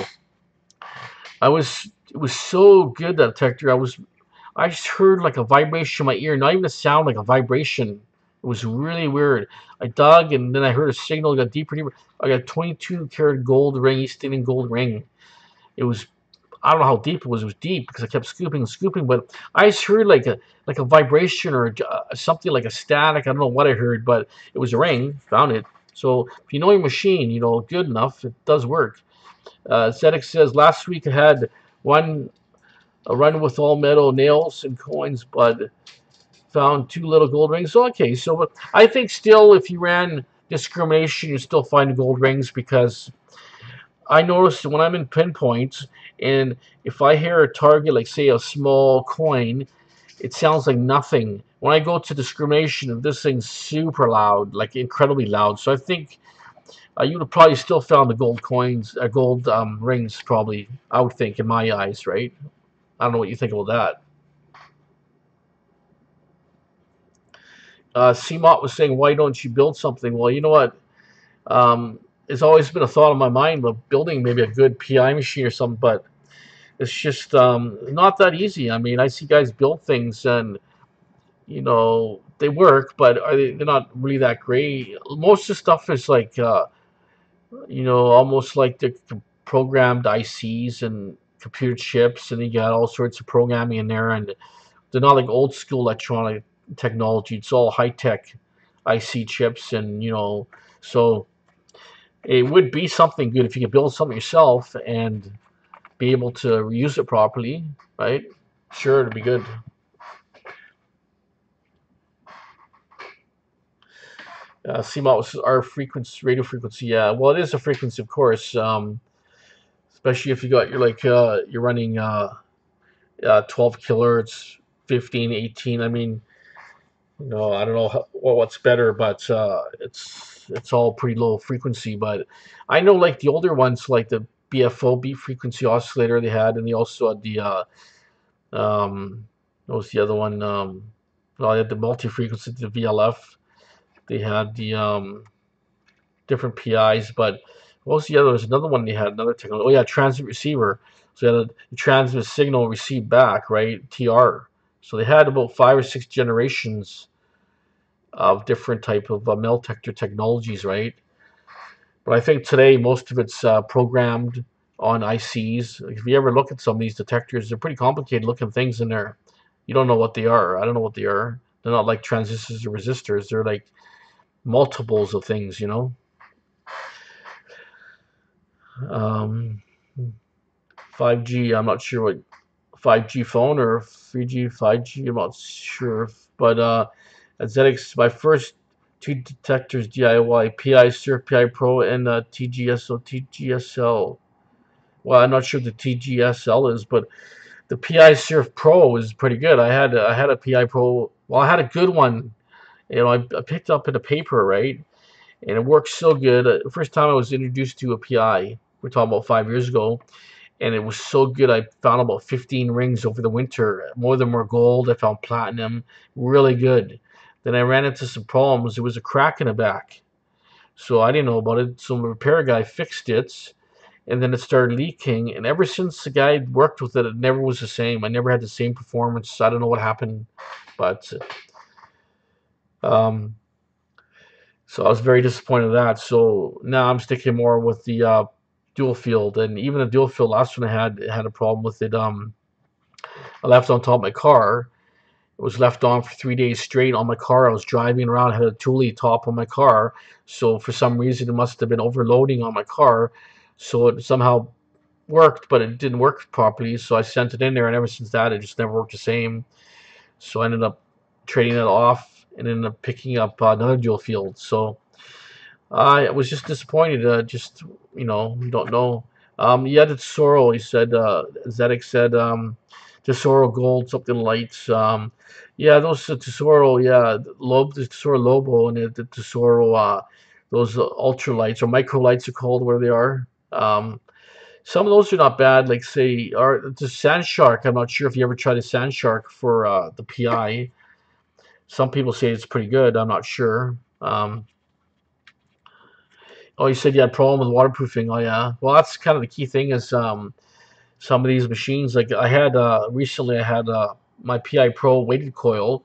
it was so good, that detector. I just heard like a vibration in my ear, not even a sound, like a vibration. It was really weird. I dug, and then I heard a signal, got deeper and deeper. I got 22 karat gold ring, East Indian gold ring. It was, I don't know how deep it was. It was deep because I kept scooping and scooping, but I just heard like a vibration or something like a static. I don't know what I heard, but it was a ring. Found it. So if you know your machine, good enough, it does work. Zedek says, last week I had a run with all metal nails and coins, but found two little gold rings. Okay, so I think still, if you ran discrimination, you still find gold rings, because I noticed when I'm in pinpoint And if I hear a target, like say a small coin, it sounds like nothing. When I go to discrimination, this thing's super loud, like incredibly loud. So I think you would have probably still found the gold coins, gold rings, probably. I would think, in my eyes, right? I don't know what you think about that. CMOT was saying, why don't you build something? Well, you know what? Um, it's always been a thought in my mind of building maybe a good PI machine or something, but it's just not that easy. I mean, I see guys build things and they work, but they're not really that great. Most of the stuff is like almost like the programmed ICs and computer chips, and you got all sorts of programming in there, and they're not like old school electronic technology. It's all high tech IC chips, and so it would be something good if you could build something yourself and be able to reuse it properly, right? Sure, it'd be good. CMOT was our frequency, radio frequency. Yeah, well, it is a frequency, of course. Especially if you got you're running 12 kilohertz, 15, 18. I mean, I don't know what's better, but it's all pretty low frequency. But I know like the older ones, like the BFO, beat frequency oscillator they had, and they also had the what was the other one? Well, they had the multi frequency, the VLF. They had the different PIs, but what was the other? There's another one they had, another technology. Oh yeah, transmit receiver. So they had a transmit signal, receive back, right? TR. So they had about 5 or 6 generations of different type of metal detector technologies, right? But I think today most of it's programmed on ICs. If you ever look at some of these detectors, they're pretty complicated looking things in there. You don't know what they are. I don't know what they are. They're not like transistors or resistors. They're like multiples of things. Um, 5G, I'm not sure what 5G phone or 3G, 5G, I'm not sure. But at ZX, my first two detectors DIY, PI Surf, PI Pro, and TGSO, TGSL. Well, I'm not sure what the TGSL is, but the PI Surf Pro is pretty good. I had a PI Pro. Well, I had a good one. I picked up in a paper, right? And it works so good. The first time I was introduced to a PI, we're talking about 5 years ago, and it was so good. I found about 15 rings over the winter. More of them were gold. I found platinum. Really good. Then I ran into some problems. There was a crack in the back. So I didn't know about it. So the repair guy fixed it, and then it started leaking. And ever since the guy worked with it, it never was the same. I never had the same performance. I don't know what happened, but um, so I was very disappointed in that. So now I'm sticking more with the dual field, and even the dual field last one I had a problem with it. I left it on top of my car. It was left on for 3 days straight on my car. I was driving around, had a Thule top on my car. So for some reason, it must have been overloading on my car. So it somehow worked, but it didn't work properly. So I sent it in there, and ever since that, it just never worked the same. So I ended up trading it off and ended up picking up another dual field. So I was just disappointed. Just you don't know. Yeah, the Tesoro. He said. Zedek said. Tesoro Gold, something lights. Yeah, those Tesoro. Yeah, the Tesoro Lobo, and the Tesoro. Those ultra lights or micro lights are called where they are. Some of those are not bad. Like say, or the Sand Shark. I'm not sure if you ever tried a Sand Shark for the PI. Some people say it's pretty good. I'm not sure. Oh, you said you had a problem with waterproofing. Oh, yeah. Well, that's kind of the key thing is some of these machines. Like I had recently, I had my PI Pro weighted coil.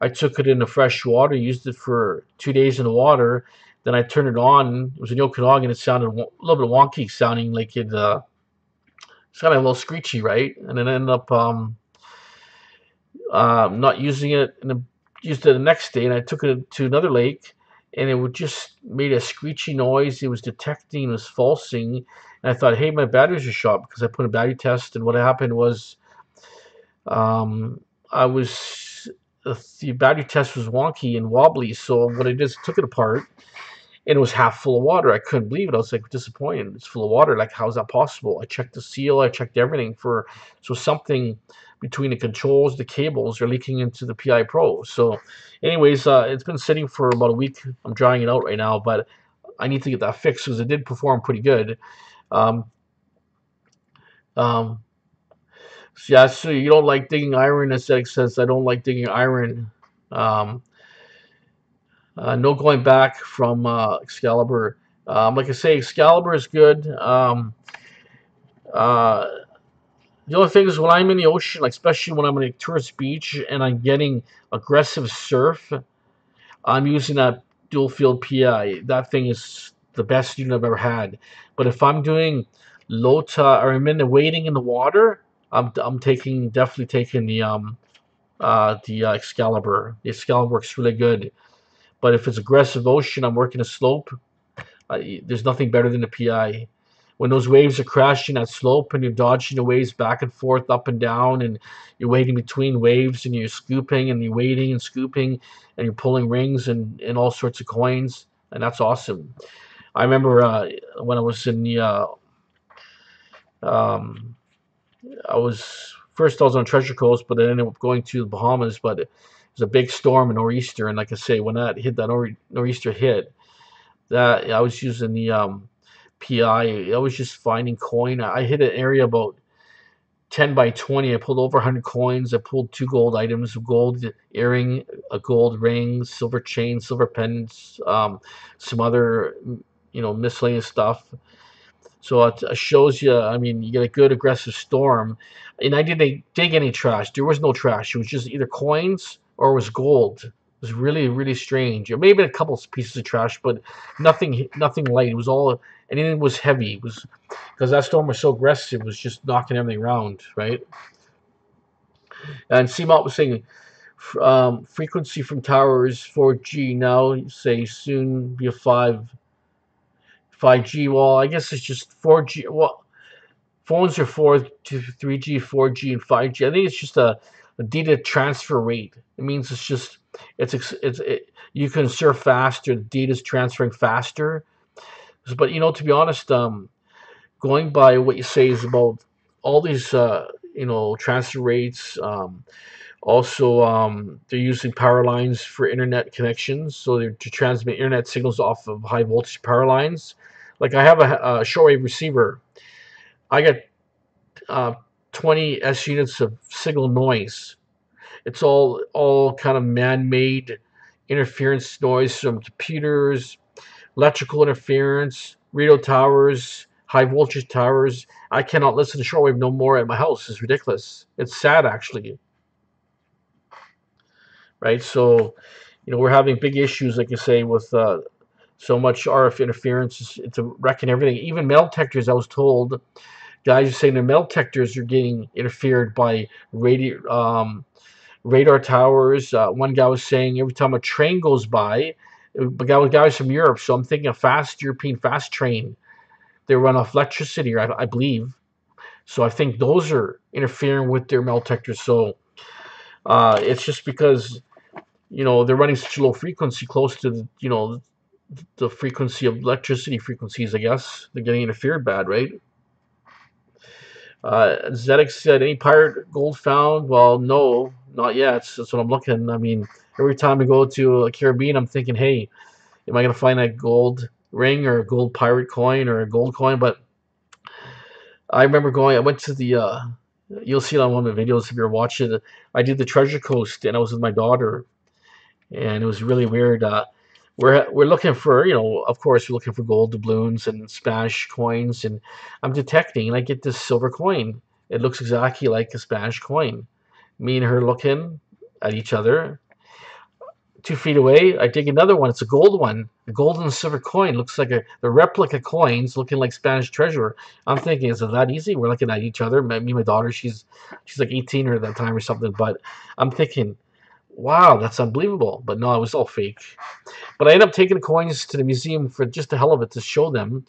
I took it into fresh water, used it for 2 days in the water. Then I turned it on. It was in Okanagan. It sounded a little bit wonky, sounding like it. It's kind of a little screechy, right? And then I ended up not using it, and then used it the next day. And I took it to another lake, and it would just made a screechy noise. It was detecting, it was falsing, and I thought, hey, my batteries are shot because I put a battery test, and what happened was, I was the battery test was wonky and wobbly. So what I did is took it apart, and it was half full of water. I couldn't believe it. I was like disappointed. It's full of water. Like, how's that possible? I checked the seal. I checked everything for so something between the controls, the cables are leaking into the PI Pro. So, anyways, it's been sitting for about a week. I'm drying it out right now, but I need to get that fixed because it did perform pretty good. Um, um, so yeah, so you don't like digging iron, aesthetic says I don't like digging iron. Um, no going back from Excalibur. Like I say, Excalibur is good. Uh, the only thing is when I'm in the ocean, like especially when I'm on a tourist beach and I'm getting aggressive surf, I'm using that dual field PI. That thing is the best unit I've ever had. But if I'm doing low tide or I'm in the wading in the water, I'm taking definitely taking the Excalibur. The Excalibur works really good. But if it's aggressive ocean, I'm working a slope. There's nothing better than the PI. When those waves are crashing that slope and you're dodging the waves back and forth, up and down, and you're wading between waves and you're scooping and you're wading and scooping and you're pulling rings and all sorts of coins, and that's awesome. I remember when I was in the um, I was on Treasure Coast, but I ended up going to the Bahamas. But it was a big storm, a nor'easter, and like I say, when that nor'easter hit, that I was using the PI. I was just finding coin. I hit an area about 10 by 20. I pulled over 100 coins. I pulled 2 gold items, a gold earring, a gold ring, silver chain, silver pendants, some other miscellaneous stuff. So it shows you, I mean, you get a good aggressive storm. And I didn't dig any trash. There was no trash. It was just either coins or it was gold. It was really, really strange. It may have been a couple of pieces of trash, but nothing light. It was all, anything was heavy. It was because that storm was so aggressive. It was just knocking everything around, right? And CMOT was saying, frequency from towers 4G now, say soon be a 5G. Well, I guess it's just 4G. Well, phones are 4 to 3G, 4G, and 5G. I think it's just a data transfer rate. It means it's just you can surf faster. The data's transferring faster. But to be honest, going by what you say is about all these transfer rates. Also, they're using power lines for internet connections, so they're to transmit internet signals off of high voltage power lines. Like I have a shortwave receiver. I got 20 S units of signal noise. It's all kind of man-made interference noise from computers, electrical interference, radio towers, high voltage towers. I cannot listen to shortwave no more at my house. It's ridiculous. It's sad, actually, right? So, we're having big issues, like you say, with so much RF interference. It's wrecking everything. Even metal detectors, I was told, guys are saying the metal detectors are getting interfered by radar towers. One guy was saying every time a train goes by, guys from Europe, so I'm thinking a fast European fast train, they run off electricity, I believe. So I think those are interfering with their metal detectors. So it's just because they're running such a low frequency, close to the frequency of electricity frequencies. I guess they're getting interfered bad, right? Zedek said, any pirate gold found? Well, no, not yet. That's what I'm looking. I mean, every time I go to a Caribbean, I'm thinking, hey, am I going to find a gold ring or a gold pirate coin or a gold coin? But I remember I went to you'll see it on one of the videos if you're watching it. I did the Treasure Coast and I was with my daughter, and it was really weird. We're looking for, of course, we're looking for gold doubloons and Spanish coins, and I'm detecting, and I get this silver coin. It looks exactly like a Spanish coin. Me and her looking at each other. 2 feet away, I dig another one. It's a gold one, a gold and silver coin. Looks like the replica coins, looking like Spanish treasure. I'm thinking, is it that easy? We're looking at each other. Me and my daughter, she's like 18 at that time or something. But I'm thinking, wow, that's unbelievable. But no, it was all fake. But I ended up taking the coins to the museum for just the hell of it to show them.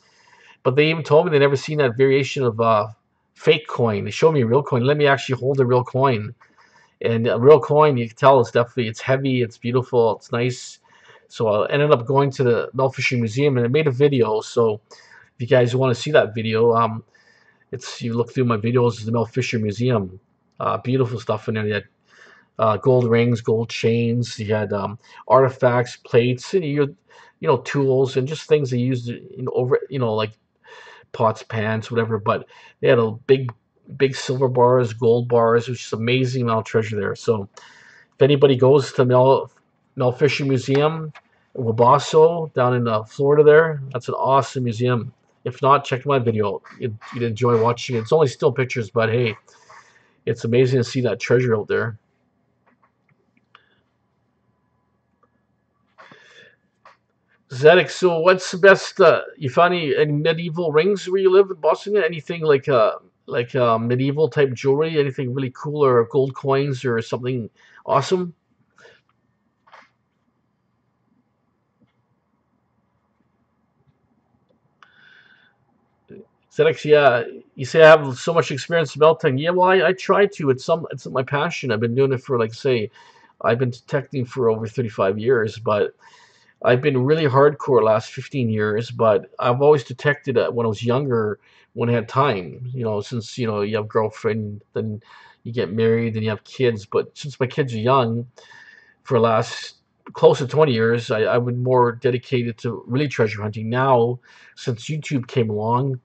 But they even told me they never seen that variation of fake coin. They showed me a real coin. Let me actually hold a real coin. And a real coin, you can tell it's heavy, it's beautiful, it's nice. So I ended up going to the Mel Fisher Museum and I made a video. So if you guys want to see that video, it's you look through my videos, it's the Mel Fisher Museum. Beautiful stuff in there. You had gold rings, gold chains. You had artifacts, plates, and tools and just things they used over like pots, pans, whatever. But they had a big silver bars, gold bars. It was just amazing amount of treasure there. So if anybody goes to Mel Fisher Museum, Wabasso down in Florida, that's an awesome museum. If not, check my video. You'd enjoy watching it. It's only still pictures, but hey, it's amazing to see that treasure out there. Zedek, so what's the best? You found any medieval rings where you live in Boston? Anything like medieval type jewelry? Anything really cool or gold coins or something awesome? Zedek, yeah, you say I have so much experience melting. Yeah, well, I try to. It's my passion. I've been doing it for like say, I've been detecting for over 35 years, but I've been really hardcore last 15 years, but I've always detected it when I was younger, when I had time. Since you have girlfriend, then you get married, then you have kids. But since my kids are young, for the last close to 20 years, I've been more dedicated to really treasure hunting. Now, since YouTube came along,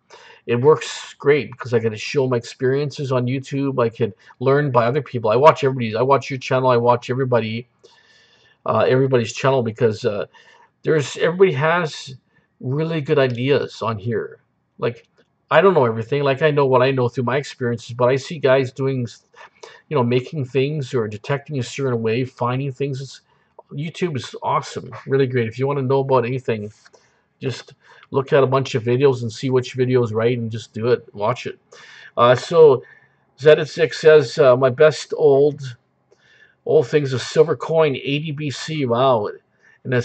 it works great because I get to show my experiences on YouTube. I can learn by other people. I watch everybody's. I watch your channel. I watch everybody's channel because there's everybody has really good ideas on here. Like I don't know everything. Like I know what I know through my experiences, but I see guys doing, making things or detecting a certain way, finding things. YouTube is awesome, really great. If you want to know about anything, just look at a bunch of videos and see which video is right, and just do it. Watch it. So Zedit6 says my best old thing's a silver coin, 80 BC. Wow. And a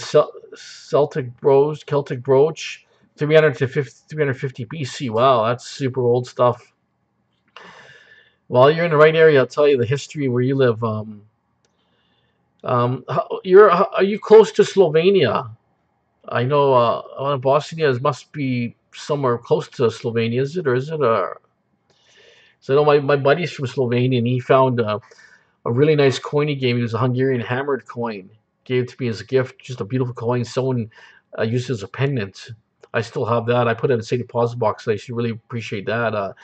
Celtic brooch, 300 to 350 BC. Wow, that's super old stuff. While you're in the right area, I'll tell you the history where you live. Are you close to Slovenia? I know Bosnia must be somewhere close to Slovenia, is it? Or is it? So I know my buddy's from Slovenia, and he found a really nice coin he gave me. It was a Hungarian hammered coin. Gave it to me as a gift. Just a beautiful coin. Someone used it as a pendant. I still have that. I put it in a safe deposit box. I should really appreciate that.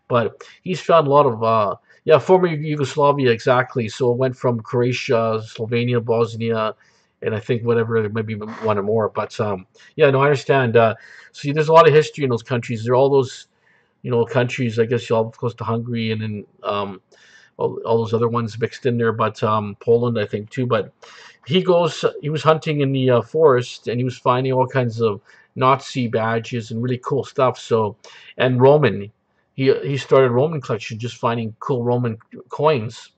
But he's found a lot of yeah, former Yugoslavia exactly. So it went from Croatia, Slovenia, Bosnia, and I think whatever, maybe one or more. But yeah, no, I understand. See, there's a lot of history in those countries. There are all those countries. I guess you all close to Hungary and then all those other ones mixed in there, but Poland, I think, too. But he was hunting in the forest, and he was finding all kinds of Nazi badges and really cool stuff. So, and Roman, he started Roman collection, just finding cool Roman coins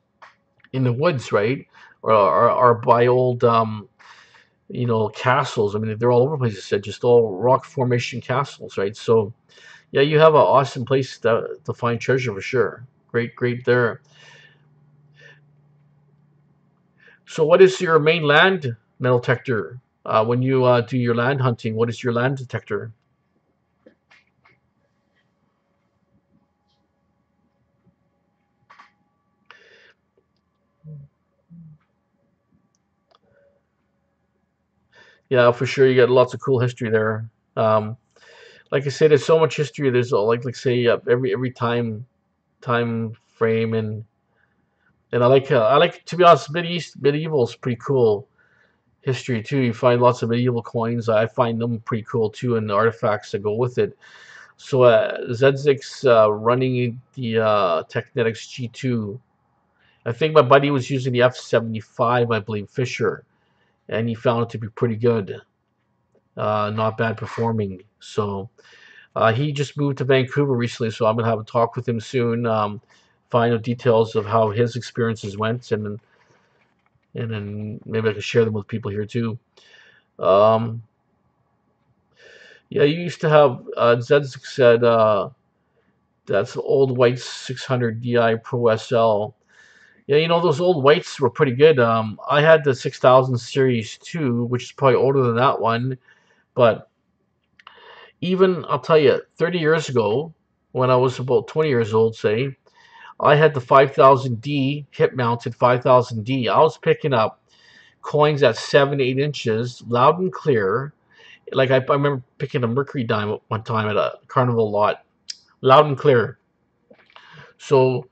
in the woods, right? Or by old, castles. I mean, they're all over the place. I said, just all rock formation castles, right? So, yeah, you have an awesome place to find treasure for sure. Great, great there. So what is your main land metal detector? When you do your land hunting, what is your land detector? Yeah, for sure. You got lots of cool history there. Um, like I said, there's so much history. There's like say every time frame and I like to be honest, medieval is pretty cool history too. You find lots of medieval coins. I find them pretty cool too, and the artifacts that go with it. So Zedzik's running the Technetics G2. I think my buddy was using the F75, I believe, Fisher, and he found it to be pretty good, not bad performing. So he just moved to Vancouver recently, so I'm gonna have a talk with him soon, find out details of how his experiences went, and then maybe I can share them with people here too. Um, yeah, you used to have Zedzik said that's old white 600 Di Pro SL. Yeah, you know, those old whites were pretty good. I had the 6000 series too, which is probably older than that one. But even, I'll tell you, 30 years ago, when I was about 20 years old, say, I had the 5000D, hip mounted 5000D. I was picking up coins at 7, 8 inches, loud and clear. Like I remember picking a mercury dime one time at a carnival lot, loud and clear. So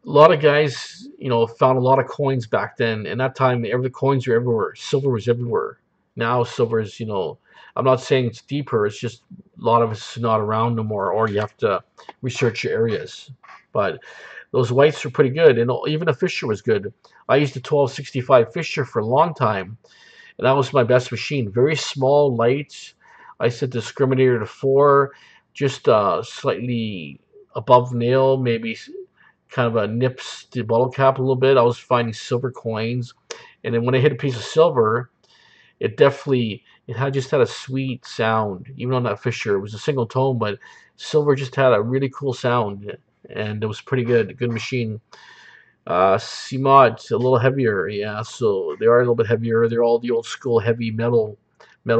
a lot of guys, you know, found a lot of coins back then. And that time, every the coins were everywhere. Silver was everywhere. Now silver is, you know, I'm not saying it's deeper. It's just a lot of it's not around no more, or you have to research your areas. But those whites were pretty good, and even a Fisher was good. I used a 1265 Fisher for a long time, and that was my best machine. Very small, light. I set the discriminator to 4, just slightly above nail, maybe kind of a nips the bottle cap a little bit. I was finding silver coins, and then when I hit a piece of silver, it definitely it had just had a sweet sound. Even on that Fisher, it was a single tone, but silver just had a really cool sound, and it was pretty good. Good machine. CMOD, a little heavier, yeah. So they are a little bit heavier. They're all the old school heavy metal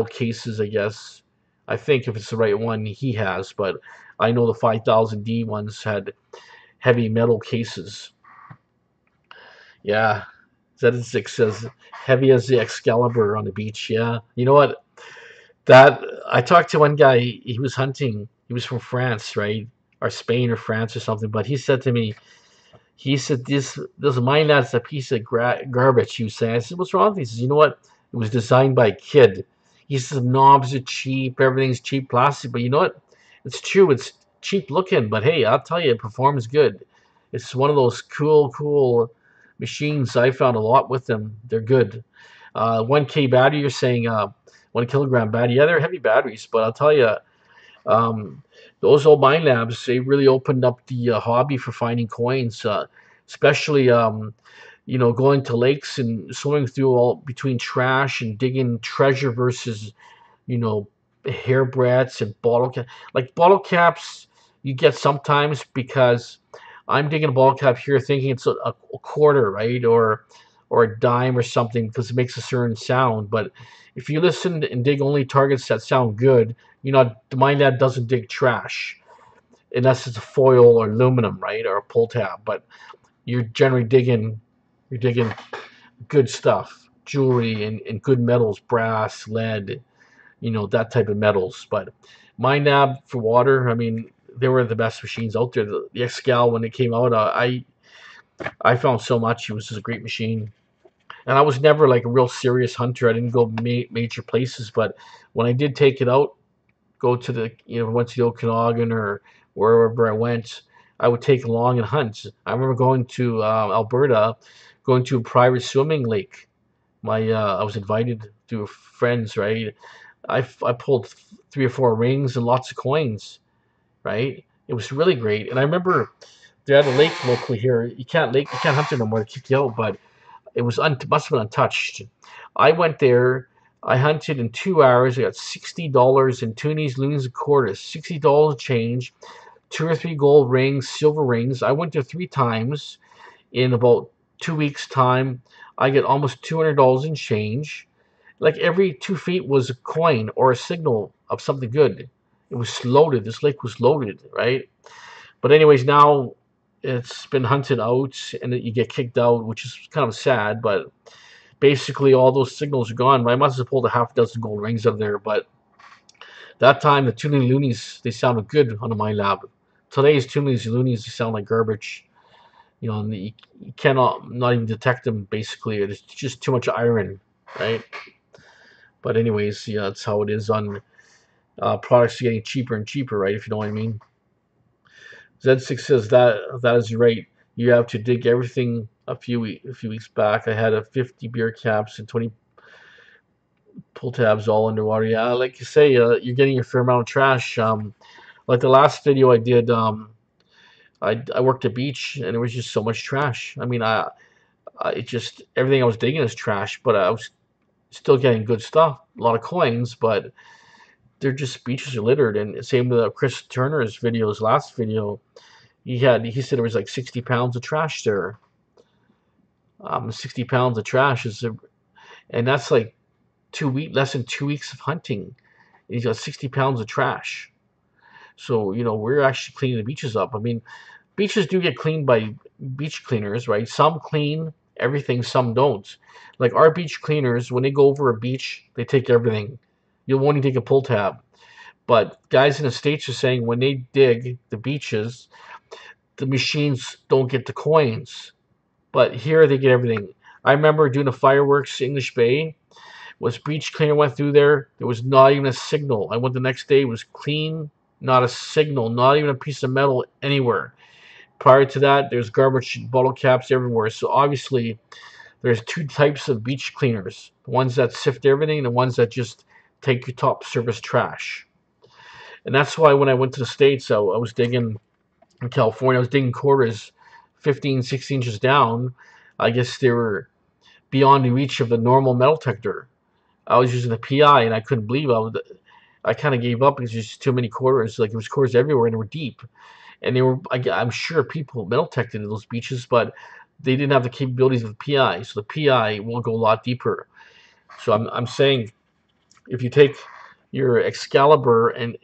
cases, I guess. I think if it's the right one he has, but I know the 5000D ones had heavy metal cases. Yeah, Z6 says heavy as the Excalibur on the beach. Yeah, you know what? That I talked to one guy. He was hunting. He was from France, right, or Spain or France or something. But he said to me, he said, this mine that's a piece of garbage. He was saying. I said, what's wrong with this? He says, you know what? It was designed by a kid. He says knobs are cheap, everything's cheap plastic. But you know what? It's true. It's cheap looking, but hey, I'll tell you, it performs good. It's one of those cool machines. I found a lot with them. They're good. 1K battery. You're saying 1 kilogram battery. Yeah, they're heavy batteries, but I'll tell you, um, those old mine labs, they really opened up the hobby for finding coins, especially you know, going to lakes and swimming through all between trash and digging treasure versus, you know, hairbreadths and bottle cap. Like bottle caps, you get sometimes because I'm digging a bottle cap here, thinking it's a quarter, right, or a dime or something because it makes a certain sound. But if you listen and dig only targets that sound good, you know, the mine lab doesn't dig trash unless it's a foil or aluminum, right, or a pull tab. But you're generally you're digging good stuff, jewelry and good metals, brass, lead, you know, that type of metals. But mine lab for water, I mean, they were the best machines out there. The Excal, when it came out, I found so much. It was just a great machine. And I was never like a real serious hunter. I didn't go major places, but when I did take it out, go to the, you know, went to the Okanagan or wherever I went, I would take along and hunt. I remember going to Alberta, going to a private swimming lake. I was invited to friends, right? I pulled 3 or 4 rings and lots of coins, right? It was really great. And I remember they had a lake locally here. You can't hunt there no more. They kick you out, but it was must have been untouched. I went there. I hunted in 2 hours. I got $60 in toonies, loonies, and quarters. $60 change, 2 or 3 gold rings, silver rings. I went there 3 times in about 2 weeks' time. I get almost $200 in change. Like every 2 feet was a coin or a signal of something good. It was loaded. This lake was loaded, right? But anyways, now it's been hunted out, and you get kicked out, which is kind of sad. But basically, all those signals are gone. I must have pulled a half dozen gold rings out of there. But that time, the Tooney Loonies, they sounded good on the mine lab. Today's Tooney Loonies, they sound like garbage. You know, and you cannot not even detect them. Basically, it's just too much iron, right? But anyways, yeah, that's how it is on products getting cheaper and cheaper, right? If you know what I mean. Z6 says that is right. You have to dig everything. A few weeks back, I had a 50 beer caps and 20 pull tabs all underwater. Yeah, like you say, you're getting a fair amount of trash. Like the last video I did, I worked a beach and there was just so much trash. I mean, it just everything I was digging is trash, but I was still getting good stuff, a lot of coins, but they're just beaches are littered. And same with Chris Turner's videos. Last video, he said there was like 60 pounds of trash there. 60 pounds of trash and that's like less than 2 weeks of hunting. And he's got 60 pounds of trash. So, we're actually cleaning the beaches up. I mean, beaches do get cleaned by beach cleaners, right? Some clean everything, some don't. Like our beach cleaners, when they go over a beach, they take everything. You'll only take a pull tab. But guys in the States are saying when they dig the beaches, the machines don't get the coins. But here they get everything. I remember doing the fireworks English Bay. Was beach cleaner went through there. There was not even a signal. I went the next day. It was clean. Not a signal. Not even a piece of metal anywhere. Prior to that, there's garbage bottle caps everywhere. So obviously, there's two types of beach cleaners: the ones that sift everything, and the ones that just take your top surface trash. And that's why when I went to the States, I was digging in California. I was digging quarters 15, 16 inches down. I guess they were beyond the reach of the normal metal detector. I was using the PI, and I couldn't believe I kind of gave up because there's just too many quarters. Like, there was quarters everywhere, and they were deep. And they were, I'm sure people metal detected in those beaches, but they didn't have the capabilities of the PI. So the PI will go a lot deeper. So I'm saying if you take your Excalibur and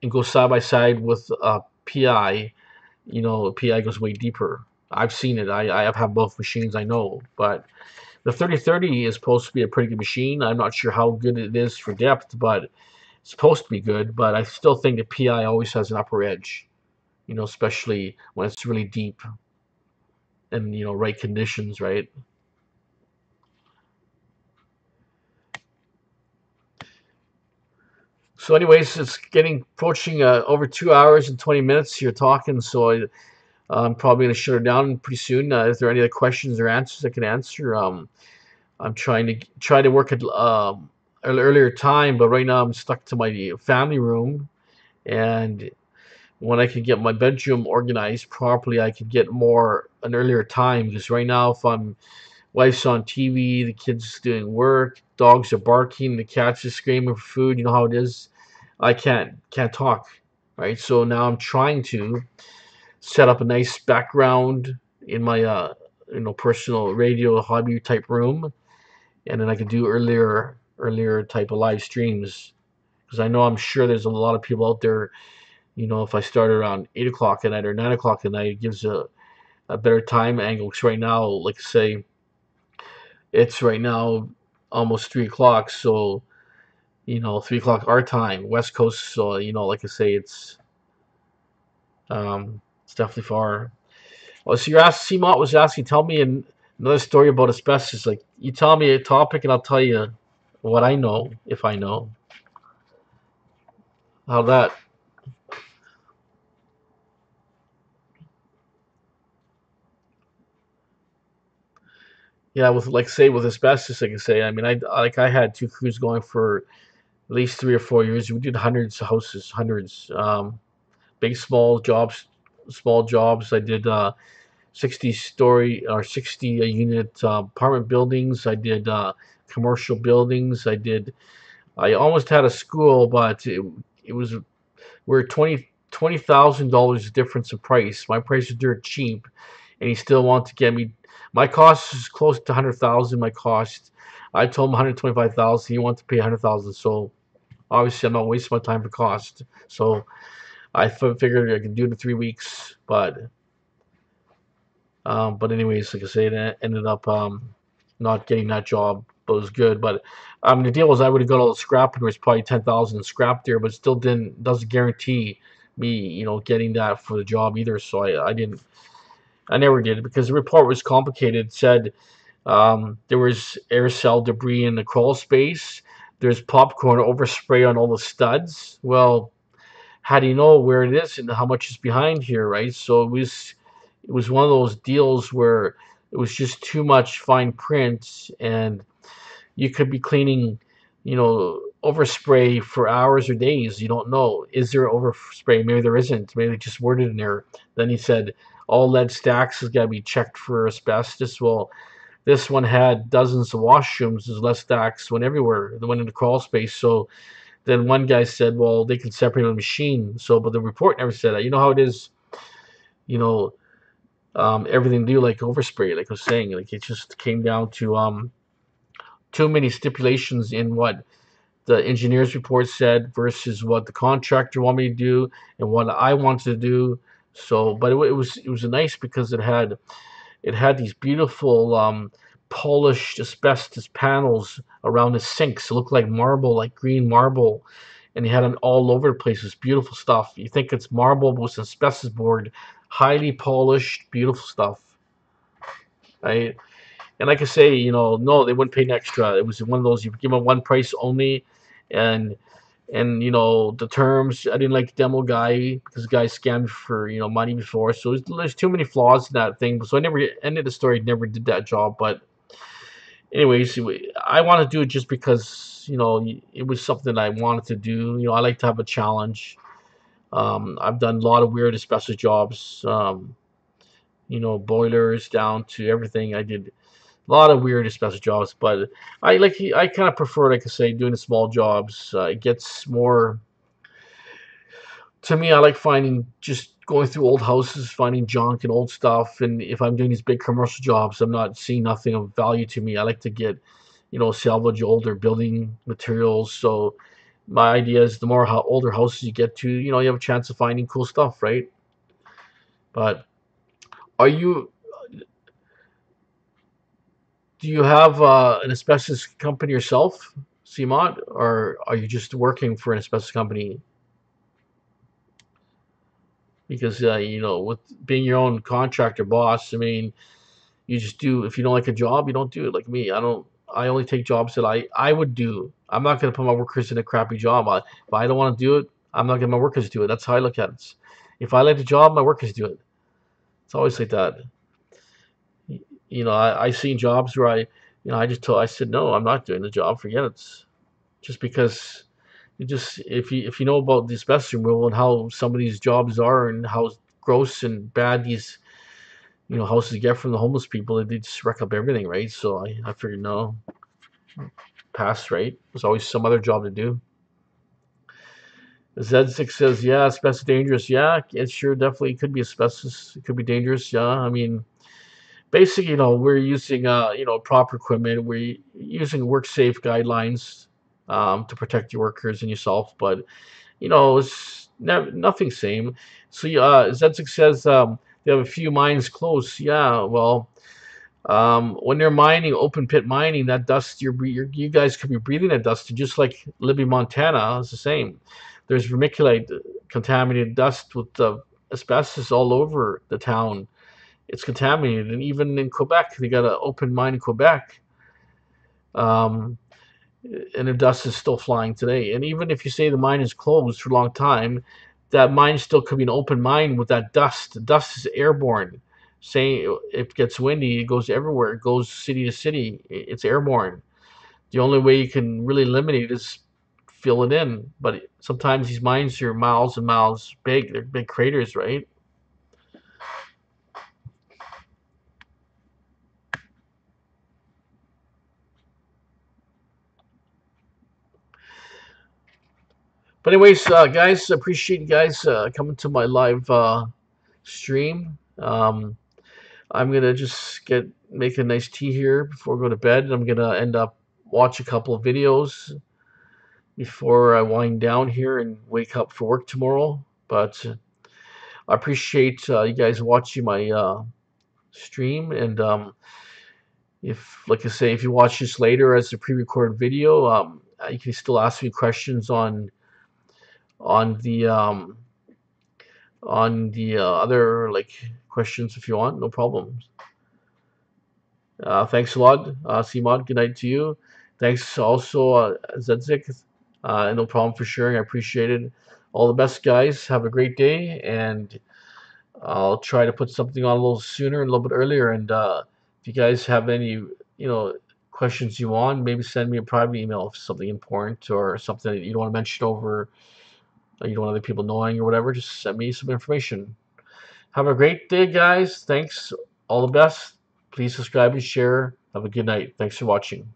go side by side with a PI, PI goes way deeper. I've seen it. I have had both machines. I know, but the 3030 is supposed to be a pretty good machine. I'm not sure how good it is for depth, but it's supposed to be good. But I still think the PI always has an upper edge. Especially when it's really deep and right conditions, right? So, anyways, it's getting approaching over 2 hours and 20 minutes here talking. So I'm probably gonna shut her down pretty soon. If there are any other questions or answers I can answer, I'm trying to work at an earlier time, but right now I'm stuck to my family room, and when I can get my bedroom organized properly, I could get more an earlier time. Because right now, if I'm wife's on TV, the kids doing work, dogs are barking, the cats are screaming for food. You know how it is. I can't talk, right? So now I'm trying to set up a nice background in my personal radio hobby type room, and then I could do earlier type of live streams because I'm sure there's a lot of people out there. If I start around 8 o'clock at night or 9 o'clock at night, it gives a better time angle. Because right now, like say, it's right now almost 3 o'clock, so 3 o'clock our time, West Coast. So like I say, it's definitely far. Well, so you're asking, CMOT was asking, tell me another story about asbestos. Like, you tell me a topic, and I'll tell you what I know if I know. How that? Yeah, with like say with asbestos, I can say. I mean, I had two crews going for at least 3 or 4 years. We did hundreds of houses, hundreds, big, small jobs. I did 60-story or 60 unit apartment buildings. I did commercial buildings. I almost had a school, but it was we're $20,000 difference in price. My price is dirt cheap, and he still wants to get me. My cost is close to 100,000. My cost, I told him 125,000. He wants to pay 100,000. So obviously, I'm not wasting my time for cost. So I figured I could do it in 3 weeks, but anyways, like I say, it ended up not getting that job, but it was good. But the deal was I would have got all the scrap, and there was probably 10,000 scrap there, but still doesn't guarantee me, getting that for the job either. So I never did, because the report was complicated. It said there was air cell debris in the crawl space. There's popcorn overspray on all the studs. Well, how do you know where it is and how much is behind here, right? So it was one of those deals where it was just too much fine print, and you could be cleaning, overspray for hours or days. You don't know. Is there overspray? Maybe there isn't. Maybe they just worded in there. Then he said all lead stacks has got to be checked for asbestos. Well, this one had dozens of washrooms. There's lead stacks went everywhere. They went into crawl space. So then one guy said, well, they can separate the machine. So, but the report never said that. You know how it is. You know, everything to do like overspray, like I was saying. Like it just came down to too many stipulations in what the engineer's report said versus what the contractor wanted me to do and what I wanted to do. So, but it was nice because it had these beautiful polished asbestos panels around the sinks. It looked like marble, like green marble, and you had it all over the place. It's beautiful stuff. You think it's marble, but it's asbestos board, highly polished, beautiful stuff. Right? And like I say, no, they wouldn't pay an extra. It was one of those you give them one price only, and the terms. I didn't like the demo guy because the guy scammed me for money before. So there's too many flaws in that thing. So I never ended the story. Never did that job. But anyways, I want to do it just because it was something I wanted to do. I like to have a challenge. I've done a lot of weird asbestos jobs. Boilers down to everything. I did a lot of weird special jobs, but I kind of prefer, like I say, doing the small jobs. It gets more to me. I like finding just going through old houses, finding junk and old stuff. And if I'm doing these big commercial jobs, I'm not seeing nothing of value to me. I like to get salvage older building materials. So my idea is the more older houses you get to, you have a chance of finding cool stuff, right? But are you do you have an asbestos company yourself, CMOD, or are you just working for an asbestos company? Because with being your own contractor boss, I mean, you just do. If you don't like a job, you don't do it. Like me, I don't. I only take jobs that I would do. I'm not going to put my workers in a crappy job. If I don't want to do it, I'm not getting my workers to do it. That's how I look at it. If I like the job, my workers do it. It's always like that. I seen jobs where I said no, I'm not doing the job. Forget it. Just because if you know about the asbestos removal and how some of these jobs are and how gross and bad these houses get from the homeless people, they just wreck up everything, right? So I figured no, pass, right? There's always some other job to do. Z6 says, yeah, asbestos dangerous. Yeah, it sure definitely could be asbestos. It could be dangerous. Yeah, I mean, basically, we're using proper equipment. We're using work safe guidelines to protect your workers and yourself, but it's nothing same. So Zedzik says they have a few mines close. Yeah, well, when they're mining, open pit mining, that dust you guys could be breathing that dust, just like Libby, Montana is the same. There's vermiculite, contaminated dust with asbestos all over the town. It's contaminated, and even in Quebec, they got an open mine in Quebec. Um, and the dust is still flying today. And even if you say the mine is closed for a long time, that mine still could be an open mine with that dust. The dust is airborne. Say if it gets windy, it goes everywhere. It goes city to city. It's airborne. The only way you can really eliminate it is fill it in. But sometimes these mines are miles and miles big. They're big craters, right? But anyways, guys, appreciate you guys coming to my live stream. I'm gonna just make a nice tea here before I go to bed, and I'm gonna end up watch a couple of videos before I wind down here and wake up for work tomorrow. But I appreciate you guys watching my stream, and if, like I say, if you watch this later as a pre-recorded video, you can still ask me questions on the um, other like questions if you want, no problem. Thanks a lot, CMOD. Good night to you. Thanks also, Zedzik. No problem for sharing. I appreciate it. All the best, guys. Have a great day, and I'll try to put something on a little sooner and a little bit earlier. And if you guys have any, questions you want, maybe send me a private email if something important or something that you don't want to mention over, or you don't want other people knowing or whatever. Just send me some information. Have a great day, guys. Thanks. All the best. Please subscribe and share. Have a good night. Thanks for watching.